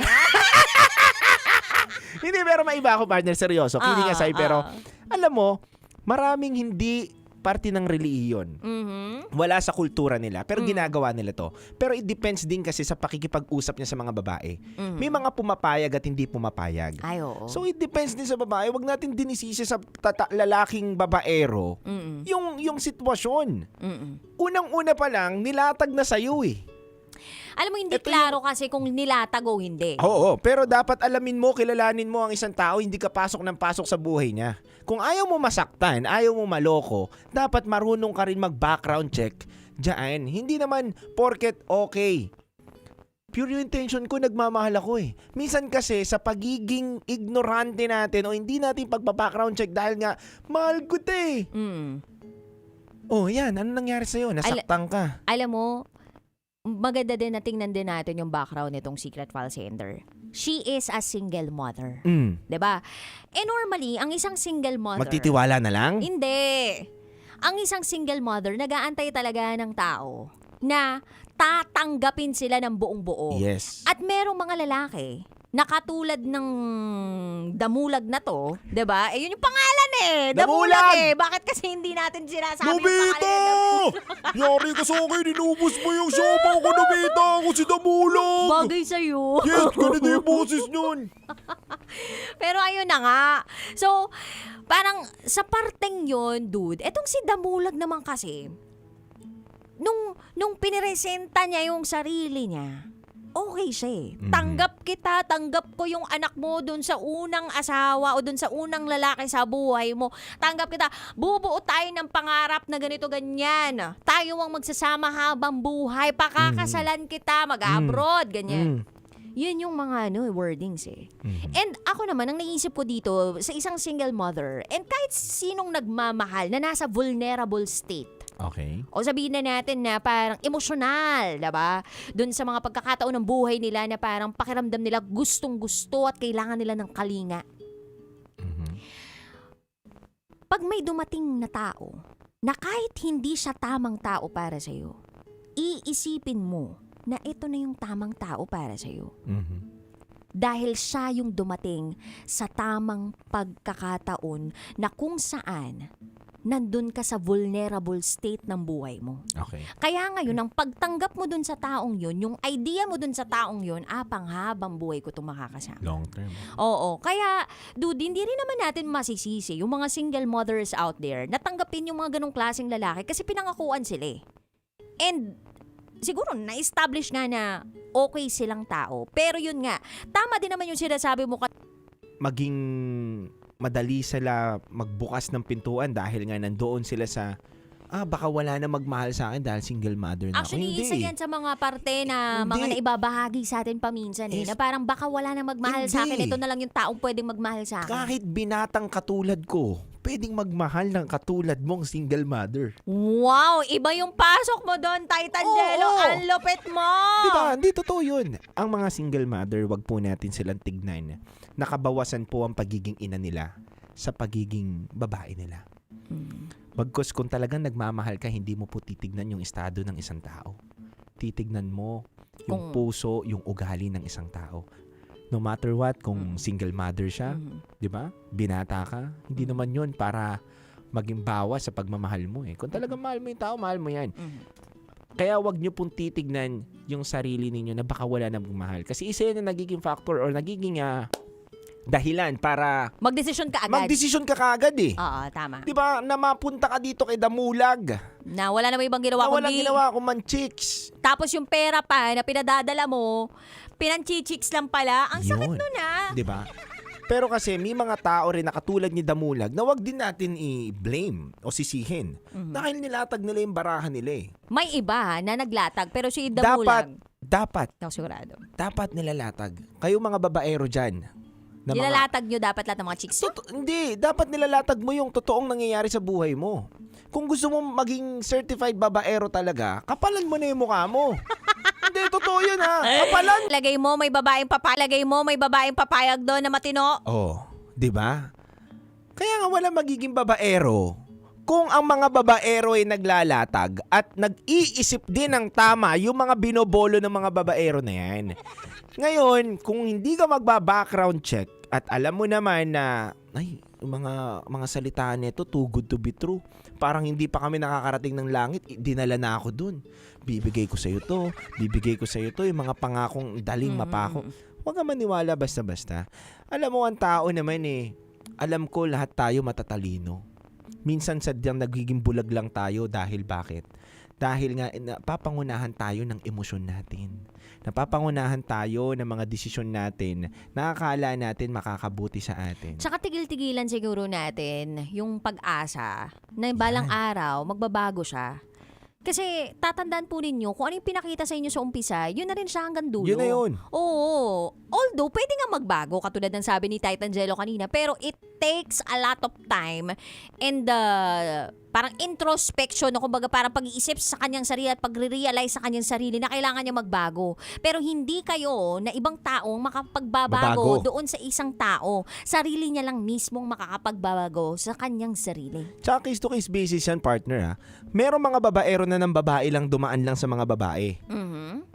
Hindi, pero maiba ako, partner. Seryoso. Kidding aside, pero alam mo, maraming hindi parte ng relihiyon. Wala sa kultura nila, pero ginagawa nila to. Pero it depends din kasi sa pakikipag-usap niya sa mga babae. May mga pumapayag at hindi pumapayag. Ay, oo. So it depends din sa babae. Wag natin dinisisi sa lalaking babaero yung sitwasyon. Unang-una pa lang, nilatag na sa'yo eh. Alam mo, hindi klaro kasi kung nilatag o hindi. Oo, pero dapat alamin mo, kilalanin mo ang isang tao, hindi ka pasok ng pasok sa buhay niya. Kung ayaw mo masaktan, ayaw mo maloko, dapat marunong ka rin mag-background check diyan. Hindi naman porket okay. Pure yung intention ko, nagmamahal ako eh. Minsan kasi sa pagiging ignorante natin o hindi natin pagpa-background check dahil nga, mahal ko te. Oh, yan. Ano nangyari sa'yo? Nasaktan ka. Alam mo, maganda din na tingnan din natin yung background nitong secret file sender. She is a single mother. 'Di ba? Normally, ang isang single mother... Magtitiwala na lang? Hindi. Ang isang single mother, nag-aantay talaga ng tao na tatanggapin sila ng buong buo. Yes. At merong mga lalaki na katulad ng damulag na to, 'di ba? Yun yung pangalan Damulag! Bakit kasi hindi natin sinasabi yung pangalan? Yari ka sa akin, inubos mo yung sopa ko, Nobita! Ako si Damulag! Bagay sa'yo. Yes, ganito yung boses nun. Pero ayun na nga. So, parang sa parteng yun, dude, etong si Damulag naman kasi, nung piniresenta niya yung sarili niya, okay siya eh. Tanggap kita, tanggap ko yung anak mo dun sa unang asawa o dun sa unang lalaki sa buhay mo. Tanggap kita, bubuo tayo ng pangarap na ganito ganyan. Tayo ang magsasama habang buhay, pakakasalan kita, mag-abroad, ganyan. Yun yung mga wordings eh. And ako naman, ang naisip ko dito, sa isang single mother, and kahit sinong nagmamahal na nasa vulnerable state, okay, o sabihin na natin na parang emosyonal, diba? Doon sa mga pagkakataon ng buhay nila na parang pakiramdam nila gustong-gusto at kailangan nila ng kalinga. Pag may dumating na tao na kahit hindi siya tamang tao para sa'yo, iisipin mo na ito na yung tamang tao para sa'yo. Dahil siya yung dumating sa tamang pagkakataon na kung saan nandun ka sa vulnerable state ng buhay mo. Okay. Kaya ngayon, ang pagtanggap mo dun sa taong yun, yung idea mo dun sa taong yun, panghabang buhay ko itong makakasama. Long term. Oo. Kaya, dude, hindi rin naman natin masisisi yung mga single mothers out there na tanggapin yung mga ganong klaseng lalaki kasi pinangakuan sila eh. And siguro na-establish nga na okay silang tao. Pero yun nga, tama din naman yung sinasabi mo. Maging madali sila magbukas ng pintuan dahil nga nandoon sila sa baka wala na magmahal sa akin dahil single mother na ako. Actually, Hindi. isa yan sa mga parte na mga naibabahagi sa atin paminsan eh. Na parang baka wala na magmahal sa akin. Ito na lang yung taong pwedeng magmahal sa akin. Kahit binatang katulad ko, pwedeng magmahal ng katulad mong single mother. Wow! Iba yung pasok mo doon, Titan Jello. Ang lupit mo! Diba? Hindi totoo yun. Ang mga single mother, wag po natin silang tignan. Nakabawasan po ang pagiging ina nila sa pagiging babae nila. Bagkus kung talagang nagmamahal ka, hindi mo po titignan yung estado ng isang tao. Titignan mo yung puso, yung ugali ng isang tao. No matter what, kung single mother siya, di ba? Binata ka, hindi naman yun para maging bawas sa pagmamahal mo eh. Kung talagang mahal mo yung tao, mahal mo yan. Kaya wag nyo pong titignan yung sarili ninyo na baka wala na magmahal. Kasi isa yun na nagiging factor or nagiging dahilan para magdesisyon ka agad. Magdesisyon ka kaagad eh. Oo, tama. 'Di ba? Na mapunta ka dito kay Damulag. Na wala na may ibang ginawa kundi... Walang ginawa akong man-chicks. Tapos yung pera pa na pinadadala mo, pinanchichicks lang pala. Ang sakit nun 'Di ba? Pero kasi may mga tao rin na katulad ni Damulag na wag din natin i-blame o sisihin. Dahil nilatag nila yung barahan nila eh. May iba na naglatag pero si Damulag... Dapat. Sigurado. Dapat nilalatag. Kayo mga babaero dyan. Nilalatag nyo dapat lahat ng mga chicks. Hindi, dapat nilalatag mo yung totoong nangyayari sa buhay mo. Kung gusto mo maging certified babaero talaga, kapalan mo na yung mukha mo. Hindi, totoo yun kapalan. Lagay mo may babaeng papayag doon na matino. Di ba? Kaya nga wala magiging babaero kung ang mga babaero ay naglalatag at nag-iisip din ng tama yung mga binobolo ng mga babaero na yan. Ngayon, kung hindi ka magba-background check at alam mo naman na mga salita nito too good to be true. Parang hindi pa kami nakakarating ng langit, dinala na ako dun. Bibigay ko sa iyo to, yung mga pangakong daling mapako. Huwag ka maniwala basta-basta. Alam mo, ang tao naman alam ko lahat tayo matatalino. Minsan sadyang nagiging bulag lang tayo dahil bakit? Dahil nga napapangunahan tayo ng emosyon natin. Napapangunahan tayo ng mga desisyon natin na akala natin makakabuti sa atin. Tsaka tigil-tigilan siguro natin yung pag-asa na balang araw magbabago siya. Kasi tatandaan po ninyo kung ano yung pinakita sa inyo sa umpisa, yun na rin siya hanggang dulo. Yun na yun. Oo. Although, pwede nga magbago, katulad ng sabi ni Titan Jello kanina, pero it takes a lot of time and parang introspection, no? Kumbaga parang pag-iisip sa kanyang sarili at pagre-realize sa kanyang sarili na kailangan niya magbago. Pero hindi kayo na ibang taong makapagbabago Mabago. doon sa isang tao. Sarili niya lang mismong makakapagbago sa kanyang sarili. Tsaka case-to-case basis yan, partner ha. Merong mga babaero na ng babae lang dumaan lang sa mga babae.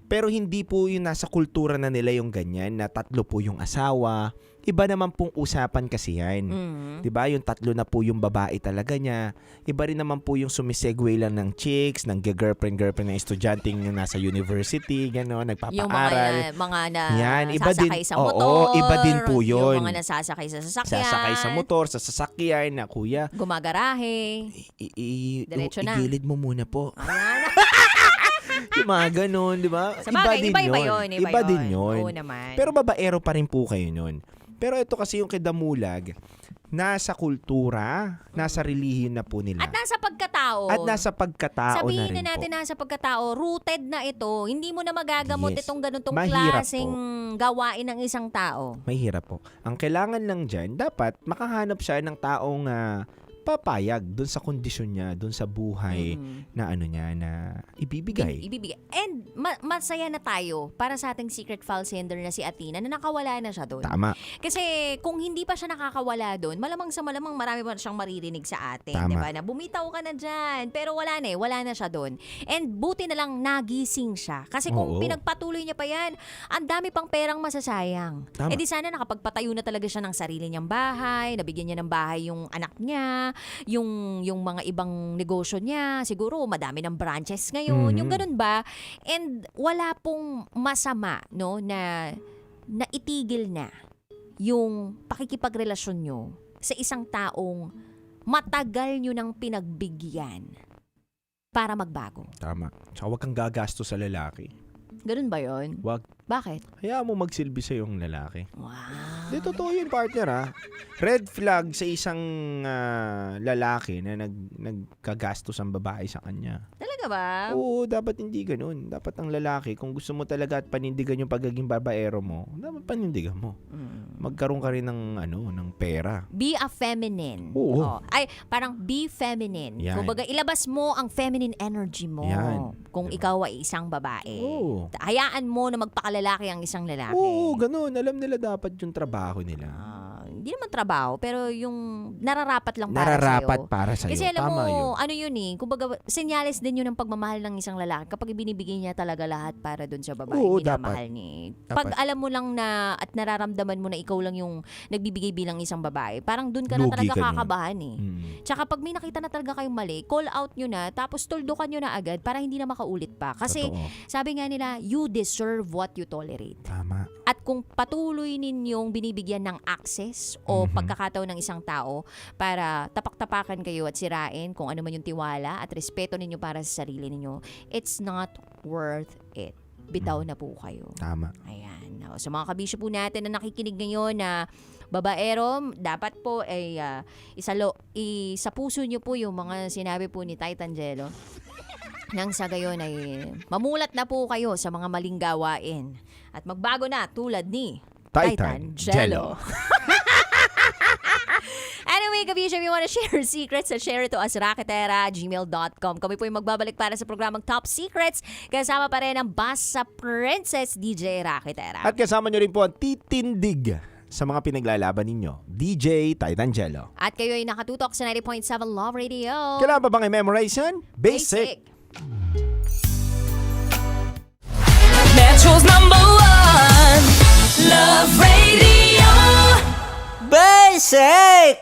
Pero hindi po yung nasa kultura na nila yung ganyan na 3 po yung asawa. Iba naman pong usapan kasi yan. 'Di ba? Yung 3 na po yung babae talaga niya. Iba rin naman po yung sumisegue lang ng chicks, ng girlfriend ng estudyante yung nasa university, gano'n, nagpapaaral. Yung mga din, nasasakay sa motor. Oo, iba din po yun. Yung mga nasasakay sa sasakyan. Sasakay sa motor, sa sasakyan na kuya. Gumagarahe. Diretso na. Igilid mo muna po. Yung mga ganun, di ba? Sabagay, iba yun. Iba din yun. Oo naman. Pero babaero pa rin po kayo nun. Pero ito kasi yung kidamulag, nasa kultura, nasa relihiyon na po nila. At nasa pagkatao. na Sabihin rin na natin po. nasa pagkatao, rooted na ito. Hindi mo na magagamot Yes. itong ganitong Mahirap klaseng gawain ng isang tao. Mahirap po. Ang kailangan lang dyan, dapat makahanap siya ng taong papayag dun sa kondisyon niya, dun sa buhay na ano niya, na ibibigay. And masaya na tayo para sa ating secret file sender na si Athena na nakawala na siya doon. Tama. Kasi kung hindi pa siya nakakawala doon, malamang sa malamang marami pa siyang maririnig sa atin. Tama. Diba? Na bumitaw ka na dyan. Pero wala na siya doon. And buti na lang nagising siya. Kasi kung Oo. pinagpatuloy niya pa yan, ang dami pang perang masasayang. Tama. Eh di sana nakapagpatayo na talaga siya ng sarili niyang bahay, nabigyan niya ng bahay yung anak niya, yung mga ibang negosyo niya, siguro madami ng branches ngayon, yung ganun ba? And wala pong masama, no, na itigil na yung pakikipagrelasyon nyo sa isang taong matagal nyo nang pinagbigyan para magbago. Tama. Tsaka huwag kang gagasto sa lalaki. Ganun ba yun? Wag. Bakit? Hayaan mo magsilbi sa yung lalaki. Wow. Di, totoo yun, partner ha. Red flag sa isang lalaki na nagkagastos ang babae sa kanya. Talaga ba? Oo, dapat hindi ganun. Dapat ang lalaki, kung gusto mo talaga at panindigan yung pagiging babaero mo, dapat panindigan mo. Magkaroon ka rin ng pera. Be a feminine. Oo. Ay, parang be feminine. Yan. Kumbaga, ilabas mo ang feminine energy mo. Yan. Kung ikaw ay isang babae. Oo. Hayaan mo na magpakalalaki ang isang lalaki. Oo, ganun. Alam nila dapat yung trabaho nila. Hindi naman trabaho, pero yung nararapat lang para Nararapat sa'yo. para sa'yo. Kasi alam Tama mo, yun. ano yun kumbaga, senyales din yun ng pagmamahal ng isang lalaki kapag ibinibigay niya talaga lahat para dun sa babae. Oo, minamahal dapat. niya. Dapat. Pag alam mo lang na at nararamdaman mo na ikaw lang yung nagbibigay bilang isang babae, parang dun ka na Lugi talaga ka nun. kakabahan Tsaka pag may nakita na talaga kayong mali, call out nyo na, tapos tuldukan nyo na agad para hindi na makaulit pa. Kasi Totoo. sabi nga nila, you deserve what you tolerate. Tama. At kung patuloy ninyong binibigyan ng access o pagkakataon ng isang tao para tapak-tapakan kayo at sirain kung ano man yung tiwala at respeto ninyo para sa sarili ninyo, it's not worth it. Bitaw na po kayo. Tama. Ayan. Sa mga kabisyo po natin na nakikinig ngayon na babaero, dapat po ay isa puso nyo po yung mga sinabi po ni Titan Jello. Nang sa gayon ay mamulat na po kayo sa mga maling gawain at magbago na tulad ni Titan Jello. Anyway, kabisyo, if you wanna share secrets, share it to us, raketera@gmail.com. Kami po yung magbabalik para sa programang Top Secrets. Kasama pa rin ang Basta Princess, DJ Raketera. At kasama nyo rin po ang titindig sa mga pinaglalaban ninyo, DJ Titan Jello. At kayo ay nakatutok sa 90.7 Love Radio. Kailangan pa bang i-memorize yan? Basic. Metro's #1 Love Radio. Basic!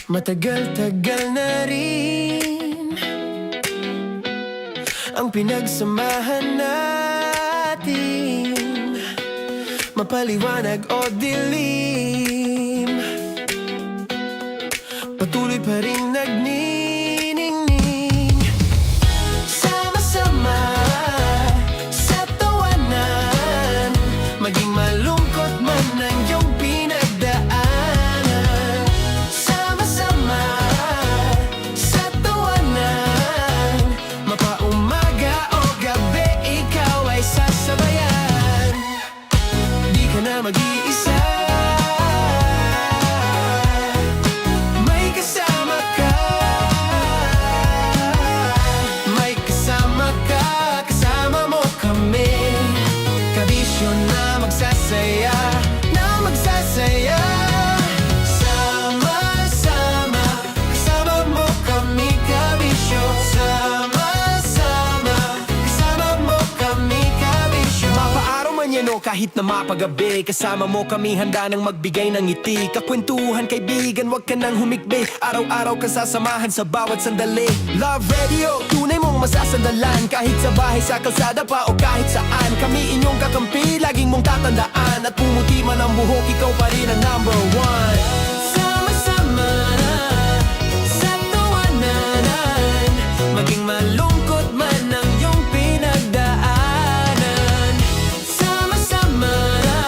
Matagal-tagal na rin ang pinagsamahan natin, mapaliwanag o dilim, patuloy pa rin nagniningning. Sama-sama yan o kahit na mapagabi, kasama mo kami handa nang magbigay ng ngiti. Kakwentuhan kaibigan, wag ka nang humikbi, araw-araw ka sasamahan sa bawat sandali. Love Radio, tunay mong masasandalan, kahit sa bahay, sa kalsada pa o kahit saan. Kami inyong kakampi, laging mong tatandaan, at pumuti man ang buhok, ikaw pa rin ang number one. Sama-sama na sa tawanan, maging malungkot man ang iyong pinagdaanan. Sama-sama na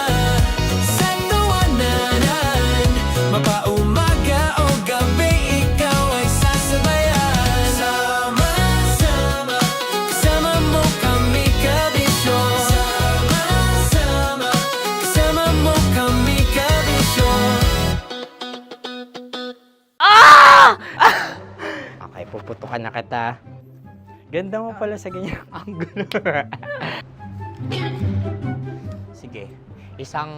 sa tawanan, mapaumaga o gabi, ikaw ay sasabayan. Sama-sama, kasama mo kami kabisyo. Sama-sama, kasama mo kami kabisyo. Okay, puputukan na kita. Ganda mo pala sa ganyang angulo. Sige, isang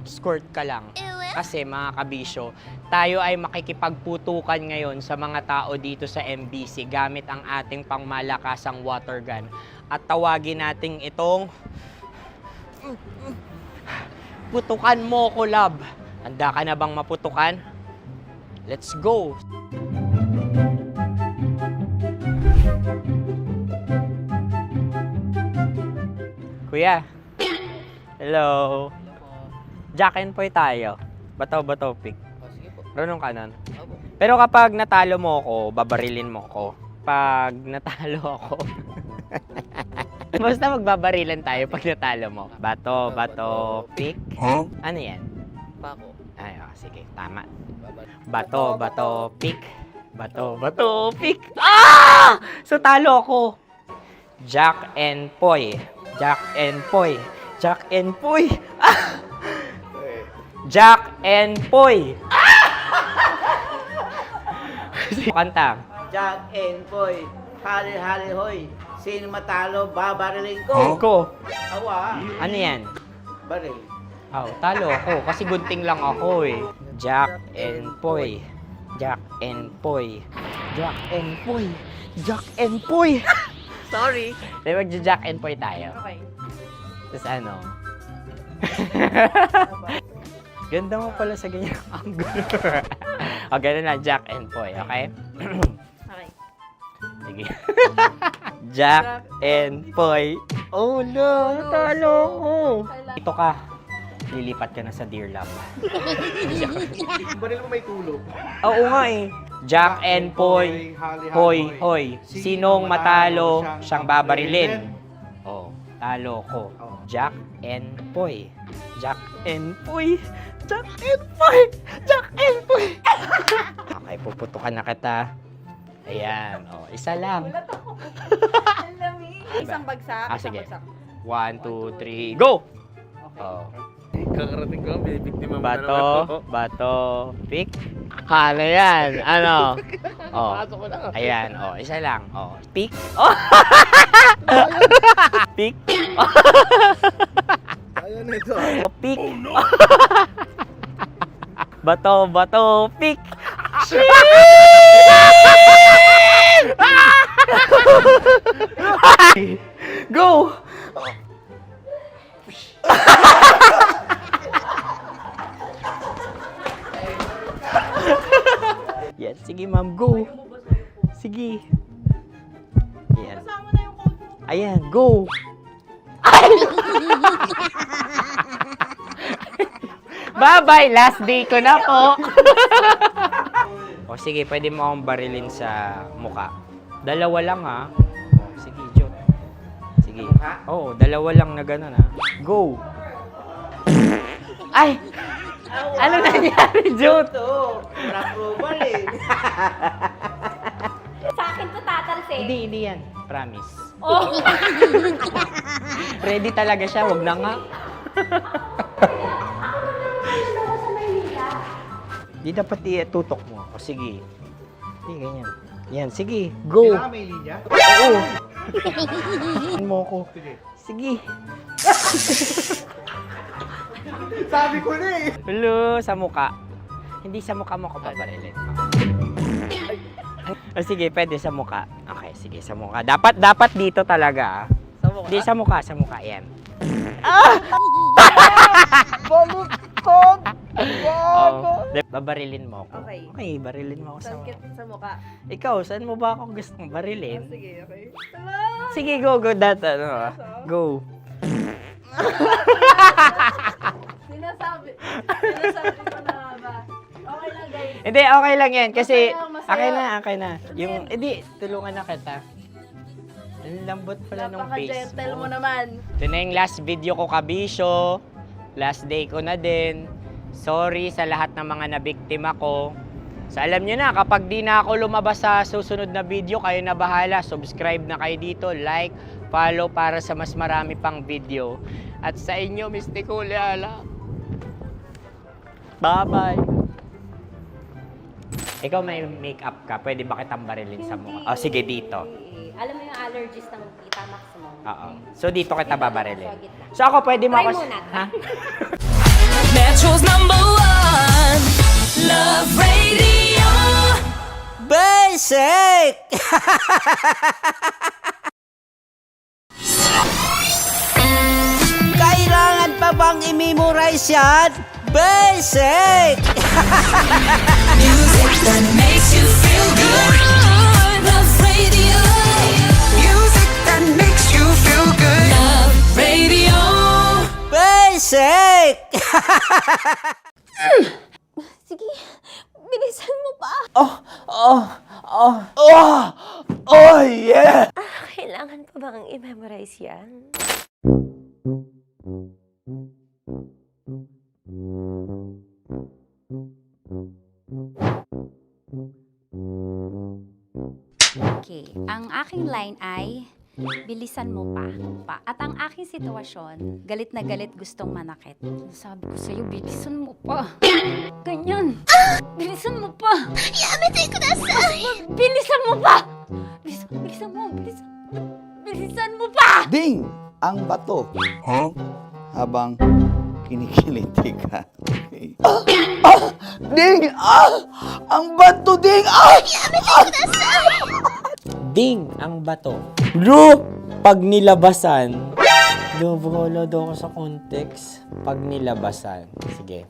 skirt ka lang. Kasi mga kabisyo, tayo ay makikipagputukan ngayon sa mga tao dito sa MBC gamit ang ating pangmalakasang water gun. At tawagin natin itong putukan mo ko, love. Handa ka na bang maputukan? Let's go! Kuya. Hello. Jack and Poy tayo. Bato-bato pick. Runong kanan. Pero kapag natalo mo ako, babarilin mo ako. Pag natalo ako, basta magbabarilan tayo pag natalo mo. Bato, pick. Huh? Ano yan? Pako. Ay, sige, tama. Bato, pick. Bato, pick. Ah! So, talo ako. Jack and Poy. Jack and Poy. Jack and Poy. Ah! Jack and Poy. Kanta. Jack and Poy, hali-hali hoy. Sino matalo, babariling ko. Ko. Awa. Ano yan? Baril. Oh, talo ako kasi gunting lang ako eh. Jack and Poy. Jack and Poy. Jack and Poy. Jack and Poy. Sorry. Di magja-Jack and Poy tayo. Okay. Tapos ano? Ganda mo pala sa ganyang angulo. O, ganun lang, Jack and Poy, okay? Okay. Sige. Jack and Poy. Oh no, natalo ko. Dito ka. Lilipat ka na sa Dear Love. Baril mo may tulog. Oo nga eh. Jack and Poy. Hoy, hoy. Sinong matalo, siyang babarilin. Oh, talo ko. Jack and Poy. Jack and Poy. Jack and Poy. Jack and Poy. Okay, puputukan na kita. Ayan. Oh, isa lang. Isang bagsak. Ah, isang sige. bagsak. 1, 2, 3, go! Oh. Kakarating ko, bibiktima mo na naman Bato, bato, pick. Ano yan? Ano? Oh. Ayan, oh, isa lang. Oh, pick. Oh. Pick. Ayan na ito. Oh, pick. Bato, bato, pick. Go! Yan, sige ma'am, go. Sige. Ayan. Ayan, go. Bye-bye, last day ko na po. O sige, pwede mo akong barilin sa muka. Dalawa lang ha. O, sige, Jot. Sige. Oo, dalawa lang na gano'n ha. Go. Ay! Ano nangyari, Jot? Approval eh. Sa akin to tatalsik. Hindi yan. Promise. Oh. Ready talaga siya, wag na nga. Di dapat tutok mo. O sige. Hindi, ganyan. Yan, sige. Go. Kailangan may linya? Oo. Mo ko. Sige. Sabi ko na eh. Hello, sa muka. Hindi sa muka mo ko paparilin. O sige, pwede sa muka. Okay, sige, sa muka. Dapat dito talaga. Hindi, sa mukha, yan. Baluktot! Babarilin mo ako. Okay. Okay, barilin mo ako sa mukha. Sa mukha. Ikaw, saan mo ba ako gustong barilin? Sige, okay. Sige, go, go. Sinasabi ko na ba? Okay lang, guys. Hindi, okay lang yan. Kasi, Masaya. okay na. Yung, hindi, tulungan na kita. Ang lambot pala ng face Napaka-gentle mo. mo naman. Ito na yung last video ko, Kabisyo. Last day ko na din. Sorry sa lahat ng mga nabiktima ko. So alam nyo na, kapag di na ako lumabas sa susunod na video, kayo na bahala. Subscribe na kayo dito, like, follow para sa mas marami pang video. At sa inyo, Mr. Kuliala. Bye-bye. Ikaw may makeup ka, pwede ba kitang barilin sa mukha? Oh, sige, dito. Alam mo yung allergies ng Tita Max mo? Oo. So dito kita babarilin. So ako, pwede mo Try ako... muna. Ha? Metro's #1 Love Radio. Basic! Kailangan pa bang i-memorize yan? Basic! Music that makes you feel good. Love Radio. Music that makes you feel good. Love Radio. Basic! Sige, bilisan mo pa. Oh, yeah! Kailangan pa bang i-memorize yan? Okay, ang aking line ay bilisan mo pa. At ang aking sitwasyon, galit na galit gustong manakit. Sabi ko sa'yo, bilisan mo pa. Ganyan. Bilisan mo pa. Yamitay ko na sa. Bilisan mo pa. Bilisan mo pa. Ding! Ang bato. Habang kinikiliti ka. Okay. Ding! Ang bato, Ding! Ding ang bato. Bro, pag nilabasan. Wala daw ako sa context. Pag nilabasan. Sige.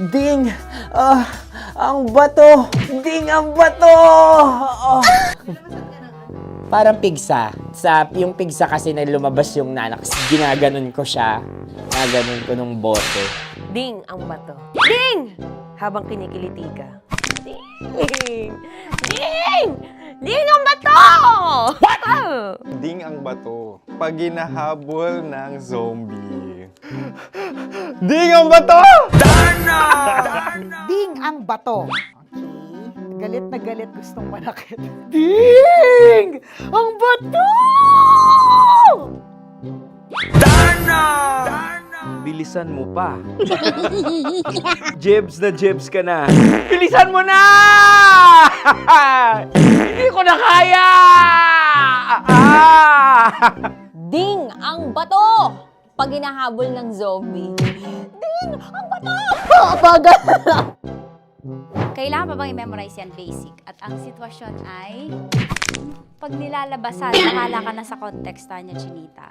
Ding! Ang bato! Ding ang bato! Parang pigsa. Yung pigsa kasi na lumabas yung nanak. Ginaganon ko siya. Ginaganon ko nung bote. Ding ang bato. Ding! Habang kinikiliti ka. Ding! Ding! Ding ang bato! What? Ding ang bato. Pag hinahabol ng zombie. Ding ang bato! Ding ang bato. Okay. Galit na galit gustong manakit. Ding! Ang bato! Bilisan mo pa. Jebs na jebs ka na. Bilisan mo na! Hindi ko na kaya! Ding ang bato! Pag hinahabol ng zombie. Ding ang bato! Bagal! Kailangan pa bang i-memorize yan basic? At ang sitwasyon ay pag nilalabasan, nakala ka na sa konteksta niya, Chinita.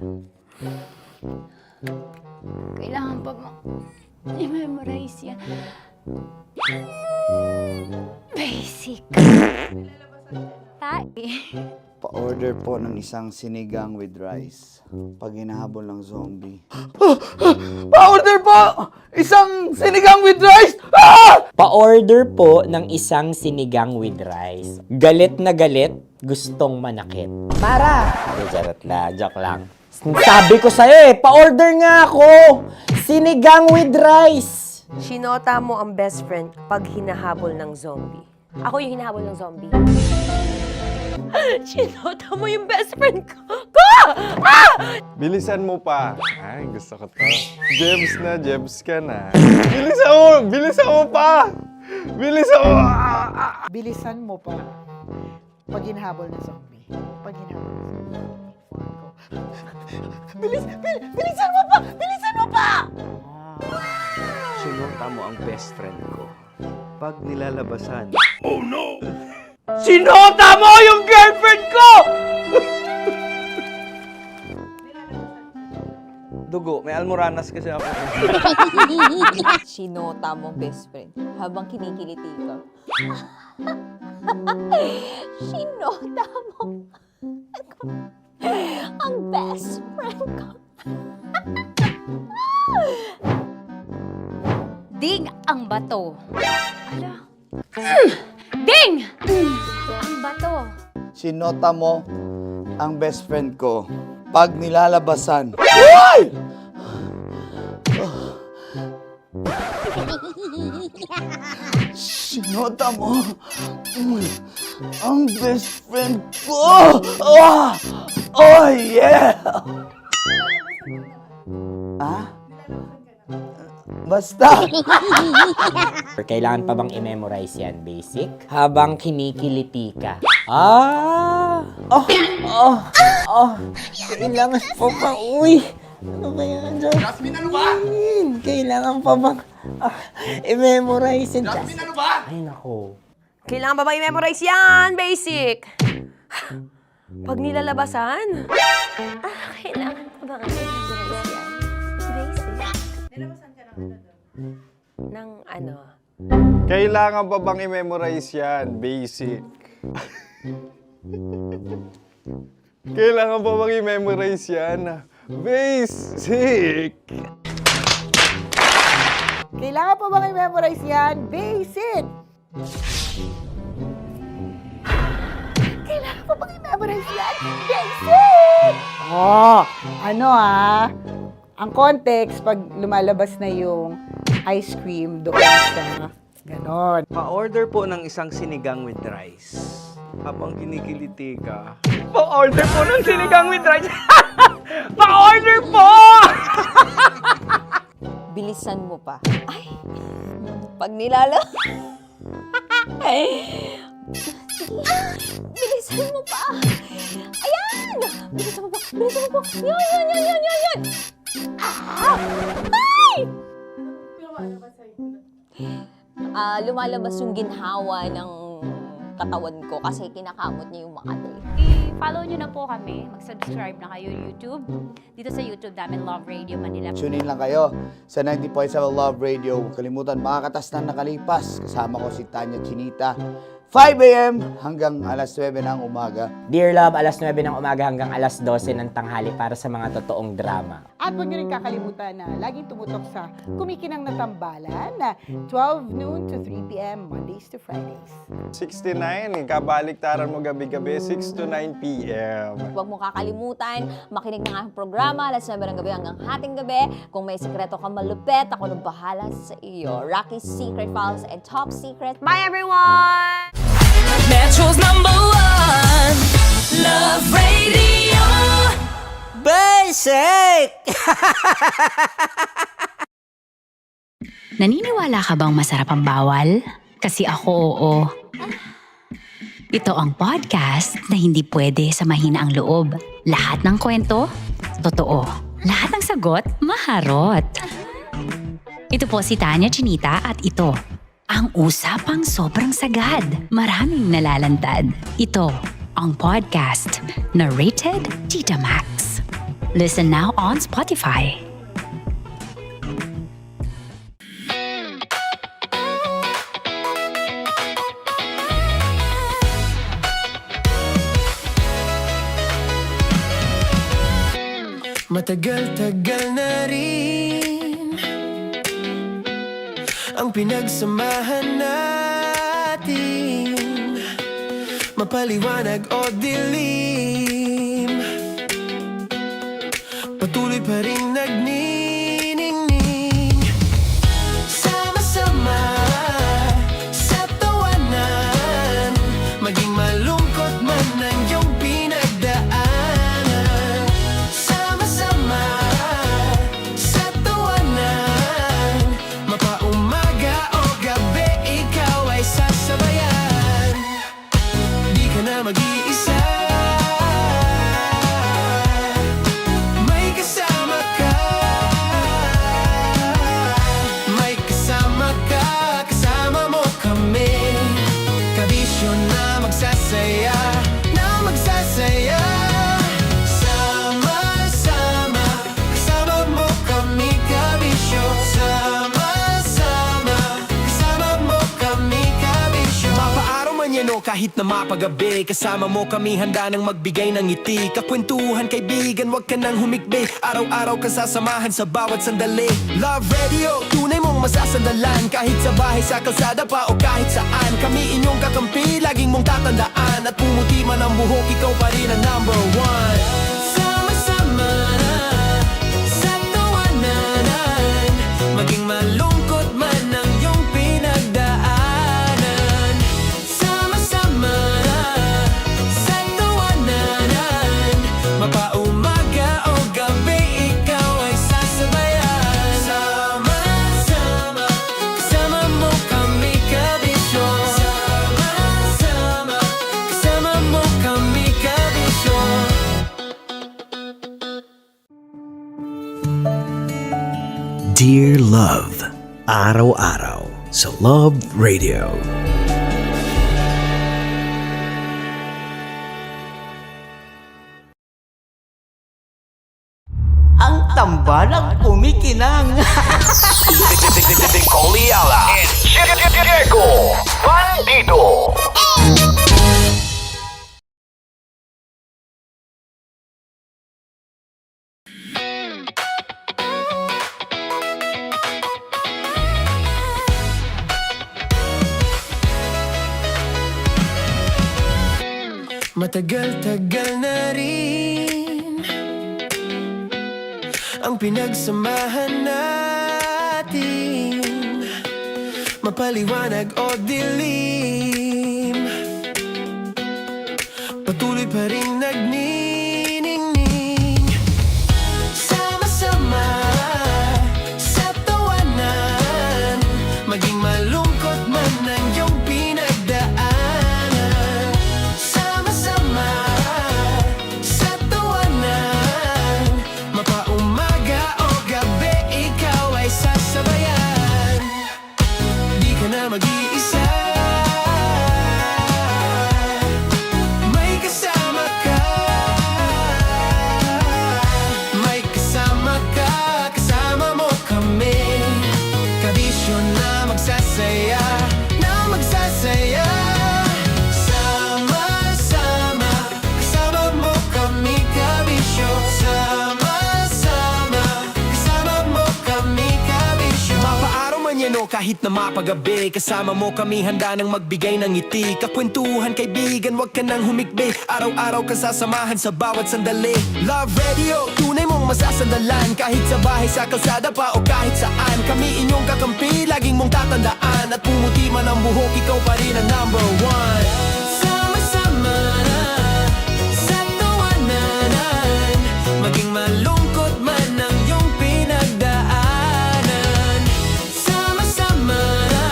Kailangan pa bang i-memorize yan? Basic. Pa-order po ng isang sinigang with rice. Pag hinahabol ng zombie. Pa-order po! Isang sinigang with rice! Pa-order po ng isang sinigang with rice. Galit na galit, gustong manakit. Para! Joke lang. Sabi ko sa'yo pa-order nga ako! Sinigang with rice! Sinota mo ang best friend pag hinahabol ng zombie. Ako yung hinahabol ng zombie. Sinota mo yung best friend ko! Bilisan mo pa. Ay, gusto ko to. Jebs ka na. Bilisan mo pa! Bilisan mo pa. Pag hinahabol ng zombie. Pag hinahabol ng zombie. Bilisan mo pa! Bilisan mo pa! Sinunta mo ang best friend ko. Pag nilalabasan. Sinota mo yung girlfriend dugo. May almoranas kasi ako. Sinota mong best friend habang kinikiliti ka. Sinota mo ang best friend ko. Ding ang bato. Ala. Ding! Ang bato. Sinota mo ang best friend ko pag nilalabasan. Uy! Sinota mo ang best friend ko. Oh yeah! Ah? Basta. Kailangan pa bang i-memorize yan, basic? Habang kinikiliti ka. Kailangan pa bang, uy! Ano ba yan, Jasmine? Jasmine, ano ba? Kailangan pa bang i-memorize yan, Jasmine, ano ba? Ay, nako. Kailangan ba i-memorize yan? Basic. Pag nilalabasan? Kailangan pa ba i-memorize yan? Basic. Nilabasan ka ng ano doon? Ng ano? Kailangan pa bang i-memorize yan? Basic. Kailangan pa bang i-memorize yan? Basic. Kailangan pa bang i-memorize yan? Basic! Kailangan pa bang i-memorize yan? Basic! Oh, ano ang context pag lumalabas na yung ice cream doon sa ganon. Pa-order po ng isang sinigang with rice. Habang kinikiliti ka. Pa-order po ng sinigang with rice! Pa-order po! Bilisan mo pa. Ay! Pag nilala... Bilisan mo pa! Ayan! Bilisan mo pa! Bilisan mo pa! Yan! Ay! Lumalabas yung ginhawa ng katawan ko kasi kinakamot niya yung Makati. I-follow nyo na po kami. Mag-subscribe na kayo YouTube. Dito sa YouTube namin, Love Radio Manila. Tune in lang kayo sa 90.7 Love Radio. Huwag kalimutan, makakatas na nakalipas. Kasama ko si Tanya Chinita. 5 a.m. hanggang alas 9 ng umaga. Dear Love, alas 9 ng umaga hanggang alas 12 ng tanghali para sa mga totoong drama. At huwag niyo rin kakalimutan na laging tumutok sa Kumikinang na Tambalan na 12 noon to 3 p.m. Mondays to Fridays. 69, kabaliktaran mo gabi-gabi, 6 to 9 p.m. Huwag mo kakalimutan, makinig ng aking programa, alas 9 ng gabi hanggang hating gabi. Kung may sikreto ka malupet, ako nang bahala sa iyo. Rocky's Secret Files and Top Secret. Bye everyone! Metro's #1 Love Radio. Basic! Naniniwala ka bang masarap ang bawal? Kasi ako, oo. Ito ang podcast na hindi pwede sa mahina ang loob. Lahat ng kwento, totoo. Lahat ng sagot, maharot. Ito po si Tanya Chinita at ito, ang usapang sobrang sagad. Maraming nalalantad. Ito, ang podcast na Rated Tita Max. Listen now on Spotify. Matagal-tagal na rin ang pinagsamahan natin, mapaliwanag o dilim, patuloy pa rin nagniningning. Sama-sama sa tawanan, maging malungkot man ang iyong pinagdaanan. Sama-sama sa tawanan, mapaumaga o gabi, ikaw ay sasabayan. Di ka na mag-iisa, may kasama ka. May kasama ka, kasama mo kami. Kabisyo na magsasaya, na magsasaya. Sama-sama, kasama mo kahit na mapagabi. Kasama mo kami handa nang magbigay ng ngiti. Kakwentuhan kaibigan, wag ka nang humikbi. Araw-araw ka sasamahan sa bawat sandali. Love Radio, tunay mong masasandalan. Kahit sa bahay, sa kalsada pa o kahit saan. Kami inyong kakampi, laging mong tatandaan. At pumuti man ang buhok, ikaw pa rin ang number one. Sama-sama na sa tawanan, maging malungkot man ang iyong pinagdaanan. Sama-sama na sa tawanan, mapaumaga o gabi, ikaw ay sasabayan. Sama-sama, kasama mo kami kabisyo. Sama-sama, kasama mo kami kabisyo. Dear Love, araw-araw sa Love Radio. Ang tambalang kumikinang. Coliala and Diego Bandido. Matagal-tagal na rin ang pinagsamahan natin, mapaliwanag o dilim, patuloy pa rin nagniningning. Sama-sama sa tawanan, maging malungkot man ang iyong pinagdaanan. Sama-sama sa tawanan, mapaumaga o gabi, ikaw ay sasabayan. Di ka na mag-iisa, may kasama ka. May kasama ka, kasama mo kami. Kabisyo na magsasaya, na magsasaya. Sama-sama, kasama mo kami kabisyo. Sama-sama, kasama mo kami kabisyo. Mapaaraw man yan o kahit na mapagabi, kasama mo kami handa nang magbigay ng ngiti. Kakwentuhan kaibigan, wag ka nang humikbi. Araw-araw ka sasamahan sa bawat sandali. Love Radio, tunay mong masasandalan. Kahit sa bahay, sa kalsada pa o kahit saan. Kami inyong kakampi, laging mong tatandaan. At pumuti man ang buhok, ikaw pa rin ang number one. Sama-sama na sa tawanan, maging malungkot man ang iyong pinagdaanan. Sama-sama na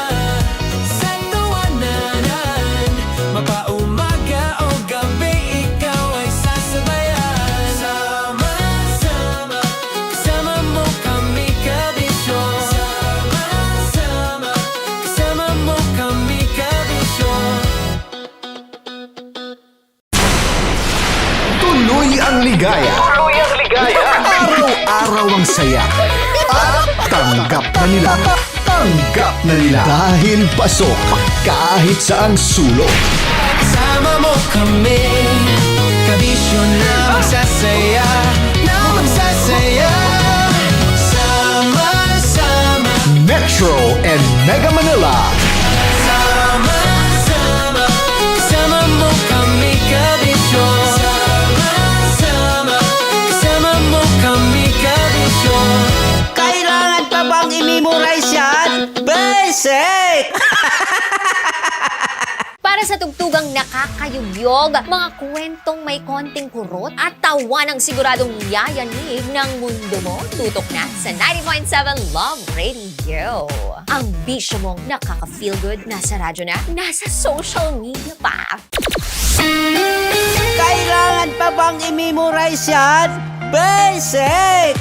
sa tawanan, mapaumaga o gabi, ikaw ay sasabayan. Sama-sama, kasama mo kami kabisyo. Sama-sama, kasama mo kami kabisyo. Tuloy ang ligaya. Tuloy ang ligaya. Araw-araw ang saya. At tanggap na nila. Tanggap na nila. Dahil pasok kahit saang sulok. Sama mo kami, kabisyo na magsasaya, na magsasaya. Sama-sama, Metro and Mega Manila. sama-sama, kasama mo kami kabisyo. Sama-sama, kasama mo kami kabisyo. Kailangan pa bang i-memorize yan? Basic! Para sa tugtugang nakakayugyog, mga kwentong may konting kurot at tawa ng siguradong yayanig ng mundo mo, tutok na sa 90.7 Love Radio. Ang bisyo mong nakaka-feel good, nasa radyo na, nasa social media pa. Kailangan pa bang i-memorize yan? Basic!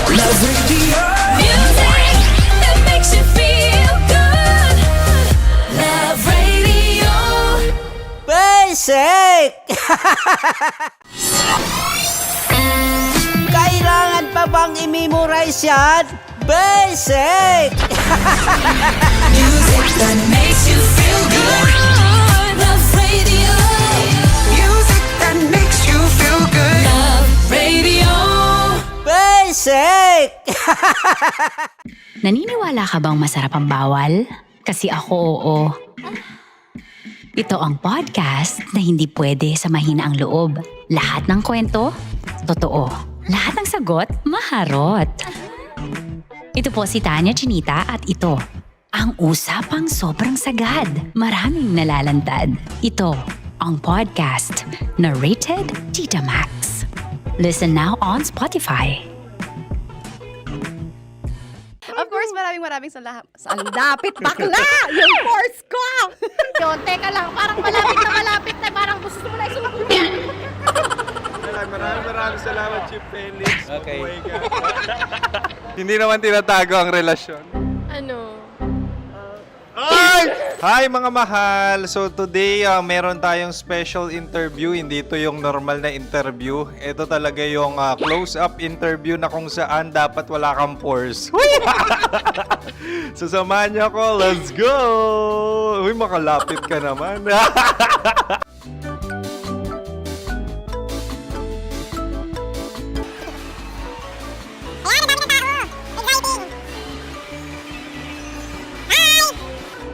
Love Radio. Music that makes you feel good. Love Radio. Basic! Kailangan pa bang i-memorize yan? Basic! Music that makes you feel feel good. Love Radio. Music that makes you feel good. Love Radio. Basic! Naniniwala ka bang masarap ang bawal? Kasi ako oo. Ito ang podcast na hindi pwede sa mahina ang loob. Lahat ng kwento, totoo. Lahat ng sagot, maharot. Ito po si Tanya Chinita at ito, ang usapang sobrang sagad. Maraming nalalantad. Ito, ang podcast na Rated Tita Max. Listen now on Spotify. Of course, maraming salamat. Ang lapit bakla! Yung course ko! Yun, teka lang, parang malapit na, parang gusto mo na isubukan. Maraming salamat, Chief Felix. Okay. Oh my God. Hindi naman tinatago ang relasyon. Ano? Hi mga mahal! So today, meron tayong special interview. Hindi ito yung normal na interview. Ito talaga yung close-up interview na kung saan dapat wala kang pores. So samahan niyo ako. Let's go! Uy, makalapit ka naman.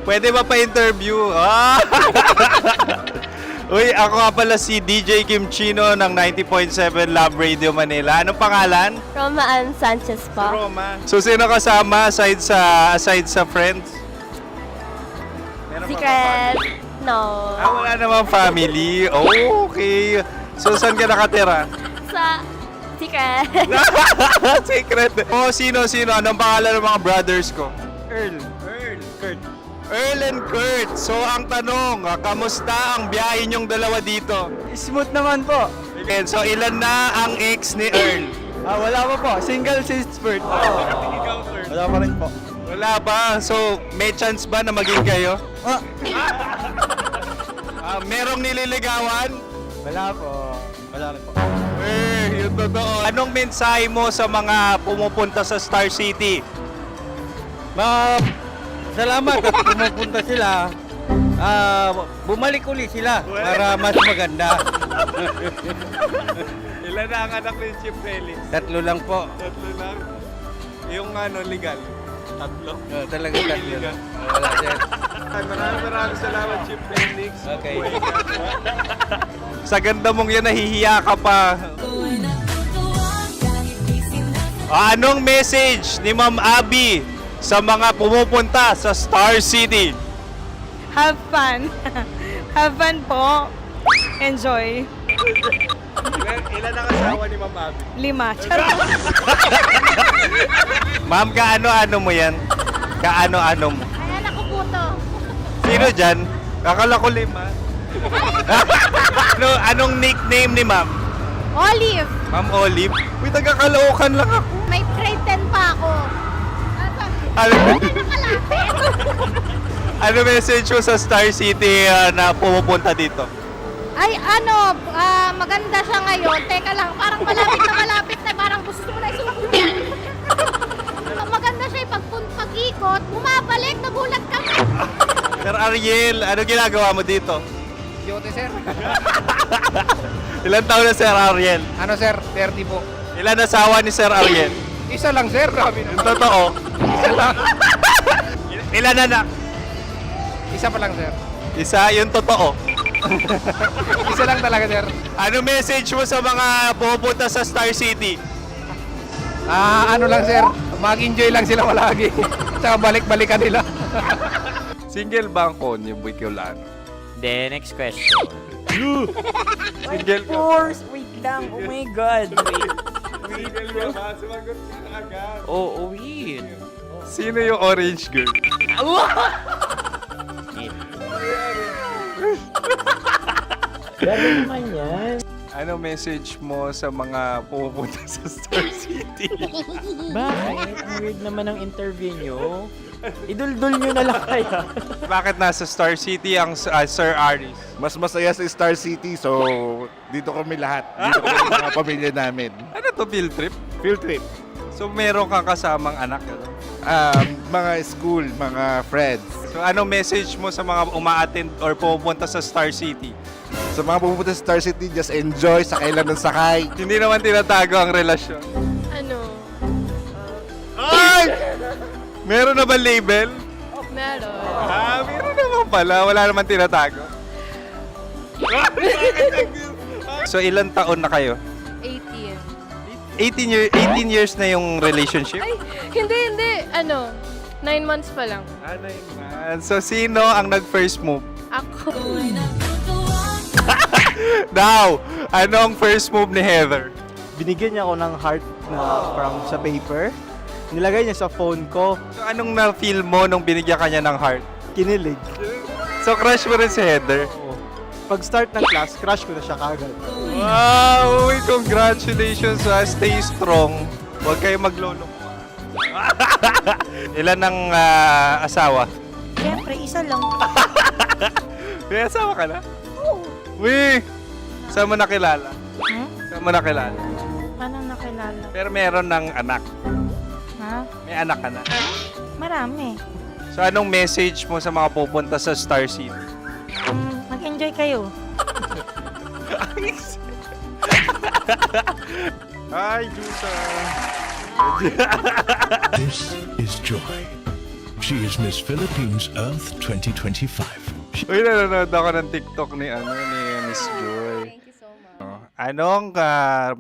Pwede ba pa-interview? Uy, ako nga pala si DJ Kim Chino ng 90.7 Love Radio Manila. Anong pangalan? Roma Ann Sanchez po. Roma. So, sino kasama aside sa friends? Secret. No. Wala namang family. Oh, okay. So, saan ka nakatira? Sa secret. Secret. Oh, sino? Anong pangalan ng mga brothers ko? Earl, Kurt. Earl and Kurt. So, ang tanong, kamusta ang biyahe niyong dalawa dito? Smooth naman po. Okay, so, ilan na ang ex ni Earl? Wala pa po. Single since birth. Wala pa rin po. Wala pa. So, may chance ba na maging kayo? Merong nililigawan? Wala po. Wala rin po. Yung totoo. Anong mensahe mo sa mga pumupunta sa Star City? Salamat at pumupunta sila. Bumalik uli sila para mas maganda. Ilan na ang anak ni Chief Felix? 3 lang po. 3 lang? Yung legal? 3? Talaga 3 lang. Wala sir. Maraming salamat, Chief Felix. Okay. Sa ganda mong yan, nahihiya ka pa. Anong message ni Ma'am Abby sa mga pumupunta sa Star City? Have fun. Have fun po. Enjoy. Ilan ang asawa ni Ma'am Abby? 5. Charot. Ma'am, kaano-ano mo yan? Kaano-ano mo? Ayan ako po to. Sino dyan? Akala ko 5. Anong nickname ni Ma'am? Olive. Ma'am Olive? Uy, taga-Caloocan lang ako. May grade 10 pa ako. Ano message mo sa Star City na pumupunta dito? Ay, maganda siya ngayon. Teka lang, parang malapit na, parang gusto mo na isubukan. Maganda siya pag-ikot, bumabalik, nagulat ka. Sir Ariel, ano ginagawa mo dito? Yote, sir. Ilan taon na Sir Ariel? Ano, sir? 30 po. Ilan asawa ni Sir Ariel? Isa lang, sir. Yung totoo? Isa lang. Ilan anak? Isa pa lang, sir. Isa, yung totoo. Isa lang talaga, sir. Ano message mo sa mga pupunta sa Star City? Ano lang, sir. Mag-enjoy lang sila palagi. Tsaka balik-balikan nila. Single ba ang konyo, Boy Kiolano? Then, next question. Single ka? Wait lang. Oh my God. Single ka ba? Sumagot ka na agad. Oo, wait. Sino yung orange girl? Gano'n naman yan. Ano message mo sa mga pumupunta sa Star City? Bakit? Ang weird naman ang interview nyo. Idul-dul nyo na lang kaya. Bakit nasa Star City ang Sir Aris? Mas masaya sa Star City, so dito kami lahat. Dito kami mga pamilya namin. Ano to, field trip? Field trip. So meron kang kasamang anak? Ano? Mga school, mga friends. So anong message mo sa mga uma-attend or pupunta sa Star City? Sa mga pupunta sa Star City, just enjoy, sakay lang ng sakay. Hindi naman tinatago ang relasyon. Ano? Ay! Meron na ba label? Meron. Meron naman pala. Wala naman tinatago. So ilan taon na kayo? 18. 18 years na yung relationship? Ay, hindi. Ano? 9 months pa lang. 9 months. So sino ang nag-first move? Ako. Now, anong first move ni Heather? Binigyan niya ako ng heart na from sa paper. Nilagay niya sa phone ko. So anong na-feel mo nung binigyan ka niya ng heart? Kinilig. So crush mo rin si Heather? Pag start ng class, crush ko na siya kagad. Wow! Uy, congratulations! Stay strong. Huwag kayo maglolo. Ilan ang asawa? Siyempre, isa lang. May asawa ka na? Oo. Uy! Saan mo nakilala? Saan mo nakilala? Paano nakilala? Pero meron ng anak. Ha? May anak ka na. Marami. So anong message mo sa mga pupunta sa Star City? Mag-enjoy kayo. Hi, Jusa! This is Joy. She is Miss Philippines Earth 2025. Uy, nanonood ako ng TikTok ni Miss Joy. Thank you so much. Anong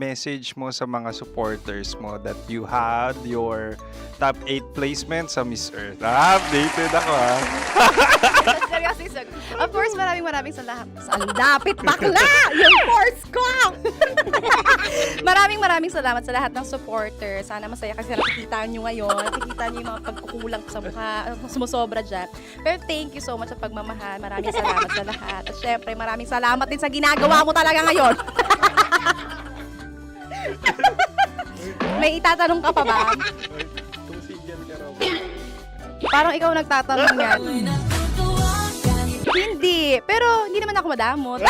message mo sa mga supporters mo that you had your top 8 placement sa Miss Earth? Updated ako Seryoso, of course, maraming salamat. Ang dapit bakla! Yung course ko! maraming salamat sa lahat ng supporter. Sana masaya kasi nakikita nyo ngayon. Nakikita nyo yung mga pagkukulang sa mukha, sumusobra dyan. Pero thank you so much sa pagmamahal. Maraming salamat sa lahat. At syempre, maraming salamat din sa ginagawa mo talaga ngayon. May itatanong ka pa ba? Parang ikaw nagtatanong yan. Hindi. Pero hindi naman ako madamot.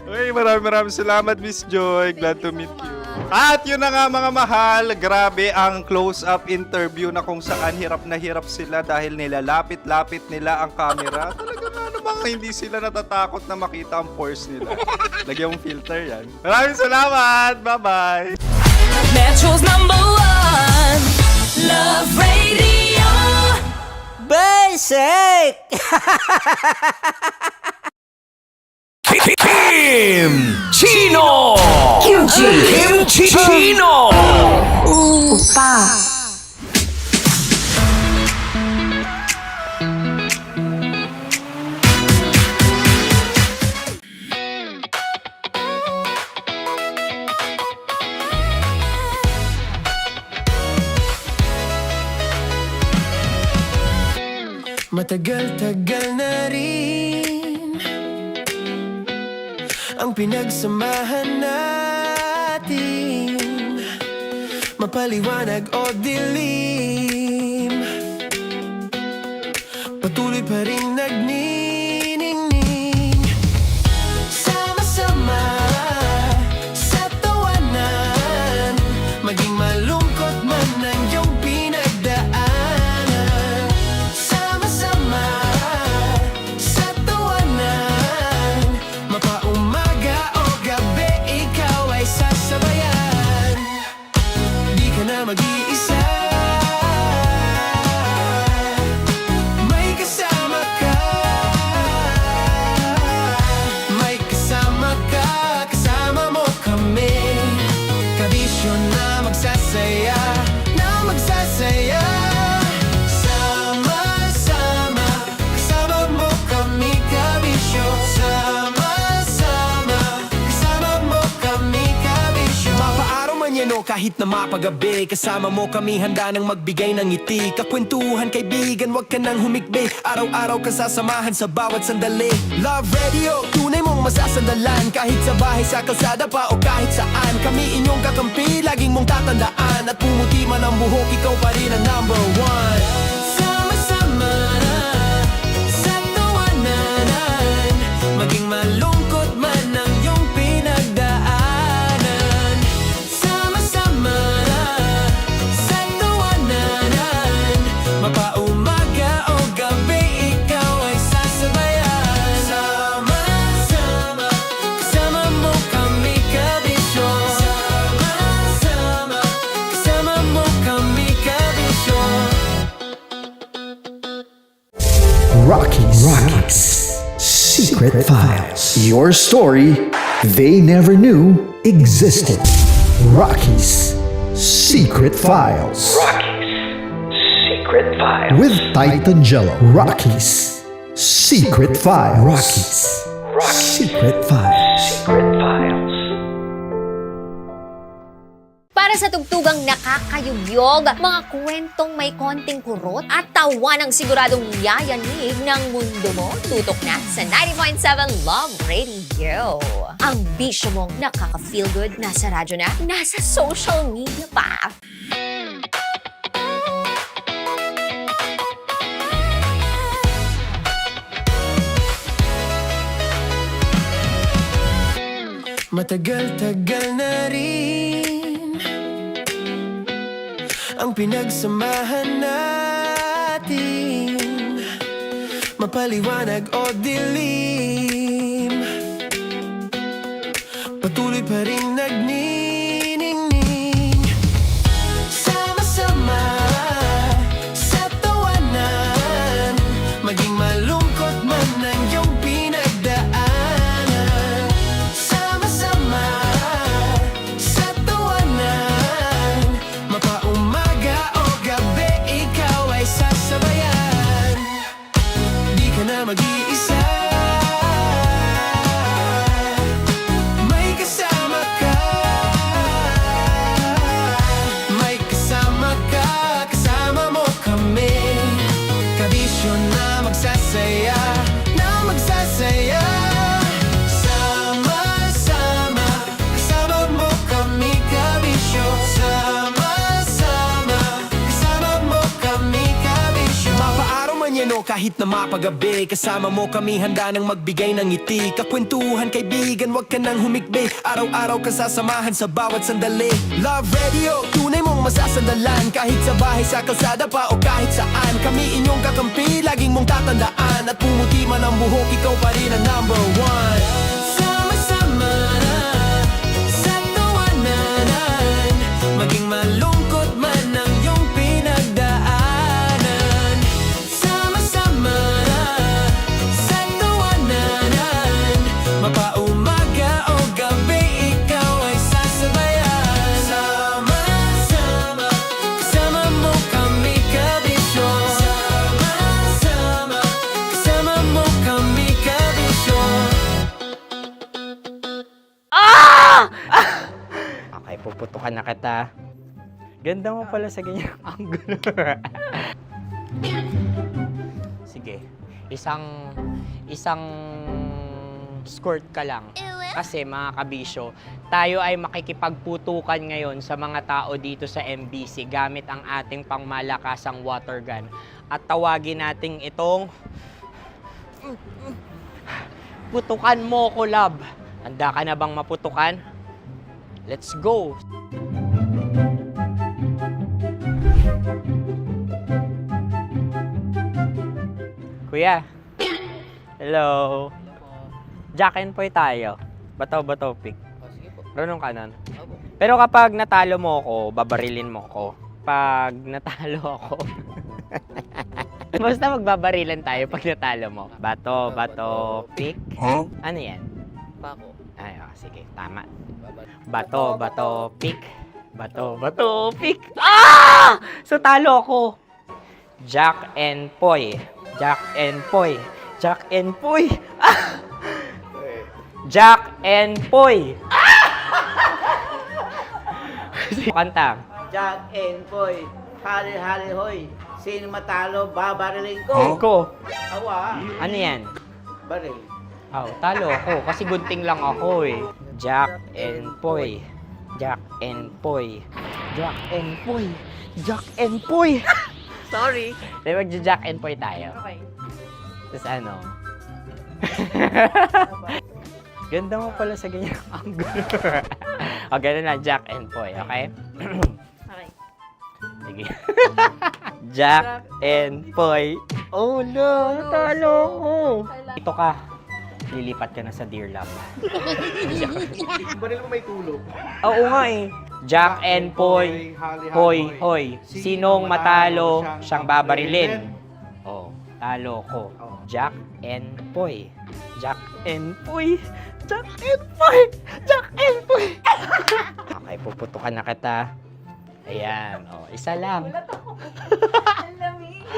Uy, maraming salamat, Miss Joy. Glad to meet you. At yun na nga mga mahal, grabe ang close-up interview na kung saan hirap na hirap sila dahil nilalapit-lapit nila ang camera. Talaga nga namang hindi sila natatakot na makita ang pores nila. Lagyan mong filter yan. Maraming salamat! Bye-bye! Metro's #1 Love Radio. Basic! Kim Chino! Kim Chino! Upa. Matagal-tagal na rin ang pinagsamahan natin, mapaliwanag o dilim, patuloy pa rin nagniningning. Sama-sama sa tawanan, maging malungkot man ang iyong pinagdaanan. Sama-sama sa tawanan, mapaumaga o gabi, ikaw ay sasabayan. Di ka na mag-iisa, may kasama ka. May kasama ka, kasama mo kami. Kabisyo na magsasaya, na magsasaya. Sama-sama, kasama mo kami, kabisyo. Sama-sama, kasama mo kami, kabisyo. Mapaaraw man yan o kahit na mapagabi, kasama mo kami, handa nang magbigay ng ngiti. Kakwentuhan, kaibigan, wag ka nang humikbi. Araw-araw ka sasamahan sa bawat sandali. Love Radio, tunay mong masasandalan. Kahit sa bahay, sa kalsada pa o kahit saan, kami inyong kakampi, laging mong tatandaan. At pumuti man ang buhok, ikaw pa rin ang #1. Sama-sama sa tawanan, maging malungkot man ang iyong pinagdaanan. Sama-sama sa tawanan, mapaumaga Secret Files. Your story they never knew existed. Rocky's Secret Files. Secret Files. With Titan Jello. Rocky's Secret Files. Rocky's Secret Files. Secret Files. Para sa tugtugang nakakayugyog, mga kwentong may konting kurot at tawa ng siguradong yayanig ng mundo mo, tutok na sa 90.7 Love Radio. Ang bisyo mong nakaka-feel good, nasa radyo na, nasa social media pa. Matagal-tagal na rin ang pinagsamahan natin, mapaliwanag o dilim, patuloy pa rin nagniningning. Sama-sama sa tawanan, maging malungkot man ang iyong pinagdaanan. Sama-sama sa tawanan, mapaumaga o gabi, ikaw ay sasabayan. Di ka na mag-iisa, may kasama ka. May kasama ka, kasama mo kami. Kabisyo na magsasaya, na magsasaya. Sama-sama, kasama mo kami, kabisyo. Sama-sama, kasama mo kami, kabisyo. Mapaaraw man yan o kahit na mapagabi, kasama mo kami, handa nang magbigay ng ngiti. Kakwentuhan, kaibigan, wag ka nang humikbi. Araw-araw ka sasamahan sa bawat sandali. Love Radio, tunay mong masasandalan. Kahit sa bahay, sa kalsada pa o kahit saan, kami inyong kakampi, laging mong tatandaan. At pumuti man ang buhok, ikaw pa rin ang number one. Sama-sama na sa tawanan, maging malungkot man ang iyong pinagdaanan. Sama-sama na sa tawanan, mapaumaga o gabi, ikaw ay sasabayan. Sama-sama, kasama mo kami, kabisyo. Sama-sama, kasama mo kami, kabisyo. Okay, puputukan na kita. Ganda mo pala sa ganyang angulo. Sige, isang skirt ka lang. Kasi mga kabisyo, tayo ay makikipagputukan ngayon sa mga tao dito sa MBC gamit ang ating pangmalakasang water gun. At tawagin natin itong putukan mo ko, love. Handa ka na bang maputukan? Let's go! Kuya. Hello. Jack and Poy tayo. Bato-bato pick. Runong kanan. Pero kapag natalo mo ako, babarilin mo ako. Pag natalo ako, basta magbabarilan tayo pag natalo mo. Bato, pick. Huh? Ano yan? Pako. Ay, sige, tama. Bato, pick. Bato, pick. Ah! So, talo ako. Jack and Poy. Jack and Poy. Jack and Poy. Ah! Jack and Poy. Kanta. Jack and Poy, hali-hali hoy. Sino matalo, babariling ko. Ko. Awa. Ano yan? Baril. Oh, talo ako kasi gunting lang ako eh. Jack and Poy. Jack and Poy. Jack and Poy. Jack and Poy. Sorry. Di ba Jack and Poy tayo? Okay. Tapos ano? Ganda mo pala sa ganyang angulo. O, ganun lang, Jack and Poy, okay? Okay. Sige. Jack and Poy. Oh no, natalo ko. Ito ka. Lilipat ka na sa Dear Love. Baril mo may tulog. Oo nga eh. Jack and Poy. Hoy, hoy. Sinong matalo, siyang babarilin. Oh, talo ko. Jack and Poy. Jack and Poy. Jack and Poy. Jack and Poy. Okay, puputukan na kita. Ayan, isa lang.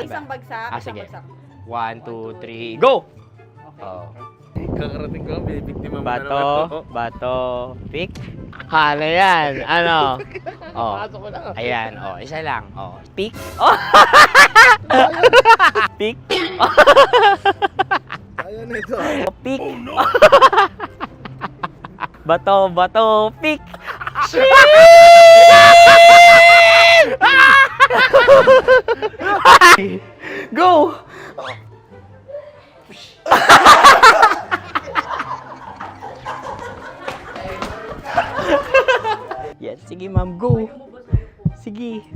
Isang bagsak. Sige. 1, 2, 3, go! Kakarating ko, may biktima mo na Bato, naman. bato, pick. Ano yan? Ano? Pasok ko na. Ayan, isa lang. Pick. Pick. Ayaw na ito. Pick. Bato, bato, pick. Go! Yan, sige ma'am, go. Sige.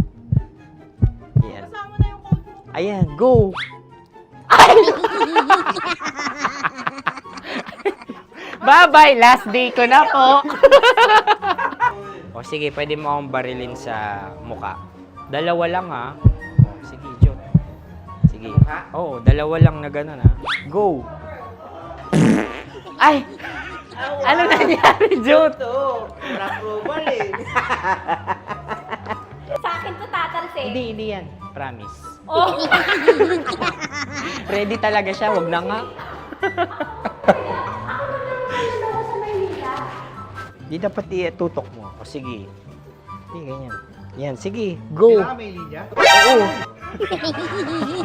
Yan. Ayan, go. Bye-bye, last day ko na po. O sige, pwede mo akong barilin sa muka. Dalawa lang ha. Sige, Jot. Sige. Oo, dalawa lang na gano'n ha. Go. Ay! Ano nangyari, Jot? Approval eh. Sa akin to tatalsik. Hindi yan. Promise. Oh. Ready talaga siya, wag na nga. Di dapat itutok mo. O sige. Hindi, ganyan. Yan, sige. Go. Kailangan may linya? Oo.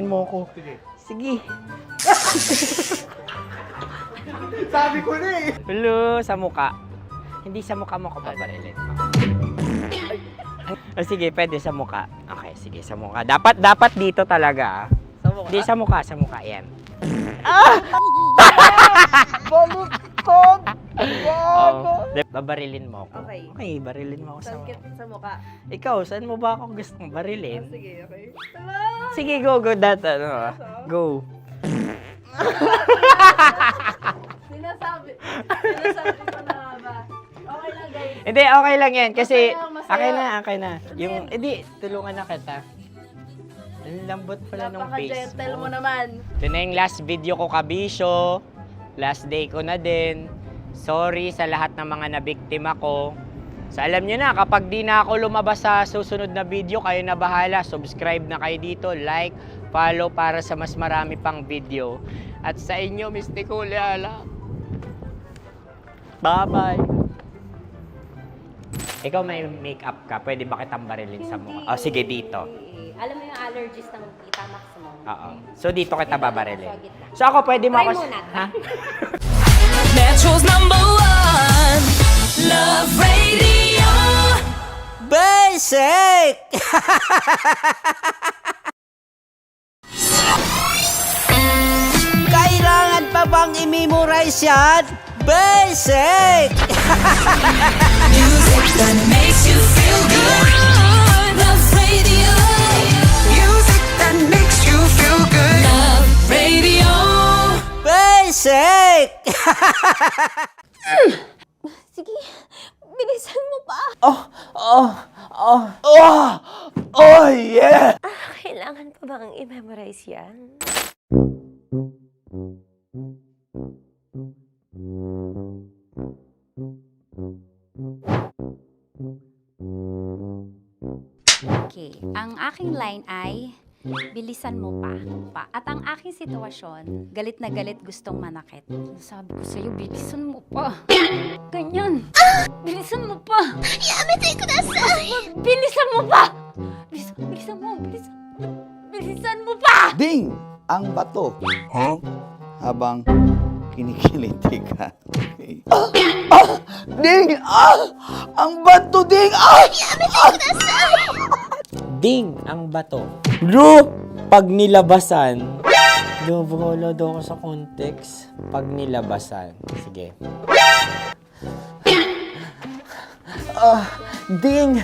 Mo ko. Sige. Sabi ko na eh. Hello, sa muka. Hindi sa muka mo ko paparilin. O sige, pwede sa muka. Okay, sige, sa muka. Dapat dito talaga. Sa muka? Hindi, sa muka. Yan. Baluktot! Babarilin mo ako. Okay. Okay, barilin mo ako sa muka. Sa mukha. Ikaw, saan mo ba ako gustong barilin? Sige, okay. Sige, go. Go. Sinasabi ko na ba? Okay lang, guys. Hindi, okay lang yan. Kasi, Masaya. okay na. Yung, hindi, tulungan na kita. Ang lambot pala ng face Napaka-gentle mo. mo naman. Ito na yung last video ko, kabisyo. Last day ko na din. Sorry sa lahat ng mga nabiktima ko. So alam nyo na, kapag di na ako lumabas sa susunod na video, kayo na bahala. Subscribe na kayo dito, like, follow para sa mas marami pang video. At sa inyo, Mistiko Leala. Bye-bye. Ikaw may makeup ka, pwede ba kitang barilin sa mukha? O sige, dito. Alam mo yung allergies ng Tita Max mo? Oo. So dito kita babarilin. So ako, pwede mo Try ako... muna. Ha? Metro's #1 Love Radio. Basic! Kailangan pa bang i-memorize yan? Basic! Music that makes you feel good. Love Radio. Music that makes you feel good. Love Radio. Basic! Sige, bilisan mo pa. Oh, yeah! Kailangan pa bang i-memorize yan? Okay, ang aking line ay bilisan mo pa. At ang aking sitwasyon, galit na galit gustong manakit. Sabi ko sa'yo, bilisan mo pa. Ganyan. Bilisan mo pa. Yamitay ko na sa... Bilisan mo pa. Bilisan mo pa. Ding! Ang bato. Habang kinikiliti ka. Okay. Ding! Ang bato, Ding! Ding ang bato. Bro, pag nilabasan. Wala daw ako sa context. Pag nilabasan. Sige. Ding!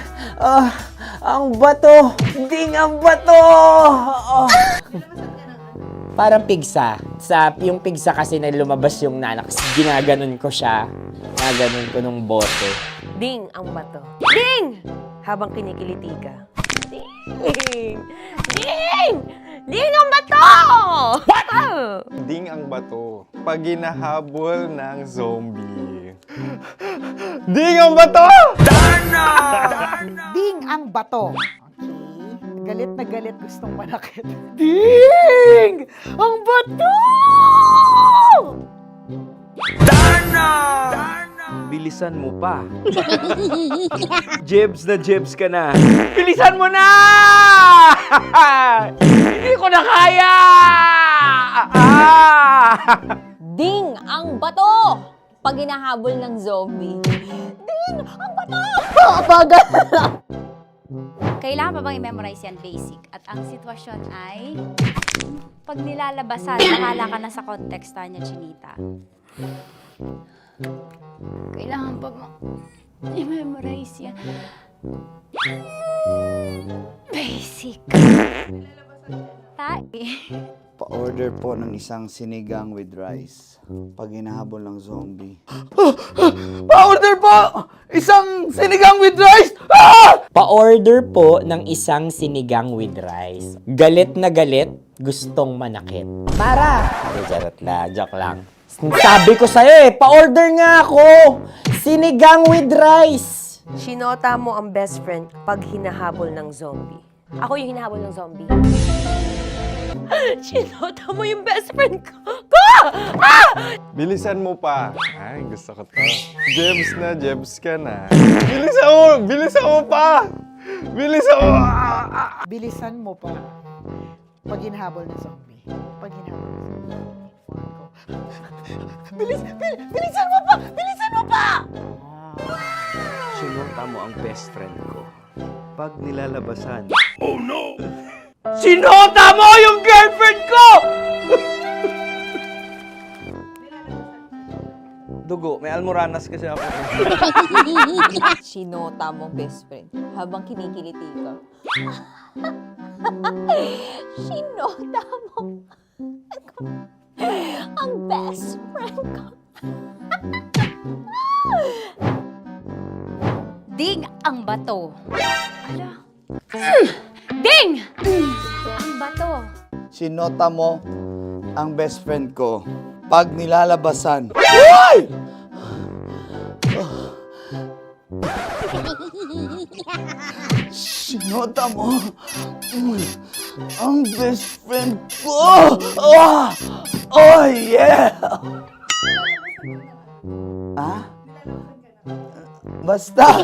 Ang bato! Ding ang bato! Parang pigsa. Yung pigsa kasi na lumabas yung nanak. Ginaganon ko siya. Ginaganon ko nung bote. Ding ang bato. Ding! Habang kinikiliti ka. Ding! Ding! Ding ang bato! What? Ding ang bato. Pag hinahabol ng zombie. Ding ang bato! Ding ang bato. Okay. Galit na galit, gustong manakit. Ding! Ang bato! Bilisan mo pa. Jebs na jebs ka na. Bilisan mo na! Hindi ko na kaya! Ding ang bato! Pag hinahabol ng zombie. Ding ang bato! Bagal! Kailangan pa bang i-memorize yan basic? At ang sitwasyon ay, pag nilalabasan, bahala ka na sa konteksta niya, Chinita. Kailangan pa bang i-memorize yan? Basic. Pa-order po ng isang sinigang with rice. Pag hinahabol ng zombie. Pa-order po! Isang sinigang with rice! Ah! Pa-order po ng isang sinigang with rice. Galit na galit, gustong manakit. Mara! Charot lang, joke lang. Sabi ko sa'yo eh, pa-order nga ako! Sinigang with rice! Sinota mo ang best friend pag hinahabol ng zombie. Ako yung hinahabol ng zombie. Sinota mo yung best friend ko! Ah! Bilisan mo pa. Ay, gusto ko to. Jebs na jebs ka na. Bilisan mo! Bilisan mo pa! Bilisan mo! Bilisan mo pa. Pag hinahabol ng zombie. Pag hinahabol ng zombie. Bilisan mo pa! Bilisan mo pa! Sinota mo ang best friend ko. Pag nilalabasan. Oh no! Sinota mo yung girlfriend ko! Dugo, may almoranas kasi ako. Sinota mong best friend habang kinikiliti ka. Sinota mo ang best friend ko. Ding ang bato. Ala. Ding! Ang bato. Sinota mo ang best friend ko. Pag nilalabasan. Uy! Sinota mo ang best friend ko. Oh yeah! Ah? Basta!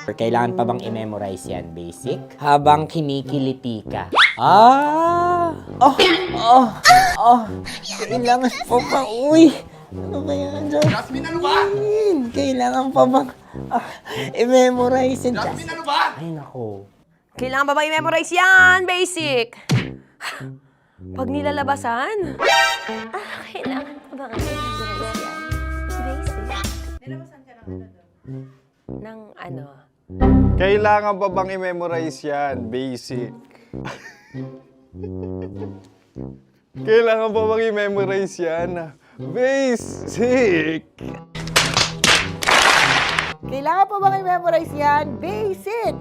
Kailangan pa bang i-memorize yan, basic? Habang kinikiliti ka. Ah! Kailangan pa ba? Uy! Ano ba yan, Jasmine? Jasmine, ano ba? Kailangan pa bang i-memorize yan? Jasmine, ano ba? Ay, nako. Kailangan ba bang i-memorize yan? Basic. Pag nilalabasan? Kailangan pa bang i-memorize yan? Basic. Nilabasan ka ng ano? Kailangan pa bang i-memorize yan? Basic. Kailangan pa bang i-memorize yan? Basic. Kailangan pa bang i-memorize yan? Basic!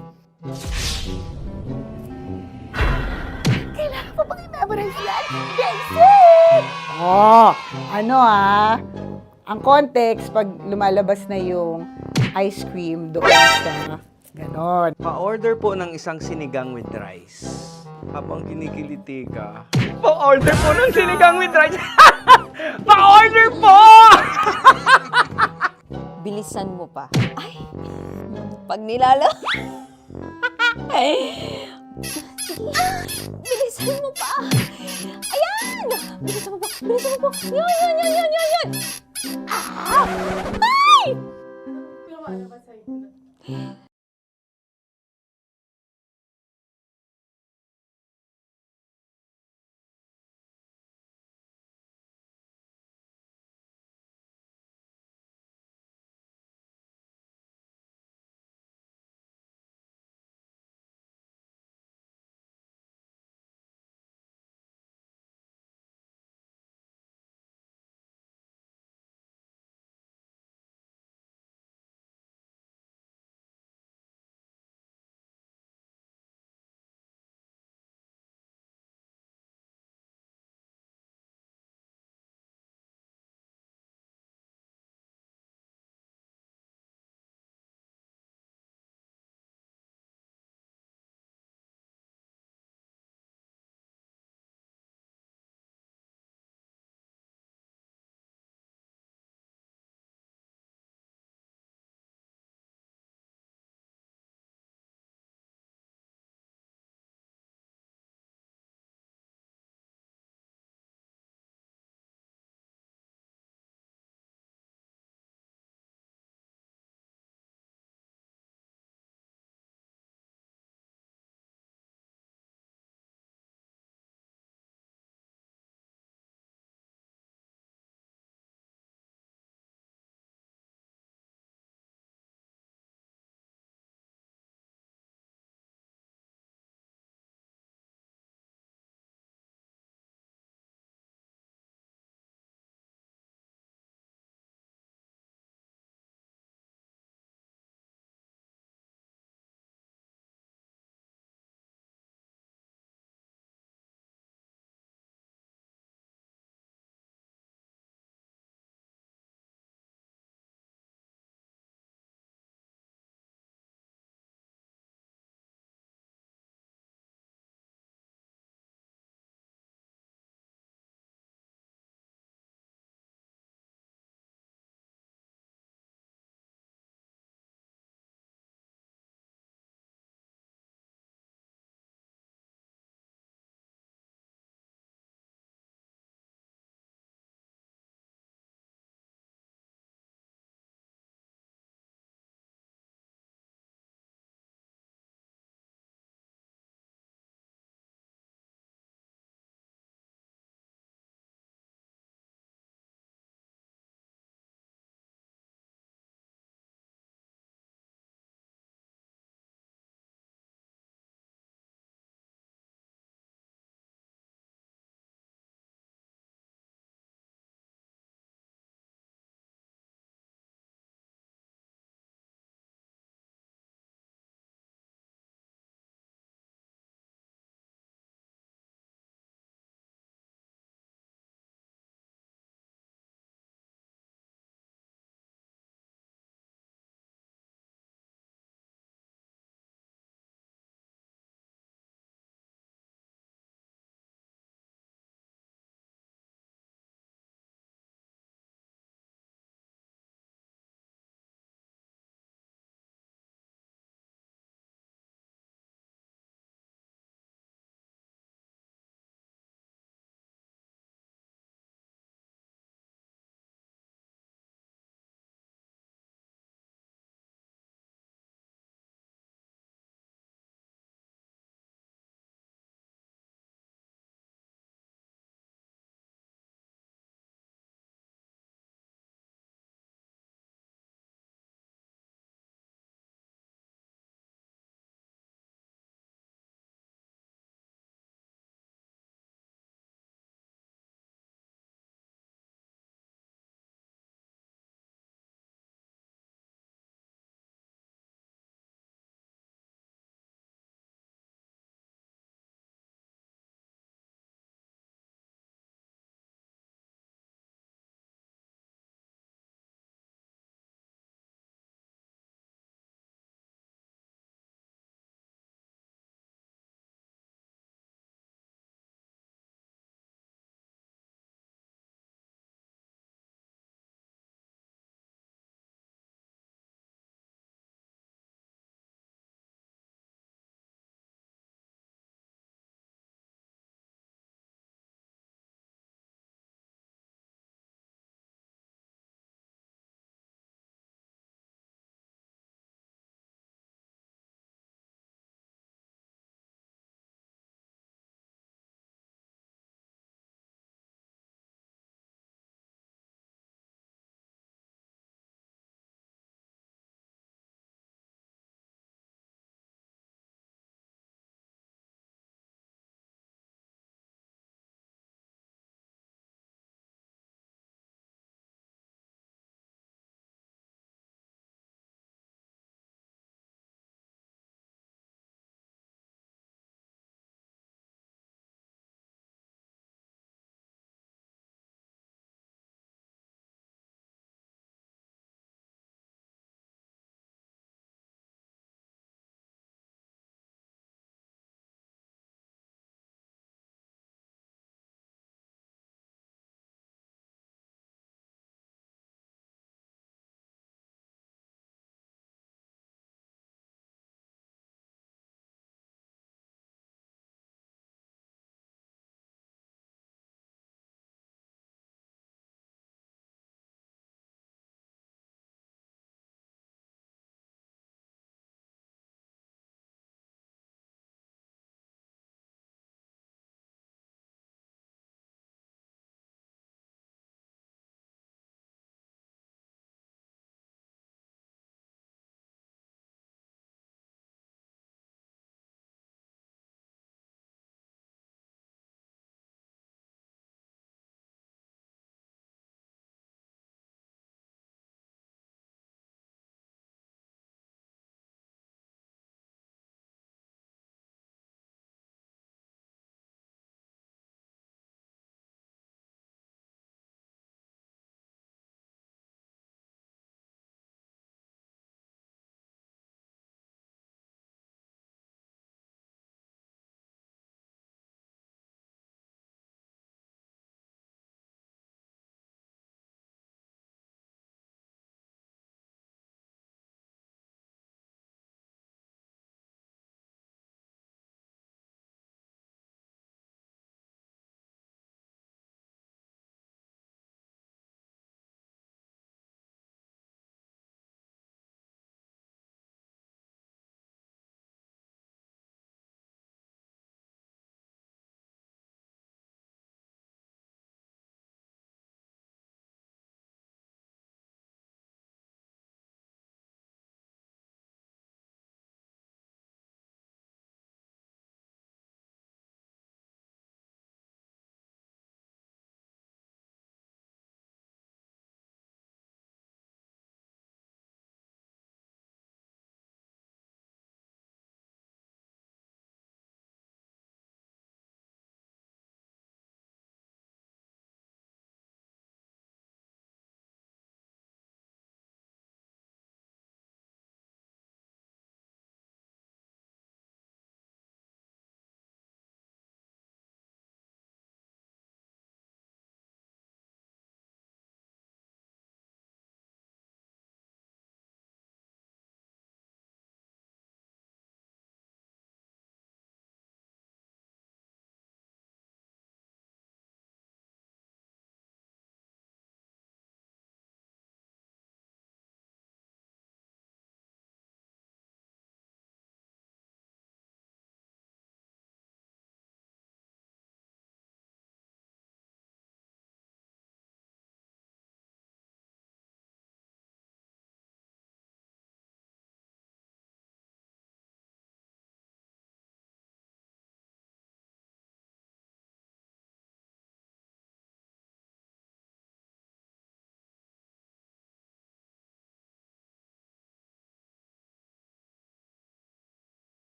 Kailangan pa bang i-memorize yan? Basic! Oh, ano ang context pag lumalabas na yung ice cream doon sa ganon. Pa-order po ng isang sinigang with rice. Habang kinikiliti ka. Pa-order po ng sinigang with rice! Pa-order po! Bilisan mo pa. Ay! Pag nilala... Bilisan mo pa! Ayan! Bilisan mo pa! Bilisan mo pa! Yan! Ah! Ay!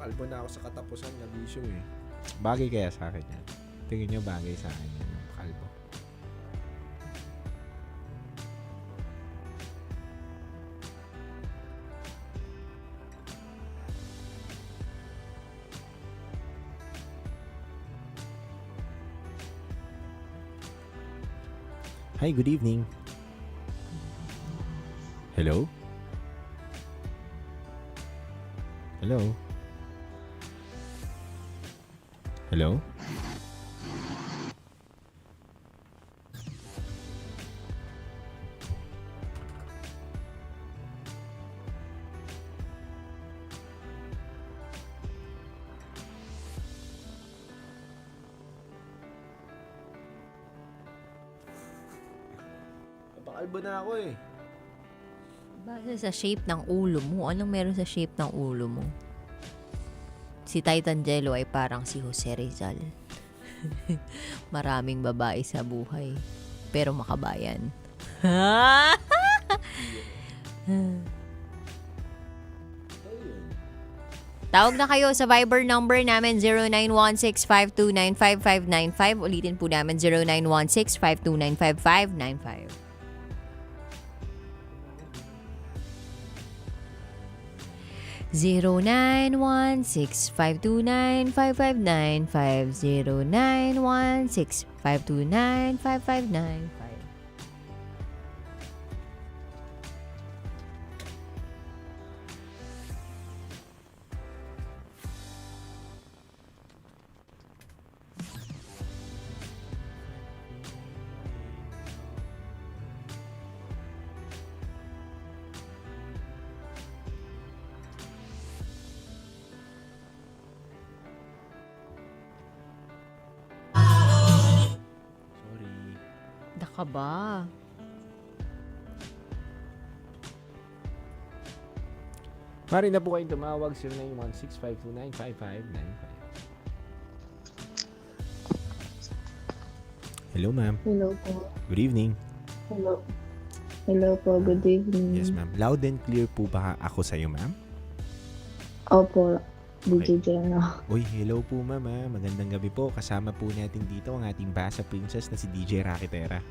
Napakalbo na ako sa katapusan na bisyo eh. Bagay kaya sa akin yan? Tingin nyo bagay sa akin yan, napakalbo. Hi, good evening. Hello? Hello? Hello? Napakalbo na ako eh. Base sa shape ng ulo mo, anong meron sa shape ng ulo mo? Si Titan Jello ay parang si Jose Rizal. Maraming babae sa buhay, pero makabayan. Tawag na kayo sa Viber number namin 0916-529-5595. Ulitin po namin 0916-529-5595. 0916-529-5595. 0916-529-5595. Daka ba? Mari na po kayong tumawag 0916-529-5595. Hello, ma'am. Hello po. Good evening. Hello. Hello po, good evening. Yes, ma'am. Loud and clear po ba ako sa'yo, ma'am? Opo, DJ Jeno. Uy, hello po, ma'am. Magandang gabi po. Kasama po natin dito ang ating basa princess na si DJ Rakitera.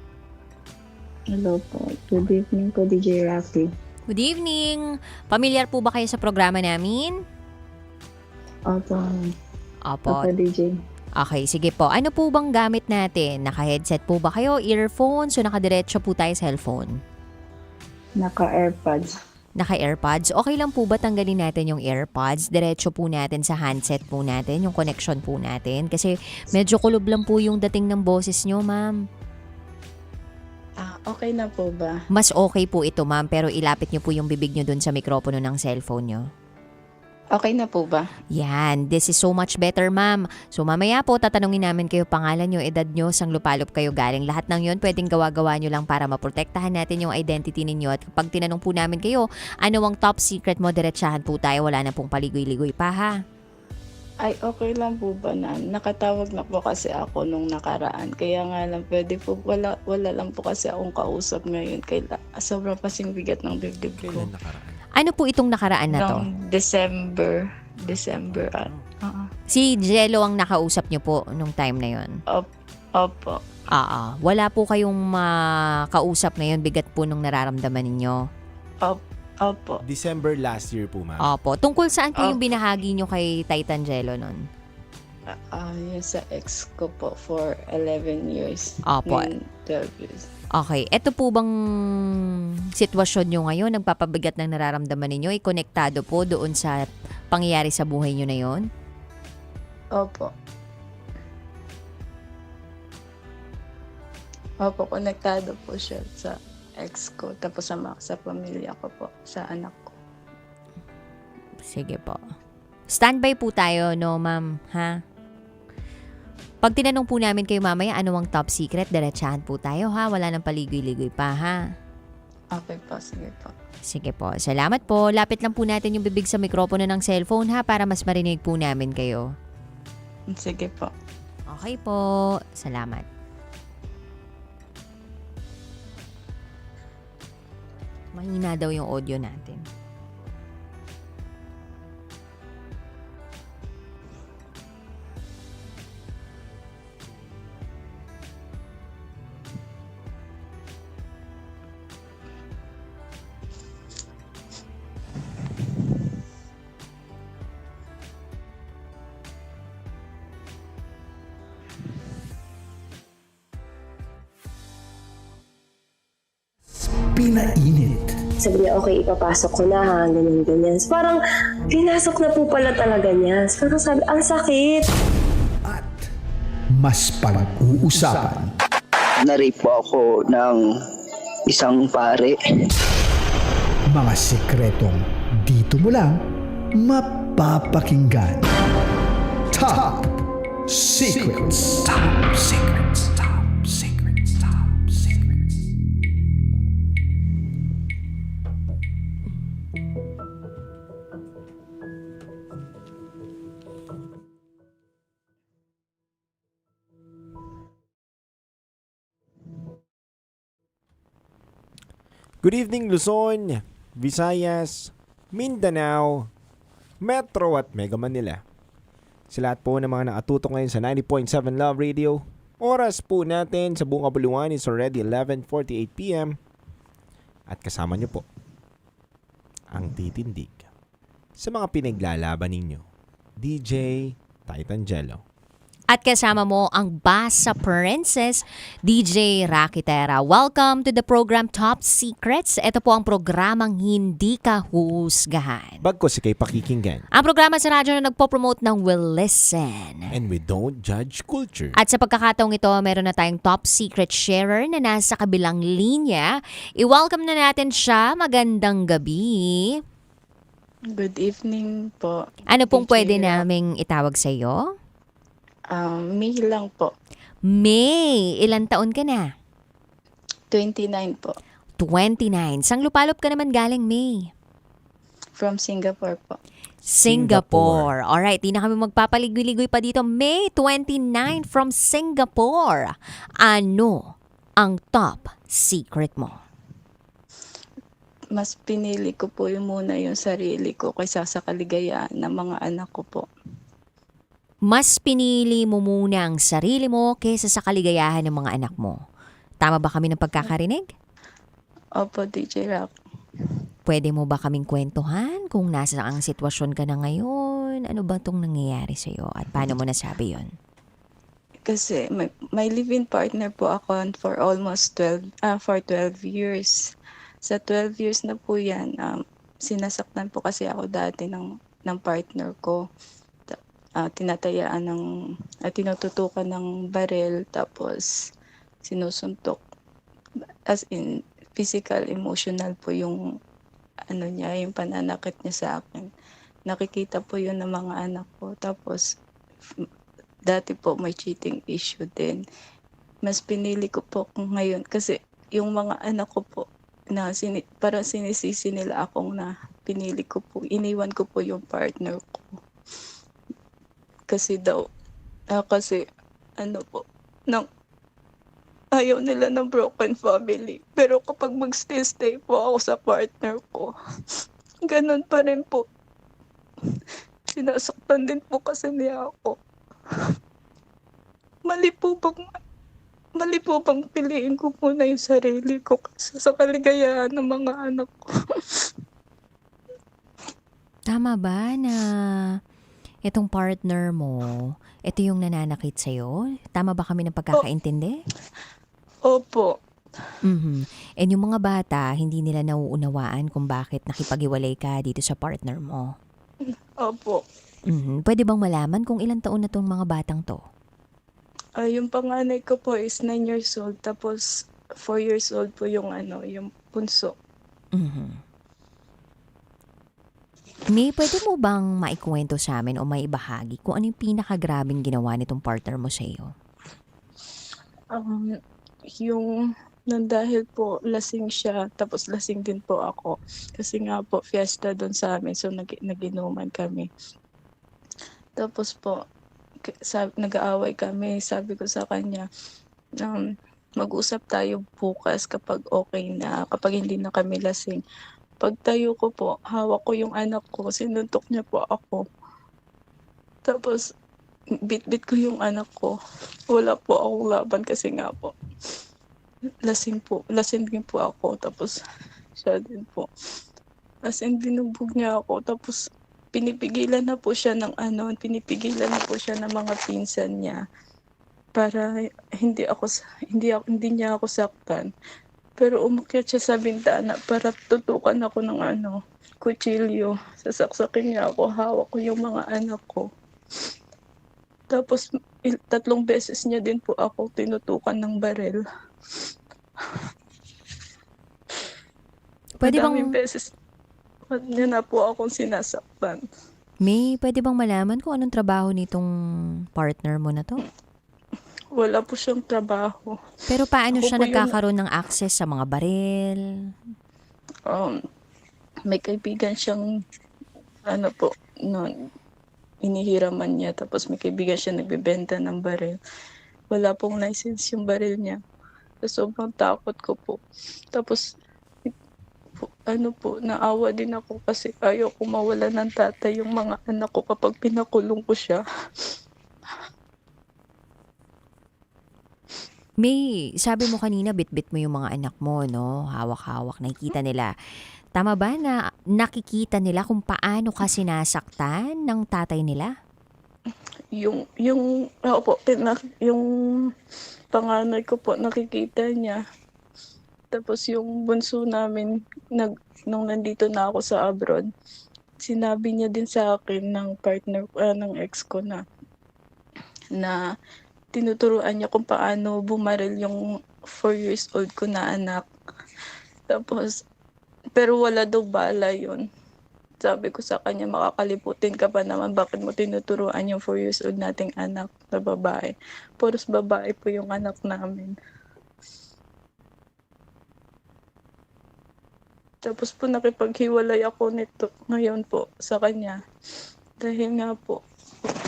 Hello po. Good evening po, DJ Rafi. Good evening! Pamilyar po ba kayo sa programa namin? Opo. Opo. Opo, DJ. Okay, sige po. Ano po bang gamit natin? Naka-headset po ba kayo? Earphones? O nakadiretso po tayo cellphone? Naka-AirPods. Naka-AirPods? Okay lang po ba tanggalin natin yung AirPods? Diretso po natin sa handset po natin, yung connection po natin. Kasi medyo kulob lang po yung dating ng boses nyo, ma'am. Okay na po ba? Mas okay po ito, ma'am, pero ilapit nyo po yung bibig nyo dun sa mikropono ng cellphone nyo. Okay na po ba? Yan, this is so much better, ma'am. So mamaya po, tatanungin namin kayo pangalan nyo, edad nyo, sang lupalop kayo galing. Lahat ng yun, pwedeng gawa-gawa nyo lang para maprotektahan natin yung identity ninyo. At pag tinanong po namin kayo, ano ang top secret mo, diretsahan po tayo. Wala na pong paligoy-ligoy pa, ha? Ay, okay lang po ba na? Nakatawag na po kasi ako nung nakaraan. Kaya nga lang, pwede po, wala lang po kasi akong kausap ngayon. Kaya sobrang pasing bigat ng dibdib ko. Kailan nakaraan? Ano po itong nakaraan na to? Noong December. Si Jello ang nakausap nyo po nung time na yon. Opo. Wala po kayong kausap ngayon, bigat po nung nararamdaman ninyo. Opo. December last year po, ma'am. Opo. Tungkol saan po yung binahagi nyo kay Titan Jello nun? Yun sa ex ko po for 11 years. Opo. 12 years. Okay. Ito po bang sitwasyon nyo ngayon, nagpapabigat ng nararamdaman ninyo, konektado po doon sa pangyayari sa buhay nyo na yon? Opo. Opo, konektado po siya sa ex ko. Tapos sa pamilya ko po, sa anak ko. Sige po. Standby po tayo, no, ma'am? Ha? Pag tinanong po namin kayo mamaya, ano ang top secret, diretsahan po tayo, ha? Wala nang paligoy-ligoy pa, ha? Okay po, sige po. Sige po. Salamat po. Lapit lang po natin yung bibig sa mikropono ng cellphone, ha? Para mas marinig po namin kayo. Sige po. Okay po. Salamat. Mahina daw yung audio natin. pinainit. Sabi niya, okay, ipapasok ko na ha, ganyan. So, parang pinasok na po pala talaga niya. So, parang sabi, ang sakit. Mas pag-uusapan. Na-rape po ako ng isang pare. Mga sekretong dito mo lang mapapakinggan. Top Secrets. Top Secrets. Top Secrets. Top Secrets. Good evening Luzon, Visayas, Mindanao, Metro at Mega Manila. Sa lahat po ng mga nakatutok ngayon sa 90.7 Love Radio. Oras po natin sa buong kabuluhan is already 11:48 PM. At kasama nyo po ang titindig sa mga pinaglalaban ninyo, DJ Titangelo. At kasama mo ang Basa Princess, DJ Rocky Terra. Welcome to the program Top Secrets. Ito po ang programang hindi ka husgahan. Bagkos ikay pakikinggan. Ang programa sa radyo na nagpo-promote ng Will Listen. And we don't judge culture. At sa pagkakataong ito, meron na tayong top secret sharer na nasa kabilang linya. I-welcome na natin siya. Magandang gabi. Good evening po. Ano pong DJ pwede Rock. naming itawag sa iyo? May lang po. May, ilan taon ka na? 29 po. 29. Sang lupalop ka naman galing, May? From Singapore po. Singapore. Alright, di na kami magpapaligoy-ligoy pa dito. May 29 from Singapore. Ano ang top secret mo? Mas pinili ko po muna yung sarili ko kaysa sa kaligayahan ng mga anak ko po. Mas pinili mo muna ang sarili mo kaysa sa kaligayahan ng mga anak mo. Tama ba kami ng pagkakarinig? Opo, DJ Rock. Pwede mo ba kaming kwentuhan kung nasa ang sitwasyon ka na ngayon? Ano ba itong nangyayari sa'yo at paano mo nasabi yon? Kasi may live-in partner po ako for almost 12 years. Sa 12 years na po yan, sinasaktan po kasi ako dati ng partner ko. Tinatayaan tinututukan ng barel, tapos sinusuntok. As in, physical, emotional po yung yung pananakit niya sa akin. Nakikita po yun ng mga anak ko. Tapos, dati po may cheating issue din. Mas pinili ko po ngayon kasi yung mga anak ko po, parang sinisisi nila akong na pinili ko po, iniwan ko po yung partner ko. Kasi ayaw nila ng broken family. Pero kapag mag-stay po ako sa partner ko, ganun pa rin po. Sinasaktan din po kasi niya ako. Mali po bang piliin ko muna yung sarili ko kasi sa kaligayahan ng mga anak ko? Tama ba na itong partner mo, ito yung nananakit sa'yo? Tama ba kami ng pagkakaintindi? Opo. Mm-hmm. And yung mga bata, hindi nila nauunawaan kung bakit nakipag-iwalay ka dito sa partner mo? Opo. Mm-hmm. Pwede bang malaman kung ilang taon na tong mga batang to? Yung panganay ko po is 9 years old, tapos 4 years old po yung yung punso. Mm-hmm. May, pwede mo bang maikwento sa amin o maibahagi kung ano yung pinakagrabing ginawa nitong partner mo sa iyo? Yung dahil po lasing siya, tapos lasing din po ako. Kasi nga po, fiesta doon sa amin, so nag-inuman kami. Tapos po, nag-aaway kami, sabi ko sa kanya, mag-usap tayo bukas kapag okay na, kapag hindi na kami lasing. Pagtayo ko po, hawak ko yung anak ko, sinuntok niya po ako. Tapos, bit-bit ko yung anak ko. Wala po akong laban kasi nga po. Lasing din po ako. Tapos, siya din po. As in, binubog niya ako. Tapos, pinipigilan na po siya ng mga pinsan niya para hindi niya ako saktan. Pero umakyat siya sa bintana para tutukan ako ng kutsilyo. Sasaksakin niya ako, hawak ko yung mga anak ko. Tapos 3 beses niya din po ako tinutukan ng barel. Pwede Madaming bang, beses niya na po akong sinasaktan. May pwede bang malaman kung anong trabaho nitong partner mo na to? Wala po siyang trabaho. Pero paano Ako siya po yung- nagkakaroon ng access sa mga baril? May kaibigan siyang inihiraman niya, tapos may kaibigan siya nagbebenta ng baril. Wala pong license yung baril niya. So, sobrang takot ko po. Tapos naawa din ako kasi ayaw ko mawala ng tatay yung mga anak ko kapag pinakulong ko siya. May, sabi mo kanina, bit-bit mo yung mga anak mo, no? Hawak-hawak, nakikita nila. Tama ba na nakikita nila kung paano ka sinasaktan ng tatay nila? Yung panganay ko po nakikita niya. Tapos yung bunso namin, nung nandito na ako sa abroad, sinabi niya din sa akin ng partner, ng ex ko na tinuturuan niya kung paano bumaril yung 4 years old ko na anak. Tapos, pero wala daw bala yun. Sabi ko sa kanya, makakaliputin ka pa naman, bakit mo tinuturuan yung 4 years old nating anak na babae? Puros babae po yung anak namin. Tapos po nakipaghiwalay ako nito ngayon po sa kanya. Dahil nga po,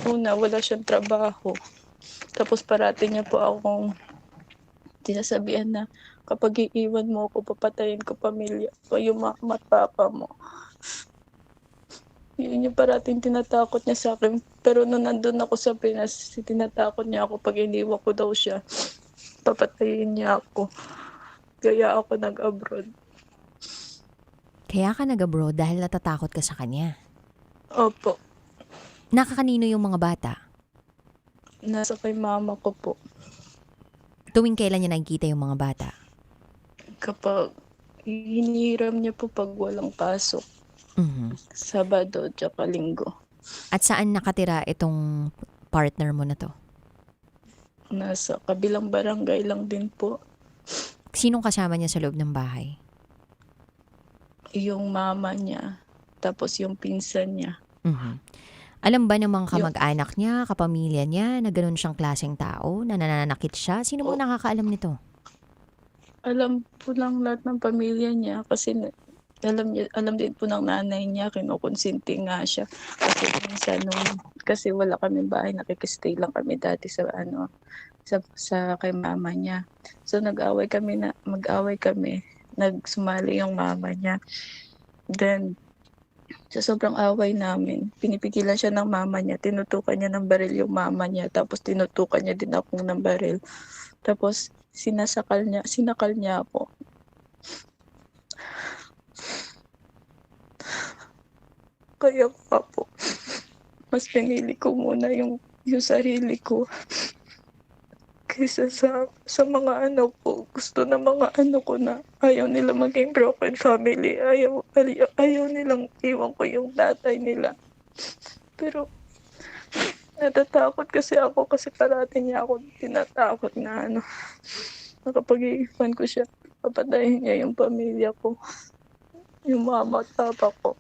una wala siyang trabaho. Tapos parati niya po akong sinasabihan na kapag iiwan mo ako, papatayin ko pamilya ko, yung mama at papa mo. Yun yung parating tinatakot niya sa akin. Pero nung nandun ako sa Pinas, tinatakot niya ako pag iniwan ko daw siya, papatayin niya ako. Kaya ako nag-abroad. Kaya ka nag-abroad dahil natatakot ka sa kanya? Opo. Nakakanino yung mga bata? Nasa kay mama ko po. Tuwing kailan niya nakikita yung mga bata? Kapag hinihiram niya po pag walang pasok. Sabado at Linggo. At saan nakatira itong partner mo na to? Nasa kabilang barangay lang din po. Sinong kasama niya sa loob ng bahay? Yung mama niya, tapos yung pinsan niya. Alam ba ng mga kamag-anak niya, kapamilya niya, na ganun siyang klaseng tao, na nananakit siya? Sino mo nakakaalam nito? Alam po lang lahat ng pamilya niya kasi alam din po ng nanay niya, kinukonsinti nga siya. Kasi minsan kasi wala kami bahay, nakikistay lang kami dati sa kay mama niya. So mag-away kami, nagsumali yung mama niya. Then sa sobrang away namin, pinipigilan siya ng mama niya, tinutukan niya ng baril yung mama niya, tapos tinutukan niya din ako ng baril. Tapos sinakal niya ako. Kaya po, mas pinili ko muna yung sarili ko kaysa sa mga anak ko. Gusto na mga anak ko na ayaw nila maging broken family. Ayaw nilang iwan ko yung tatay nila. Pero natatakot kasi ako kasi parati niya ako tinatakot na nakapag-iiwan ko siya. Papatayin niya yung pamilya ko. Yung mama at papa ko.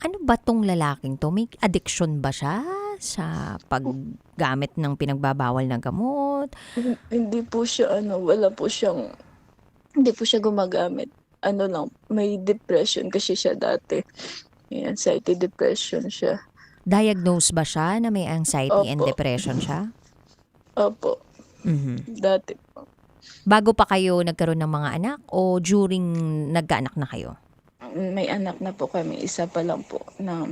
Ano ba tong lalaking to? May addiction ba siya sa paggamit ng pinagbabawal na gamot? Hindi po siya hindi po siya gumagamit. May depression kasi siya dati. May anxiety depression siya. Diagnose ba siya na may anxiety and Opo. depression siya? Opo. Dati po. Bago pa kayo nagkaroon ng mga anak o during nagkaanak na kayo? May anak na po kami, isa pa lang po na.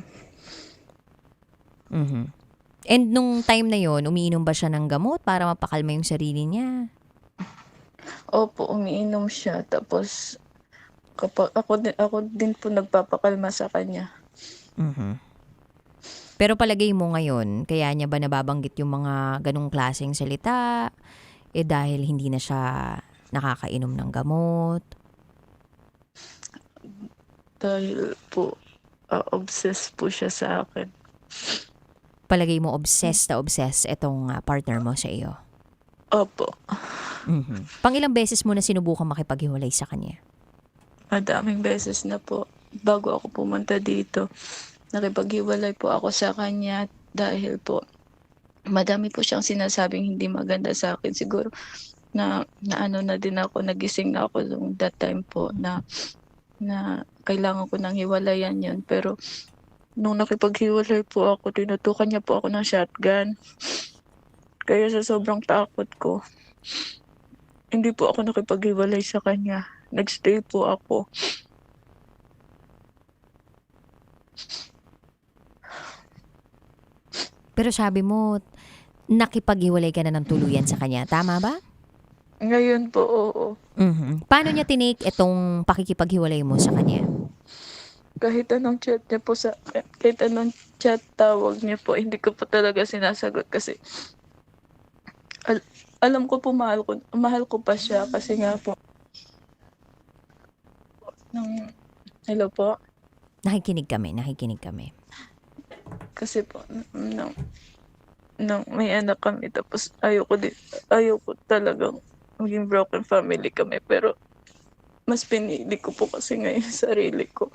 And nung time na yon, umiinom ba siya ng gamot para mapakalma yung sarili niya? Opo, umiinom siya. Tapos kapag ako din po nagpapakalma sa kanya. Pero palagay mo ngayon, kaya niya ba nababanggit yung mga ganong klaseng salita? dahil hindi na siya nakakainom ng gamot? Dahil po, obsessed po siya sa akin. Palagay mo obsessed itong partner mo sa iyo? Opo. Pangilang beses mo na sinubukang makipaghiwalay sa kanya? Madaming beses na po. Bago ako pumunta dito, nakipaghiwalay po ako sa kanya dahil po madami po siyang sinasabing hindi maganda sa akin. Siguro na ano na din ako, nagising na ako nung that time po na kailangan ko nang hiwalayan yun. Pero nung nakipaghiwalay po ako, tinutukan niya po ako ng shotgun. Kaya sa sobrang takot ko, hindi po ako nakipaghiwalay sa kanya. Nagstay po ako. Pero sabi mo, nakipaghiwalay ka na ng tuluyan sa kanya. Tama ba? Ngayon po, oo. Paano niya tinake itong pakikipaghiwalay mo sa kanya? Kahit anong chat niya po kahit anong chat tawag niya po, hindi ko po talaga sinasagot kasi alam ko po mahal ko pa siya kasi nga po hello po. Nakikinig kami. Kasi po nung may anak kami tapos ayoko talagang maging broken family kami, pero mas pinili ko po kasi ngayon sarili ko.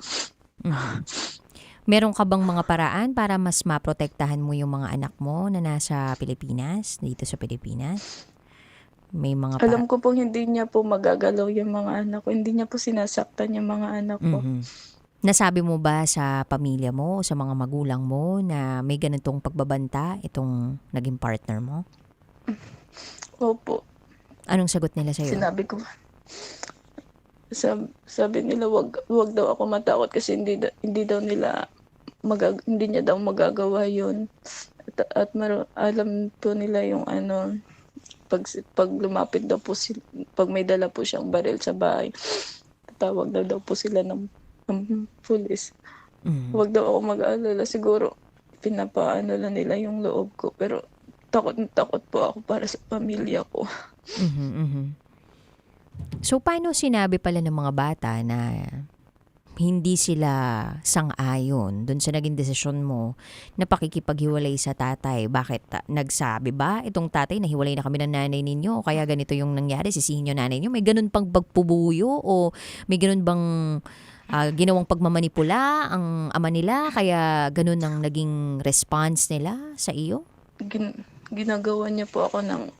Meron ka bang mga paraan para mas maprotektahan mo yung mga anak mo na nasa Pilipinas, dito sa Pilipinas? May mga Alam ko po hindi niya po magagalaw yung mga anak ko. Hindi niya po sinasaktan yung mga anak ko. Nasabi mo ba sa pamilya mo, sa mga magulang mo na may ganitong pagbabanta itong naging partner mo? Opo. Anong sagot nila sa'yo? Sinabi ko, sabi nila wag daw ako matakot kasi hindi niya daw magagawa yun. At alam po nila yung pag lumapit daw po sila, pag may dala po siyang baril sa bahay, tatawag daw po sila ng pulis. Wag daw ako mag-aalala. Siguro pinapaano lang nila yung loob ko, pero takot po ako para sa pamilya ko. So, paano sinabi pala ng mga bata na hindi sila sang-ayon dun sa naging desisyon mo na pakikipaghiwalay sa tatay? Bakit? Nagsabi ba itong tatay na hiwalay na kami ng nanay ninyo o kaya ganito yung nangyari, sisihin nyo nanay ninyo? May ganun pang pagpubuyo o may ganun bang ginawang pagmamanipula ang ama nila kaya ganun ang naging response nila sa iyo? Ginagawa niya po ako ng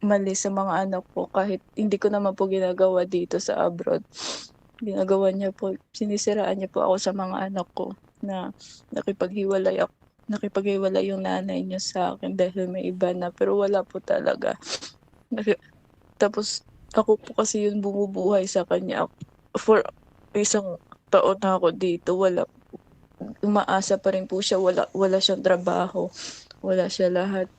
mali sa mga anak ko kahit hindi ko naman po ginagawa dito sa abroad. Ginagawa niya po, sinisiraan niya po ako sa mga anak ko na nakipaghiwalay yung nanay niya sa akin dahil may iba na, pero wala po talaga. Tapos ako po kasi yun bumubuhay sa kanya. For isang taon na ako dito, umaasa pa rin po siya, wala siyang trabaho, wala siya lahat.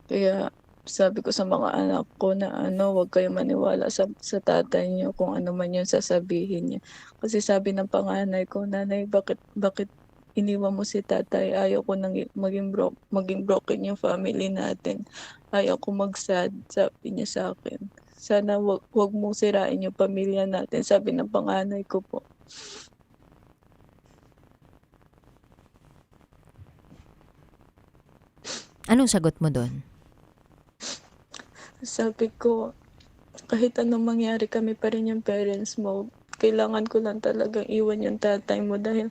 Kaya sabi ko sa mga anak ko na wag kayo maniwala sa tatay niyo kung ano man yung sasabihin niya. Kasi sabi ng panganay ko, nanay, bakit iniwan mo si tatay? Ayaw ko nang maging broken yung family natin. Ayaw ko mag-sad, sabi niya sa akin. Sana wag mo sirain yung pamilya natin, sabi ng panganay ko po. Anong sagot mo doon? Sabi ko, kahit anong mangyari, kami pa rin yung parents mo. Kailangan ko lang talagang iwan yung tatay mo dahil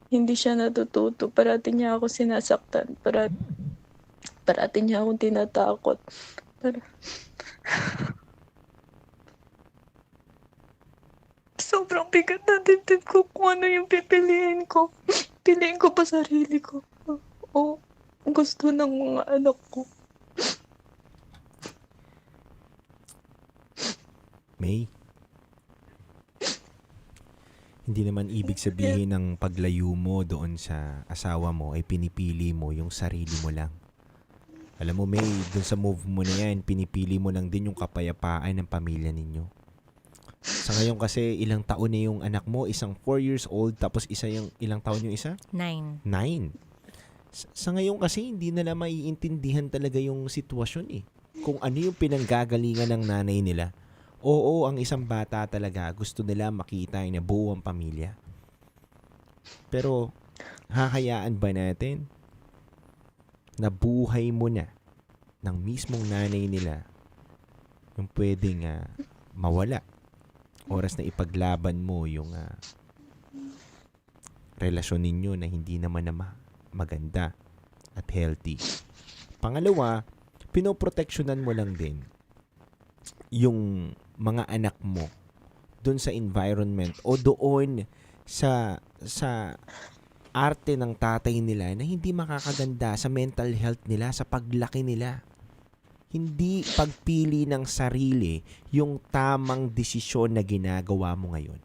hindi siya natututo. Parati niya ako sinasaktan. Parati niya akong tinatakot. Sobrang bigat na dibdib ko kung ano yung pipiliin ko. Piliin ko pa sarili ko. O gusto ng mga anak ko. May, hindi naman ibig sabihin ng paglayo mo doon sa asawa mo ay pinipili mo yung sarili mo lang. Alam mo, May, doon sa move mo na yan, pinipili mo lang din yung kapayapaan ng pamilya ninyo. Sa ngayon kasi, ilang taon na yung anak mo? Isang 4 years old, tapos ilang taon yung isa? 9. 9. Sa ngayon kasi, hindi nila maiintindihan talaga yung sitwasyon eh. Kung ano yung pinanggagalingan ng nanay nila. Oo, ang isang bata talaga, gusto nila makita na buo ang pamilya. Pero, hahayaan ba natin na buhay mo na ng mismong nanay nila yung pwedeng mawala? Oras na ipaglaban mo yung relasyon ninyo na hindi naman na maganda at healthy. Pangalawa, pinoproteksyonan mo lang din yung mga anak mo doon sa environment o doon sa arte ng tatay nila na hindi makakaganda sa mental health nila, sa paglaki nila. Hindi pagpili ng sarili yung tamang desisyon na ginagawa mo ngayon.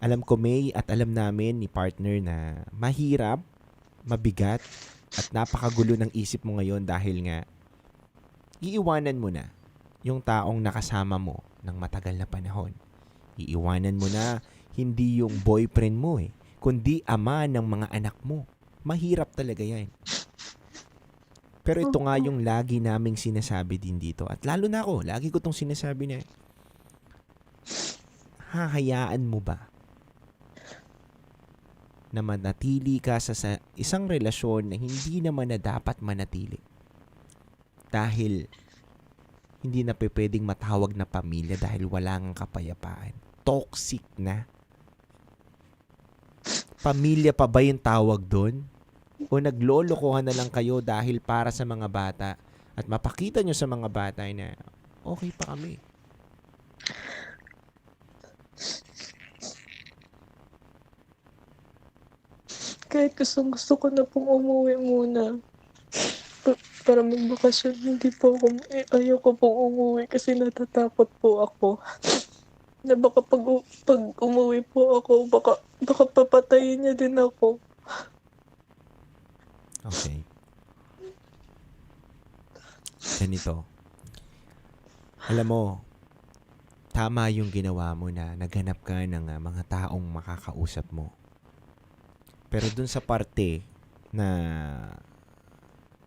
Alam ko, May, at alam namin ni partner na mahirap, mabigat, at napakagulo ng isip mo ngayon dahil nga iiwanan mo na yung taong nakasama mo ng matagal na panahon. Iiwanan mo na hindi yung boyfriend mo kundi ama ng mga anak mo. Mahirap talaga yan. Pero ito nga yung lagi naming sinasabi din dito. At lalo na ako, lagi ko itong sinasabi na hahayaan mo ba na manatili ka sa isang relasyon na hindi naman na dapat manatili? Dahil hindi na pwedeng matawag na pamilya dahil wala ngang kapayapaan. Toxic na. Pamilya pa ba yung tawag doon? O naglolokohan na lang kayo dahil para sa mga bata at mapakita nyo sa mga bata na okay pa kami? Kahit gusto ko na pong umuwi muna. Para magbakasyon, hindi po ako, ayoko pong umuwi kasi natatakot po ako. Na baka pag umuwi po ako, baka papatayin niya din ako. Okay. Ganito. Alam mo, tama yung ginawa mo na naghanap ka ng mga taong makakausap mo. Pero dun sa parte na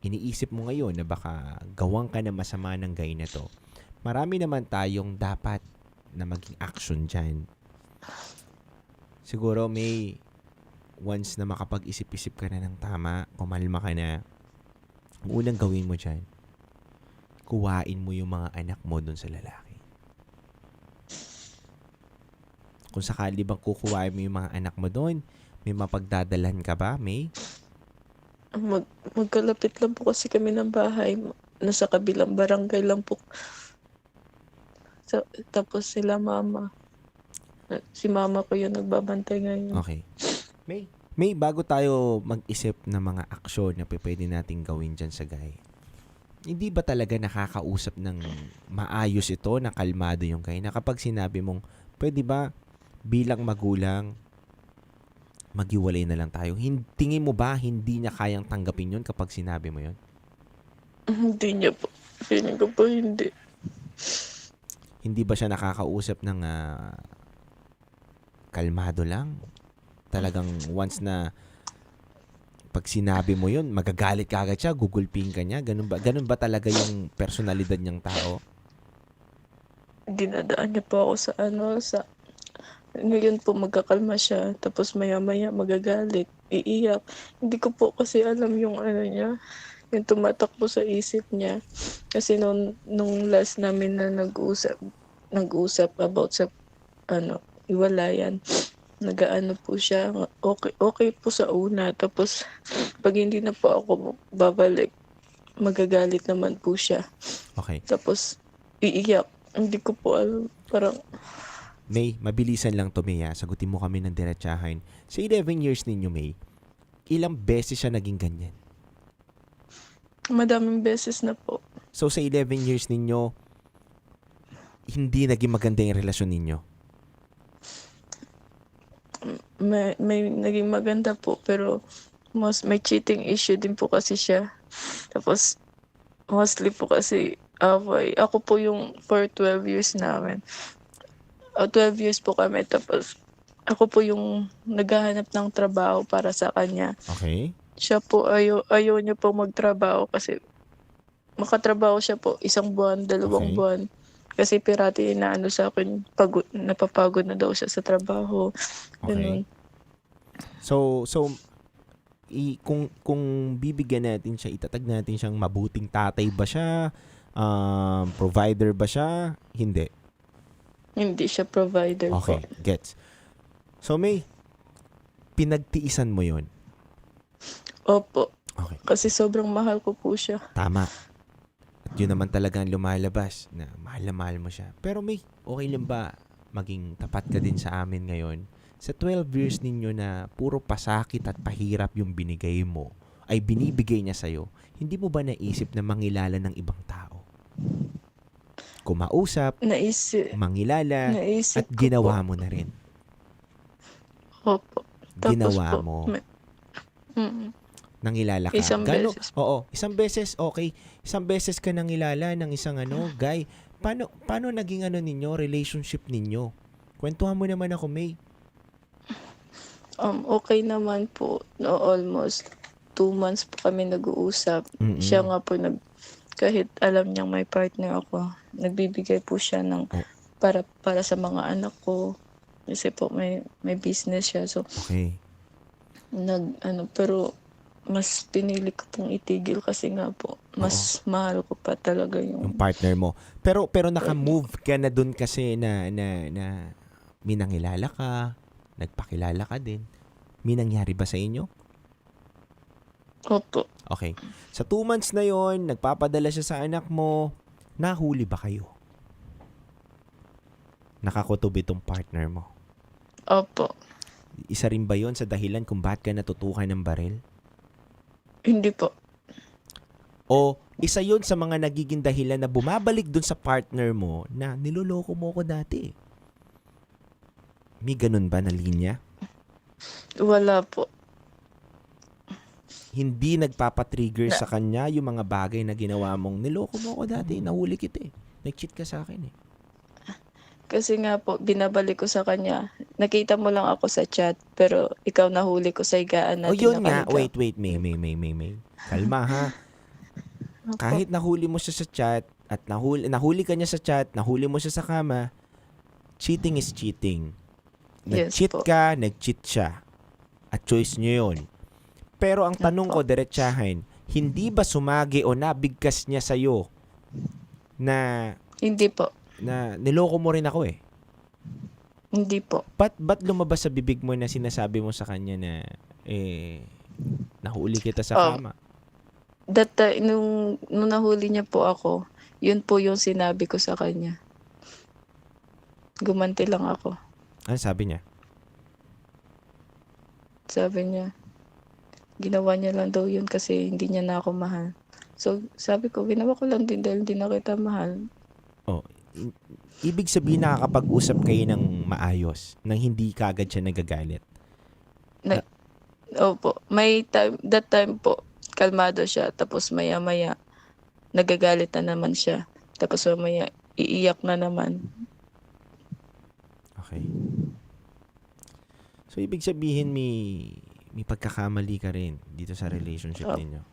iniisip mo ngayon na baka gawang ka na masama ng guy na to, marami naman tayong dapat na maging action dyan. Siguro may once na makapag-isip-isip ka na ng tama, kumalma ka na, ang unang gawin mo dyan, kuhain mo yung mga anak mo dun sa lalaki. Kung sakali bang kukuhain mo yung mga anak mo dun, may mapagdadalan ka ba, May? Magkalapit lang po kasi kami ng bahay. Nasa kabilang barangay lang po. Tapos sila mama. Si mama ko yung nagbabantay ngayon. Okay. May, bago tayo mag-isip ng mga aksyon na pwede nating gawin dyan sa guy, hindi ba talaga nakakausap ng maayos ito, na kalmado yung guy, na kapag sinabi mong, pwede ba bilang magulang, maghiwalay na lang tayo? Tingin mo ba hindi niya kayang tanggapin yun kapag sinabi mo yun? Hindi niya po. Feeling ko po hindi. Hindi ba siya nakakausap ng kalmado lang? Talagang once na pag sinabi mo yun, magagalit ka agad siya, gugulping ka niya? Ganun ba talaga yung personalidad niyang tao? Dinadaan niya po ako sa ngayon po magkakalma siya, tapos maya-maya magagalit, iiyak. Hindi ko po kasi alam yung niya, yung tumatakbo sa isip niya. Kasi nung last namin na nag-usap about sa iwalayan, nagaano po siya, okay po sa una, tapos pag hindi na po ako babalik, magagalit naman po siya. Okay. Tapos iiyak. Hindi ko po alam, parang May, mabilisan lang to, May. Sagutin mo kami ng diretsahan. Sa 11 years ninyo, May, ilang beses siya naging ganyan? Madaming beses na po. So, sa 11 years ninyo, hindi naging maganda yung relasyon ninyo? May naging maganda po, pero may cheating issue din po kasi siya. Tapos, mostly po kasi away. Ako po yung for 12 years namin. 12 years po kami, tapos ako po yung naghahanap ng trabaho para sa kanya. Okay. Siya po ayaw niya po magtrabaho kasi makatrabaho siya po 1 buwan, 2 Okay. buwan. Kasi pirati na ano sa akin, napapagod na daw siya sa trabaho. Ganun. So kung bibigyan natin siya, itatag natin siyang mabuting tatay ba siya? Provider ba siya? Hindi. Hindi siya provider Okay, po. gets. So May, pinagtiisan mo 'yon. Opo. Okay. Kasi sobrang mahal ko po siya. Tama. At yun naman talaga ang lumalabas na mahal mo siya. Pero May, okay lang ba maging tapat ka din sa amin ngayon? Sa 12 years ninyo na puro pasakit at pahirap yung binigay mo, ay binibigay niya sa'yo, hindi mo ba naisip na mangilala ng ibang tao? Kumausap, mangilala, naisip at ko ginawa po. mo na rin. Opo. Tapos Ginawa po, mo. Mm. Nangilala ka. Isang beses. Oo, isang beses, okay. Isang beses ka nangilala ng isang guy. Paano naging ninyo, relationship ninyo? Kwentuhan mo naman ako, May. Okay naman po. No, almost 2 months po kami nag-uusap. Mm-mm. Siya nga po kahit alam niyang may partner ako, nagbibigay po siya ng para sa mga anak ko. Kasi po may business siya. So, Okay. pero mas pinili ko pong itigil kasi nga po, mas mahal ko pa talaga yung Yung partner mo. Pero naka-move ka na dun kasi na may nangilala ka, nagpakilala ka din. May nangyari ba sa inyo? Opo. Okay. Sa 2 months na yon, nagpapadala siya sa anak mo, nahuli ba kayo? Nakakutob itong partner mo. Opo. Isa rin ba yon sa dahilan kung bakit ka natutukan ng baril? Hindi po. O isa yon sa mga nagiging dahilan na bumabalik dun sa partner mo na niloloko mo ko dati? May ganun ba na linya? Wala po. Hindi nagpapatrigger sa kanya yung mga bagay na ginawa mong niloko mo ko dati, nahuli kita eh. Nag-cheat ka sa akin eh. Kasi nga po, binabalik ko sa kanya. Nakita mo lang ako sa chat, pero ikaw nahuli ko sa higaan natin. O yun nga, nakaligaw. wait, May. Kalma ha. Kahit nahuli mo siya sa chat, at nahuli ka niya sa chat, nahuli mo siya sa kama, cheating is cheating. Nag-cheat Yes po. ka, nag-cheat siya. At choice niyo yun. Pero ang tanong ko, diretsahin, hindi ba sumagi o nabigkas niya sa'yo na Hindi po. na niloko mo rin ako eh? Hindi po. Ba't lumabas sa bibig mo na sinasabi mo sa kanya na nahuli kita sa kama? Nung nahuli niya po ako, yun po yung sinabi ko sa kanya. Gumanti lang ako. Ano sabi niya? Sabi niya, ginawa niya lang daw yun kasi hindi niya na ako mahal. So, sabi ko, ginawa ko lang din dahil hindi na kita mahal. Oh, ibig sabihin nakakapag-usap kayo ng maayos, nang hindi kagad siya nagagalit. Opo. That time po, kalmado siya. Tapos maya-maya, nagagalit na naman siya. Tapos maya, iiyak na naman. Okay. So, ibig sabihin may pagkakamali ka rin dito sa relationship ninyo.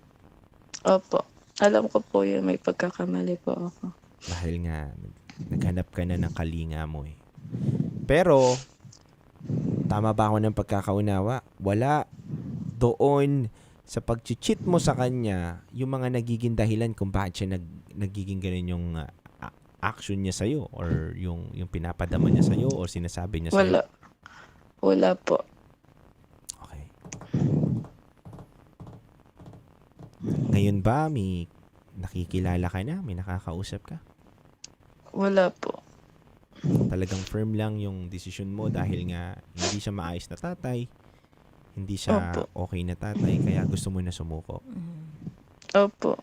Opo. Alam ko po yun, may pagkakamali po ako. Dahil nga, naghanap ka na ng kalinga mo eh. Pero, tama ba ako ng pagkakaunawa? Wala doon sa pag-cheat mo sa kanya, yung mga nagiging dahilan kung bakit siya nagiging ganun yung action niya sa'yo or yung pinapadama niya sa'yo or sinasabi niya sa'yo? Wala po. Okay. Ngayon ba, may nakikilala ka na? May nakakausap ka? Wala po. Talagang firm lang yung decision mo dahil nga hindi siya maayos na tatay, hindi siya okay na tatay, kaya gusto mo na sumuko. Opo.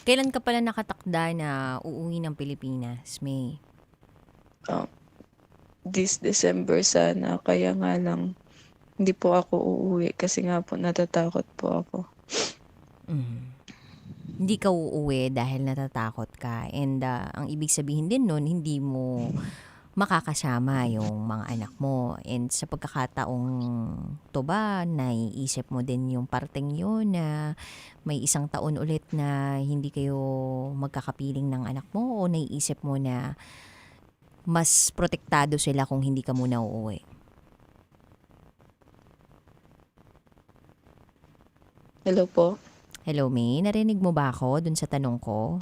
Kailan ka pala nakatakda na uuwi ng Pilipinas, May? This December sana, kaya nga lang hindi po ako uuwi kasi nga po natatakot po ako. Hindi ka uuwi dahil natatakot ka. And ang ibig sabihin din nun, hindi mo makakasama yung mga anak mo. And sa pagkakataong to ba, naiisip mo din yung parteng yun na may isang taon ulit na hindi kayo magkakapiling ng anak mo, o naiisip mo na mas protektado sila kung hindi ka muna uuwi? Hello po. Hello, May. Narinig mo ba ako dun sa tanong ko?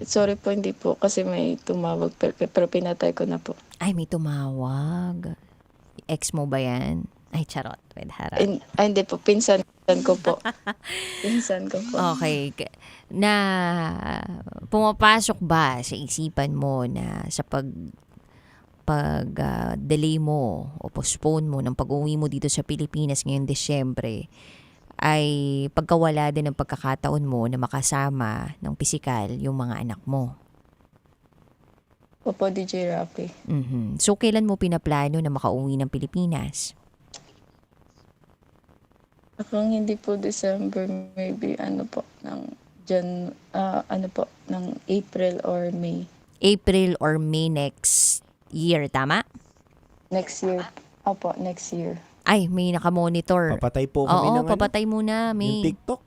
Sorry po, hindi po. Kasi may tumawag pero pinatay ko na po. Ay, may tumawag. Ex mo ba yan? Ay, charot. Pwede harap. Hindi po. Pinsan ko po. Pinsan ko po. Okay. Na pumapasok ba sa isipan mo na sa delay mo o postpone mo ng pag-uwi mo dito sa Pilipinas ngayong Disyembre ay pagkawala din ng pagkakataon mo na makasama ng pisikal yung mga anak mo? Opo, DJ Rafi. So, kailan mo pinaplano na makauwi ng Pilipinas? Kung hindi po December, maybe ng April or May. April or May next year, tama? Next year. Opo, next year. Ay, may nakamonitor. Papatay po kami ng papatay muna, May. yung TikTok.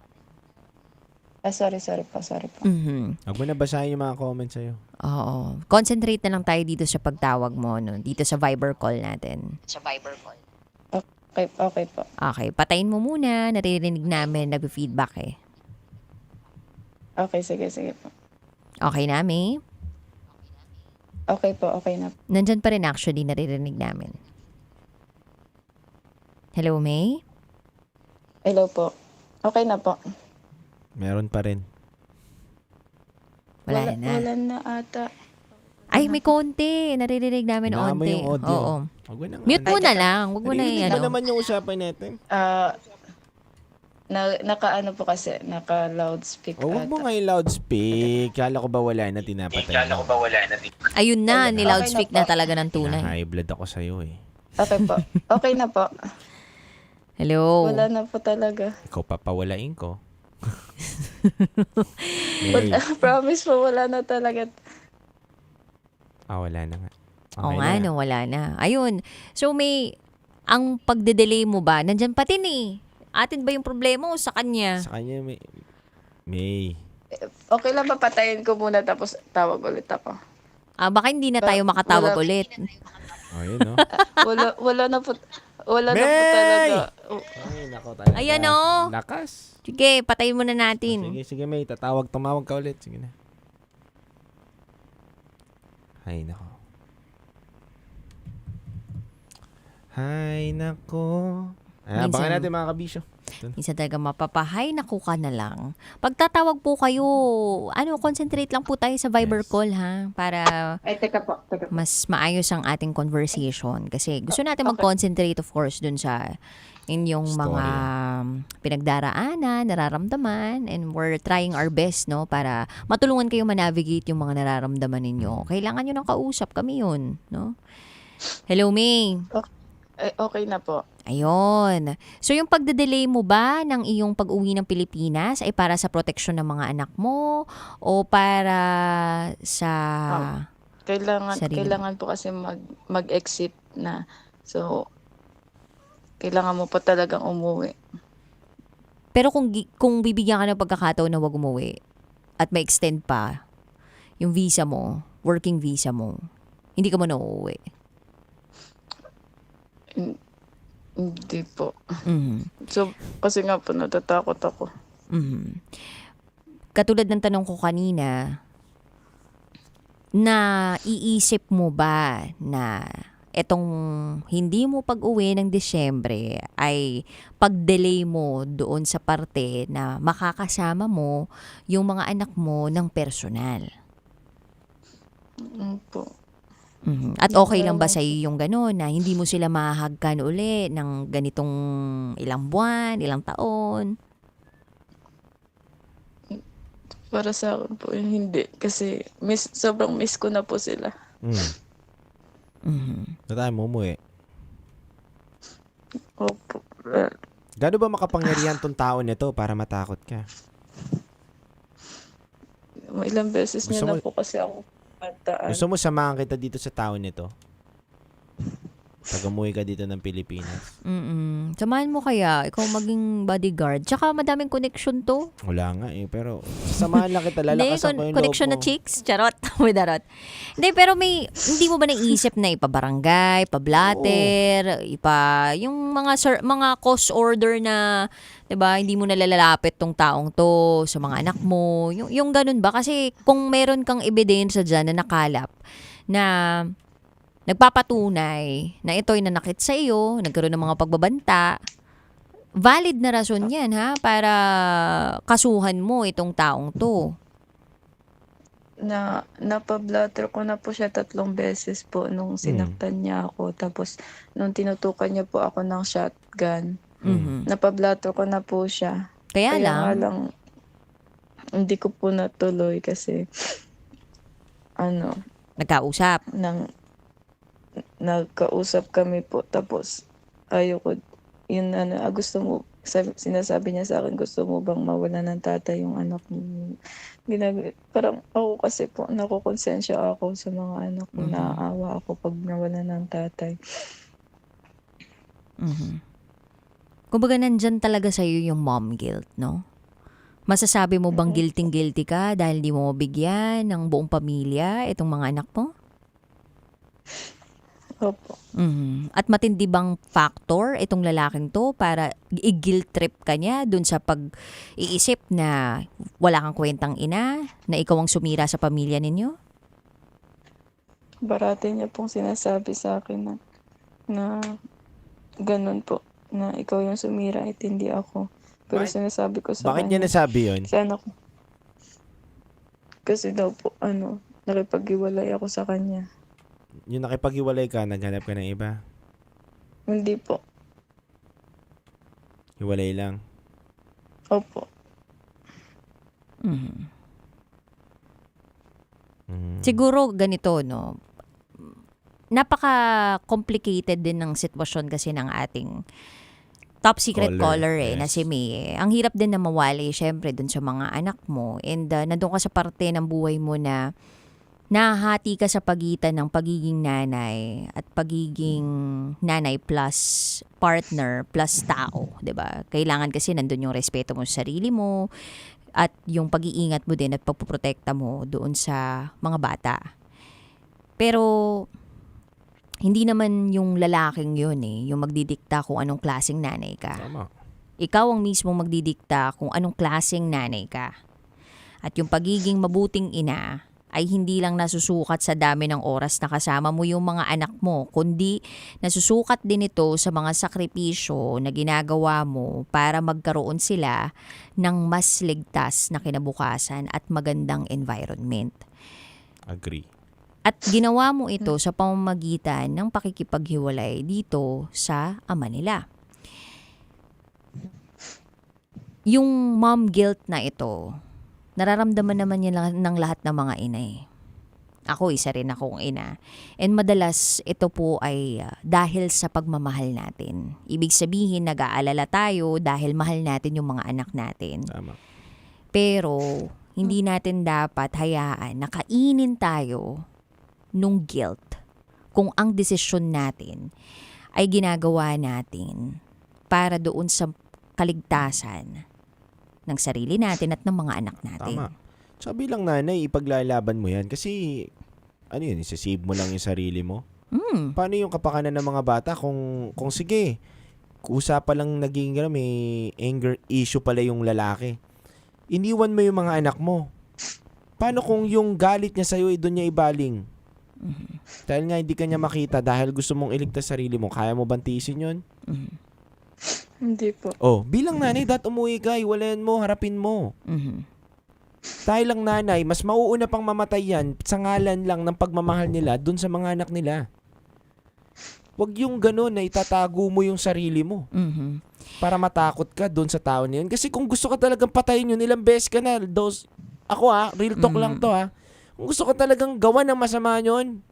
Sorry po. Huwag mo na basahin yung mga comments sa'yo. Oo. Concentrate na lang tayo dito sa pagtawag mo, no? Dito sa Viber call natin. Okay po. Okay, patayin mo muna. Naririnig namin, nag-feedback eh. Okay, sige po. Okay na, May? Okay po, okay na. Nandyan pa rin actually, naririnig namin. Hello, May? Hello po. Okay na po. Meron pa rin. Wala na. Wala na ata. Ay, may konti. Naririnig namin Hinaan mo onti. yung audio. Oo. Huwag mo na nga. Mute mo na lang. Huwag mo na Naririnig mo ano. naman yung usapan natin. Naka-ano po kasi, naka-loudspeak Huwag mo nga i-loudspeak. Kala ko ba wala na tinapatay mo? Ayun na, ni-loudspeak na talaga ng tunay. High blood ako sa'yo eh. Okay po. Okay na po. Hello. Wala na po talaga. Ikaw papawalain ko. Promise po, wala na talaga. Wala na nga. Oo nga, no, wala na. Ayun. So, May, ang pagde-delay mo ba, nandyan pa din eh. Atin ba yung problema o sa kanya? Sa kanya, May. Okay lang ba patayin ko muna tapos tawag ulit ako? Baka hindi na tayo makatawag ulit. Ayun, no? Wala na po talaga. Ay, nako talaga. Ayan, oh. Lakas. Sige, patayin mo na natin. Sige, May. Tumawag ka ulit. Sige na. Ay, nako. Hay, nako. Abangan natin mga kabisyo. Minsan talaga mapapahay, naku ka na lang. Pagtatawag po kayo, concentrate lang po tayo sa Viber call, ha? Para teka po. mas maayos ang ating conversation. Kasi gusto natin mag-concentrate, of course, dun sa inyong mga pinagdaraanan, nararamdaman, and we're trying our best, no? Para matulungan kayo manavigate yung mga nararamdaman ninyo. Kailangan nyo ng kausap, kami yun, no? Hello, May. Okay na po. Ayun. So, yung pagde-delay mo ba ng iyong pag-uwi ng Pilipinas ay para sa proteksyon ng mga anak mo o para sa Kailangan po kasi mag-exit na. So, kailangan mo pa talagang umuwi. Pero kung bibigyan ka ng pagkakataon na wag umuwi at ma-extend pa yung visa mo, working visa mo, hindi ka mo na uuwi? Hindi po. Mm-hmm. So, kasi nga po, natatakot ako. Mm-hmm. Katulad ng tanong ko kanina, na iisip mo ba na etong hindi mo pag-uwi ng Disyembre ay pag-delay mo doon sa parte na makakasama mo yung mga anak mo ng personal? Po. Mm-hmm. At okay lang ba sa iyo yung gano'n na hindi mo sila mahagkan uli ng ganitong ilang buwan, ilang taon? Para sa akin po, hindi. Kasi sobrang miss ko na po sila. Mm-hmm. Na tayo mo umuwi. Opo. Gano'n ba makapangyarihan tong tao nito para matakot ka? Ilang beses niya na po kasi ako mataan. Gusto mo samahan kita dito sa town nito? Pag umuwi ka dito ng Pilipinas. Samahan mo kaya, ikaw maging bodyguard. Tsaka madaming connection to. Wala nga eh, pero sasamahan lang kita, lalakasan ko yung connection loob na mo. chicks? Charot. With darot. Hindi, pero hindi mo ba naisip na ipabarangay, pa-blatter, yung mga cost order na, 'di ba, hindi mo nalalapit tong taong to sa mga anak mo. Yung ganun ba? Kasi kung meron kang ebidensya dyan na nakalap na nagpapatunay na ito'y nanakit sa iyo, nagkaroon ng mga pagbabanta, valid na rason yan para kasuhan mo itong taong to. Napablatter ko na po siya 3 beses po nung sinaktan niya ako. Tapos nung tinutukan niya po ako ng shotgun, napablatter ko na po siya. Kaya nga lang, hindi ko po natuloy kasi nagkausap. Nagkausap kami po, tapos ayoko, yun gusto mo, sinasabi niya sa akin, gusto mo bang mawala ng tatay yung anak mo? Parang ako kasi po, nakukonsensya ako sa mga anak ko, naaawa ako pag nawala ng tatay. Kumbaga nandyan talaga sa'yo yung mom guilt, no? Masasabi mo bang guilty ka dahil di mo mabigyan ng buong pamilya itong mga anak mo? Opo. At matindi bang factor itong lalaking to para i-guilt trip ka niya dun sa pag-iisip na wala kang kwentang ina, na ikaw ang sumira sa pamilya ninyo? Barate niya pong sinasabi sa akin na ganun po, na ikaw yung sumira at hindi ako. Pero sinasabi ko sa Bakit kanya. niya nasabi yun? Kasi daw po, nakipag-iwalay ako sa kanya. Yung nakipag-iwalay ka, naghanap ka ng iba? Hindi po. Hiwalay lang? Opo. Siguro ganito, no? Napaka-complicated din ng sitwasyon kasi ng ating top secret caller na si May. Ang hirap din na mawali, syempre, dun sa mga anak mo. And nandun ka sa parte ng buhay mo na nahati ka sa pagitan ng pagiging nanay at pagiging nanay plus partner plus tao, 'di ba? Kailangan kasi nandun yung respeto mo sa sarili mo at yung pag-iingat mo din at pagpoprotekta mo doon sa mga bata. Pero hindi naman yung lalaking yun yung magdidikta kung anong klaseng nanay ka. Tama. Ikaw ang mismo magdidikta kung anong klaseng nanay ka. At yung pagiging mabuting ina ay hindi lang nasusukat sa dami ng oras na kasama mo yung mga anak mo, kundi nasusukat din ito sa mga sakripisyo na ginagawa mo para magkaroon sila ng mas ligtas na kinabukasan at magandang environment. Agree. At ginawa mo ito sa pamamagitan ng pakikipaghiwalay dito sa ama nila. Yung mom guilt na ito, nararamdaman naman niya ng lahat ng mga ina Ako, isa rin akong ina. And madalas, ito po ay dahil sa pagmamahal natin. Ibig sabihin, nag-aalala tayo dahil mahal natin yung mga anak natin. Tama. Pero, hindi natin dapat hayaan na kainin tayo nung guilt kung ang desisyon natin ay ginagawa natin para doon sa kaligtasan ng sarili natin at ng mga anak natin. Tama. So bilang nanay, ipaglalaban mo yan kasi isasave mo lang yung sarili mo. Paano yung kapakanan ng mga bata kung sige, usapan lang naging may anger issue pala yung lalaki. Iniwan mo yung mga anak mo. Paano kung yung galit niya sa'yo doon niya ibaling? Dahil nga hindi ka niya makita dahil gusto mong iligtas sarili mo, kaya mo bantisin yun? Hindi po. Bilang nanay, umuwi ka, iwalayan mo, harapin mo. Dahil lang nanay, mas mauuna pang mamatay yan sa ngalan lang ng pagmamahal nila dun sa mga anak nila. Huwag yung ganun na itatago mo yung sarili mo. Para matakot ka dun sa tao na yun. Kasi kung gusto ka talagang patayin yun, ilang beses ka na. Ako real talk lang to Kung gusto ka talagang gawa ng masama yun,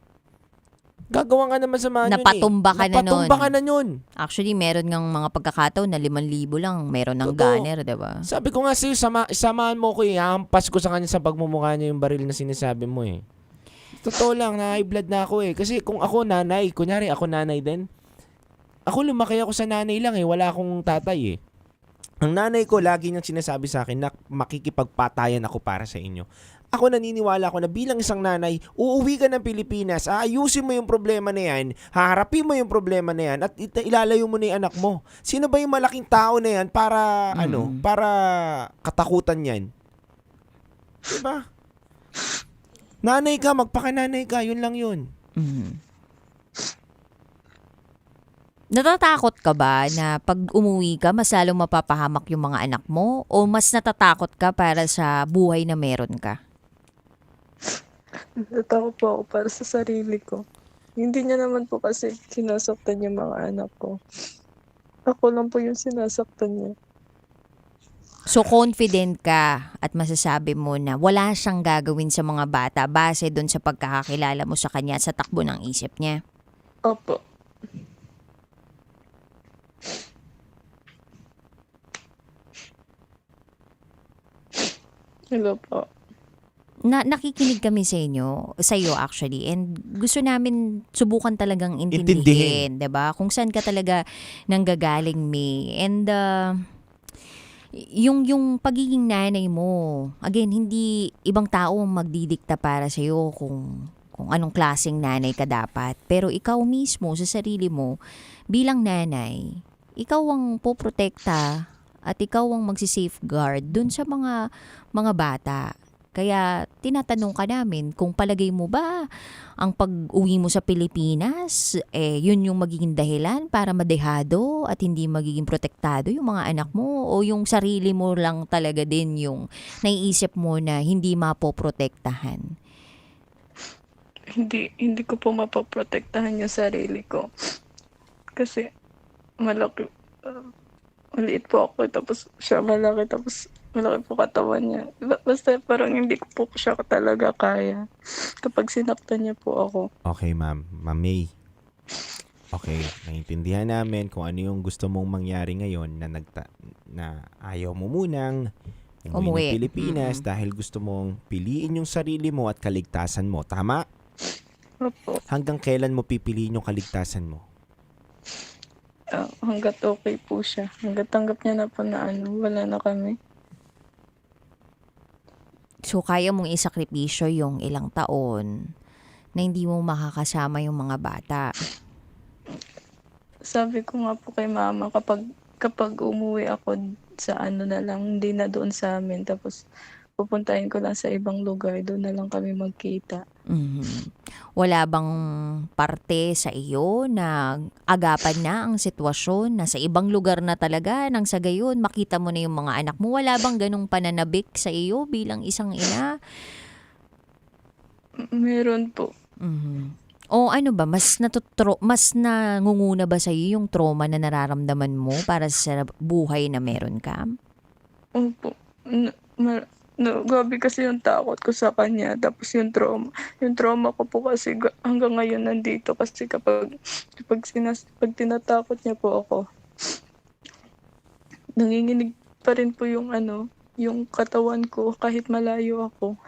gagawa ka ng masama yun Napatumba ka na nun. Napatumba ka na yun. Actually, meron ngang mga pagkakataon na 5,000 lang. Meron ng gunner, diba? Sabi ko nga sa'yo, samahan mo ko hampas ko sa kanya sa pagmumukha niya yung baril na sinasabi mo Totoo lang, na high blood na ako eh. Kasi kung ako nanay, kunyari ako nanay din, ako lumaki ako sa nanay lang eh. Wala akong tatay eh. Ang nanay ko lagi niyang sinasabi sa akin na makikipagpatayan ako para sa inyo. Ako naniniwala ako na bilang isang nanay, uuwi ka ng Pilipinas, aayusin mo yung problema na yan, haharapin mo yung problema na yan, at ilalayo mo na yung anak mo. Sino ba yung malaking tao na yan para, para katakutan yan? Diba? Nanay ka, magpakananay ka, yun lang yun. Natatakot ka ba na pag umuwi ka, mas lalong mapapahamak yung mga anak mo? O mas natatakot ka para sa buhay na meron ka? Natatakot po ako para sa sarili ko. Hindi niya naman po kasi sinasaktan yung mga anak ko. Ako lang po yung sinasaktan niya. So confident ka at masasabi mo na wala siyang gagawin sa mga bata base doon sa pagkakakilala mo sa kanya at sa takbo ng isip niya? Opo. Hello po. Nakikinig kami sa iyo actually, and gusto namin subukan talagang intindihin, 'di ba? Kung saan ka talaga nanggagaling, May. And yung pagiging nanay mo, again, hindi ibang tao ang magdidikta para sa iyo kung anong klaseng nanay ka dapat. Pero ikaw mismo sa sarili mo bilang nanay, ikaw ang poprotekta at ikaw ang magsi-safeguard dun sa mga bata. Kaya tinatanong ka namin kung palagay mo ba ang pag-uwi mo sa Pilipinas, yun yung magiging dahilan para madehado at hindi magiging protektado yung mga anak mo, o yung sarili mo lang talaga din yung naiisip mo na hindi mapoprotektahan? Hindi ko po mapoprotektahan yung sarili ko. Kasi maliit po ako, tapos siya malaki, tapos malaki po katawan niya. Basta parang hindi ko po siya talaga kaya kapag sinaktan niya po ako. Okay, Ma'am May. Okay, naiintindihan namin kung ano yung gusto mong mangyari ngayon na ayaw mo munang umuwi ng Pilipinas dahil gusto mong piliin yung sarili mo at kaligtasan mo. Tama? Opo. Hanggang kailan mo pipiliin yung kaligtasan mo? Hanggat okay po siya. Hanggat tanggap niya na po na wala na kami. So, kaya mong isakripisyo yung ilang taon na hindi mo makakasama yung mga bata? Sabi ko nga po kay mama, kapag umuwi ako sa na lang, hindi na doon sa amin, tapos pupuntahin ko lang sa ibang lugar, doon na lang kami magkita. Wala bang parte sa iyo na agapan na ang sitwasyon na sa ibang lugar na talaga nang sa gayon makita mo na yung mga anak mo? Wala bang ganong pananabik sa iyo bilang isang ina? Meron po. O ano ba, mas nangunguna ba sa iyo yung trauma na nararamdaman mo para sa buhay na meron ka? Opo. Grabe kasi yung takot ko sa kanya, tapos yung trauma ko po kasi hanggang ngayon nandito, kasi kapag tinatakot niya po ako, nanginginig pa rin po yung katawan ko kahit malayo ako.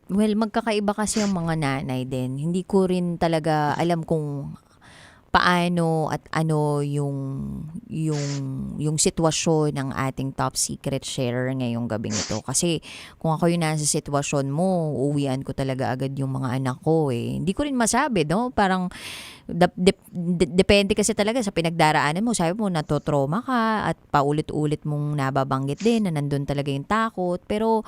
Well, magkakaiba kasi ang mga nanay din. Hindi ko rin talaga alam kung paano at ano yung sitwasyon ng ating top secret sharer ngayong gabing ito. Kasi kung ako yung nasa sitwasyon mo, uuwian ko talaga agad yung mga anak ko eh. Hindi ko rin masabi, no? Parang depende kasi talaga sa pinagdaraanan mo. Sabi mo, natotrauma ka at paulit-ulit mong nababanggit din na nandun talaga yung takot. Pero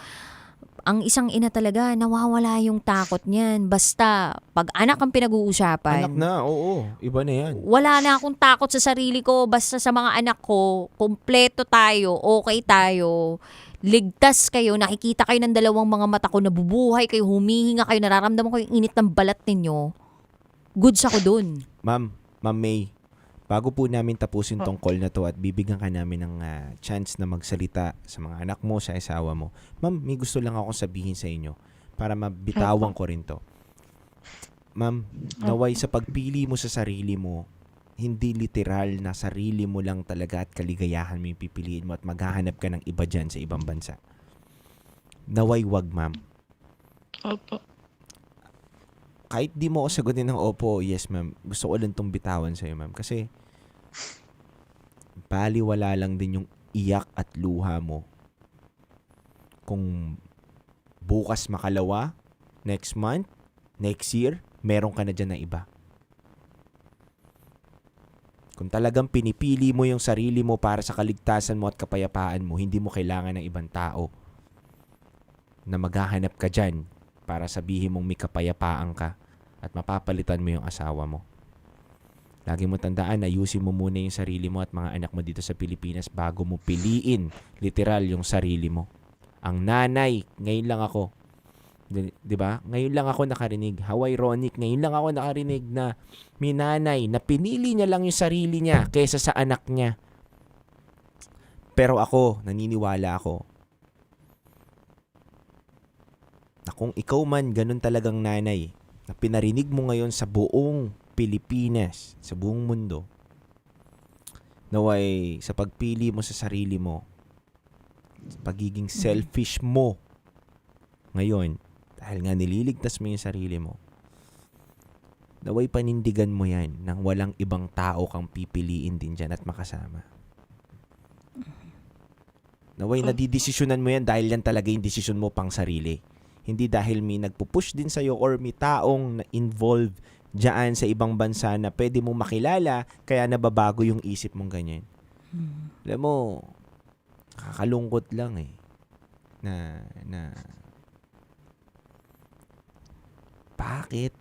ang isang ina talaga, nawawala yung takot niyan. Basta, pag anak ang pinag-uusapan. Anak na, oo. Iba na yan. Wala na akong takot sa sarili ko. Basta sa mga anak ko, kompleto tayo, okay tayo. Ligtas kayo, nakikita kayo ng dalawang mga mata ko, nabubuhay kayo, humihinga kayo, nararamdaman ko yung init ng balat ninyo. Goods ako dun. Ma'am May, bago po namin tapusin tong call na to at bibigyan ka namin ng chance na magsalita sa mga anak mo, sa asawa mo. Ma'am, may gusto lang akong sabihin sa inyo para mabitawan ko rin to. Ma'am, naway sa pagpili mo sa sarili mo, hindi literal na sarili mo lang talaga at kaligayahan mo yung pipiliin mo at maghahanap ka ng iba dyan sa ibang bansa. Naway wag, ma'am. Opo. Kahit di mo ako sagutin ng opo, yes, ma'am. Gusto ko lang tong bitawan sa'yo, ma'am. Kasi, baliwala lang din yung iyak at luha mo. Kung bukas makalawa, next month, next year, meron ka na dyan na iba. Kung talagang pinipili mo yung sarili mo para sa kaligtasan mo at kapayapaan mo, hindi mo kailangan ng ibang tao na maghahanap ka dyan para sabihin mong may kapayapaan ka at mapapalitan mo yung asawa mo. Lagi mo tandaan, ayusin mo muna yung sarili mo at mga anak mo dito sa Pilipinas bago mo piliin, literal, yung sarili mo. Ang nanay, ngayon lang ako, di ba? Ngayon lang ako nakarinig, how ironic, ngayon lang ako nakarinig na may nanay na pinili niya lang yung sarili niya kaysa sa anak niya. Pero ako, naniniwala ako, na kung ikaw man ganun talagang nanay, na pinarinig mo ngayon sa buong Pilipinas, sa buong mundo, naway sa pagpili mo sa sarili mo, sa pagiging selfish mo ngayon, dahil nga nililigtas mo yung sarili mo, naway panindigan mo yan nang walang ibang tao kang pipiliin din dyan at makasama. Naway nadidesisyonan mo yan dahil yan talaga yung desisyon mo pang sarili. Hindi dahil may nagpupush din sa'yo or may taong na-involved dyan sa ibang bansa na pwede mo makilala kaya nababago yung isip mong ganyan. Alam mo, kakalungkot lang eh. Na bakit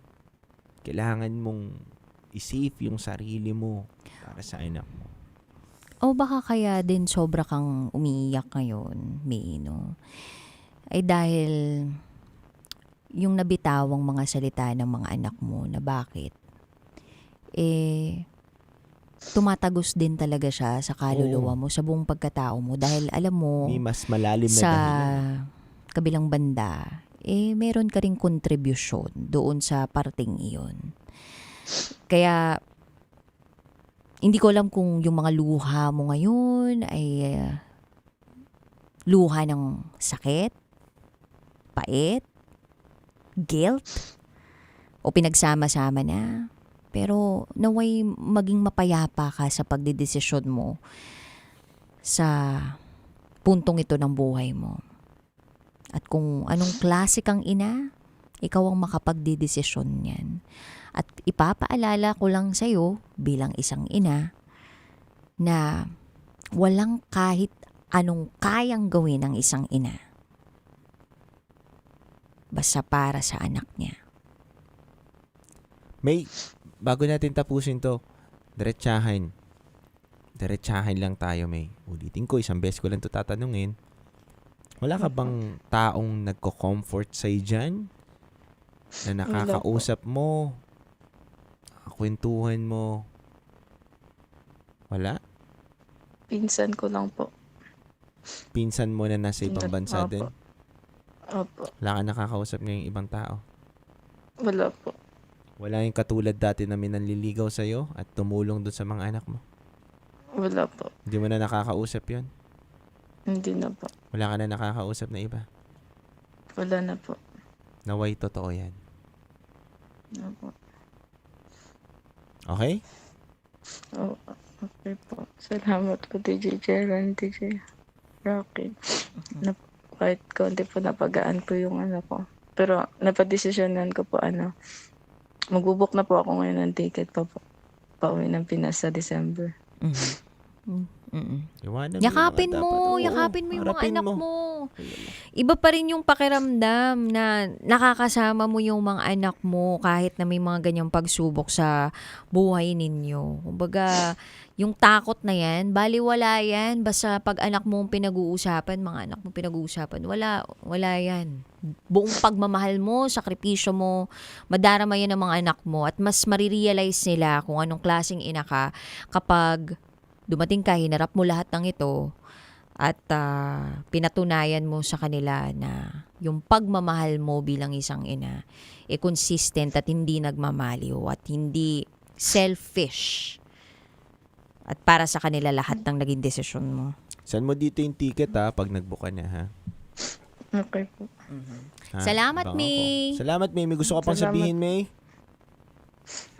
kailangan mong i-save yung sarili mo para sa anak mo? O baka kaya din sobra kang umiiyak ngayon, May, no? Ay dahil yung nabitawang mga salita ng mga anak mo na bakit, tumatagos din talaga siya sa kaluluwa mo, sa buong pagkatao mo. Dahil alam mo, May mas malalim na sa dahilan. kabilang banda, meron ka ring kontribusyon doon sa parting iyon. Kaya, hindi ko alam kung yung mga luha mo ngayon ay luha ng sakit, pait, guilt, o pinagsama-sama na. Pero naway maging mapayapa ka sa pagdedesisyon mo sa puntong ito ng buhay mo. At kung anong klase kang ina, ikaw ang makapagdedesisyon niyan. At ipapaalala ko lang sa'yo bilang isang ina na walang kahit anong kayang gawin ng isang ina basta para sa anak niya. May, bago natin tapusin to, diretsahan lang tayo, May. Ulitin ko, isang beses ko lang to tatanungin. Wala ka bang taong nagko-comfort sa'yo dyan? Na nakakausap mo? Kwentuhan mo? Wala? Pinsan ko lang po. Pinsan mo na nasa ibang bansa din? Opo. Wala ka nakakausap ngayong ibang tao? Wala po. Wala yung katulad dati na may nanliligaw sa'yo at tumulong doon sa mga anak mo? Wala po. Hindi mo na nakakausap yun? Hindi na po. Wala ka na nakakausap na iba? Wala na po. Naway totoo yan. Opo. Okay? Oo, okay po. Salamat po, DJ Jeron, DJ Rocky. Kahit konti po napagaan po yung ano ko. Pero napadesisyonan ko po magbubuk na po ako ngayon ng ticket pa po. Pauwi ng Pinas sa December. Yakapin mo yung mga anak mo. Iba pa rin yung pakiramdam na nakakasama mo yung mga anak mo kahit na may mga ganyang pagsubok sa buhay ninyo. Kumbaga, yung takot na yan, baliwala yan. Basta pag anak mo pinag-uusapan, mga anak mo pinag-uusapan, wala yan. Buong pagmamahal mo, sakripisyo mo, madarama yan ng mga anak mo at mas marirealize nila kung anong klaseng ina ka kapag dumating ka, hinarap mo lahat ng ito at pinatunayan mo sa kanila na yung pagmamahal mo bilang isang ina consistent at hindi nagmamaliw at hindi selfish. At para sa kanila lahat ng naging desisyon mo. Saan mo dito yung ticket pag nagbuka na ha? Okay po. Ha? Salamat, Abangan May. ko. Salamat, May. May gusto ka pang Salamat. sabihin, May?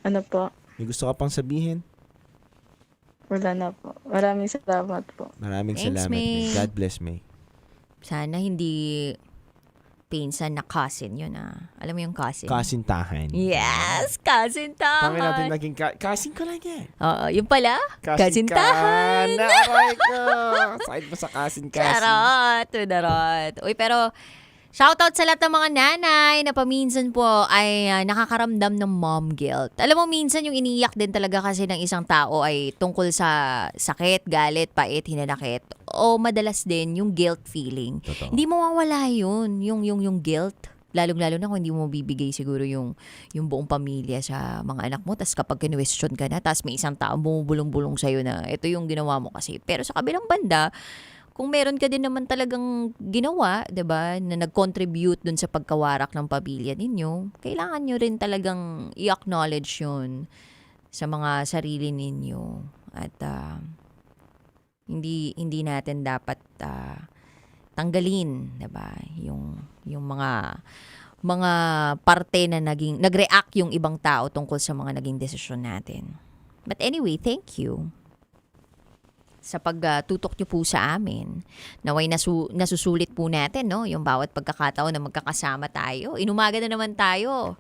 Ano po? May gusto ka pang sabihin? Wala na po. Maraming salamat po. Maraming Thanks, salamat, May. May. God bless, May. Sana hindi pinsan na cousin yun ah. Alam mo yung cousin? Kasintahan. Yes! Kasintahan! Tama natin naging kasin ko lang yan. Oo, yung pala, kasintahan! Naaray ko! Sakit mo sa kasin. Charot! Charot! Uy, pero shoutout sa lahat ng mga nanay na paminsan po ay nakakaramdam ng mom guilt. Alam mo, minsan yung iniyak din talaga kasi ng isang tao ay tungkol sa sakit, galit, pait, hinanakit. O madalas din yung guilt feeling. Totoo. Hindi mawawala yun, yung guilt. Lalong-lalo na kung hindi mo bibigay siguro yung buong pamilya sa mga anak mo. Tapos kapag kinwestiyon ka na, tapos may isang tao bumubulong-bulong sa'yo na ito yung ginawa mo kasi. Pero sa kabilang banda, kung meron ka din naman talagang ginawa, 'di ba, na nag-contribute dun sa pagkawarak ng pamilya ninyo, kailangan nyo rin talagang i-acknowledge yun sa mga sarili ninyo. At hindi natin dapat tanggalin, 'di ba, yung mga parte na nag-react yung ibang tao tungkol sa mga naging desisyon natin. But anyway, thank you sa pagtutok nyo po sa amin. Naway nasusulit po natin, no? Yung bawat pagkakataon na magkakasama tayo. Inumaga na naman tayo.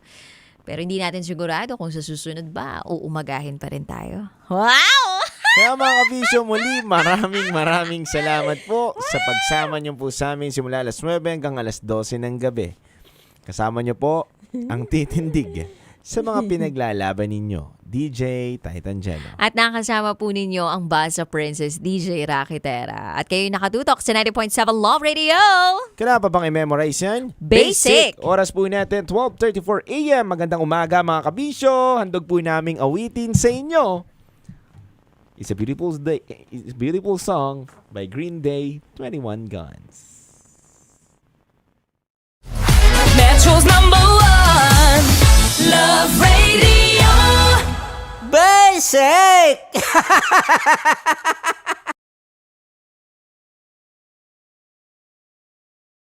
Pero hindi natin sigurado kung sa susunod ba o umagahin pa rin tayo. Wow! Kaya mga kabisyo, muli maraming salamat po sa pagsama niyo po sa amin simula alas 9 hanggang alas 12 ng gabi. Kasama niyo po ang titindig sa mga pinaglalaban ninyo, DJ Titan Jello. At nakasama po ninyo ang Basa Princess, DJ Rakitera. At kayo nakatutok sa 90.7 Love Radio. Kailangan pa bang i-memorize yan? Basic! Oras po natin, 12:34 a.m. Magandang umaga mga kabisyo. Handog po naming awitin sa inyo. It's a beautiful song by Green Day, 21 Guns. Metro's #1 Love Radio. Basic!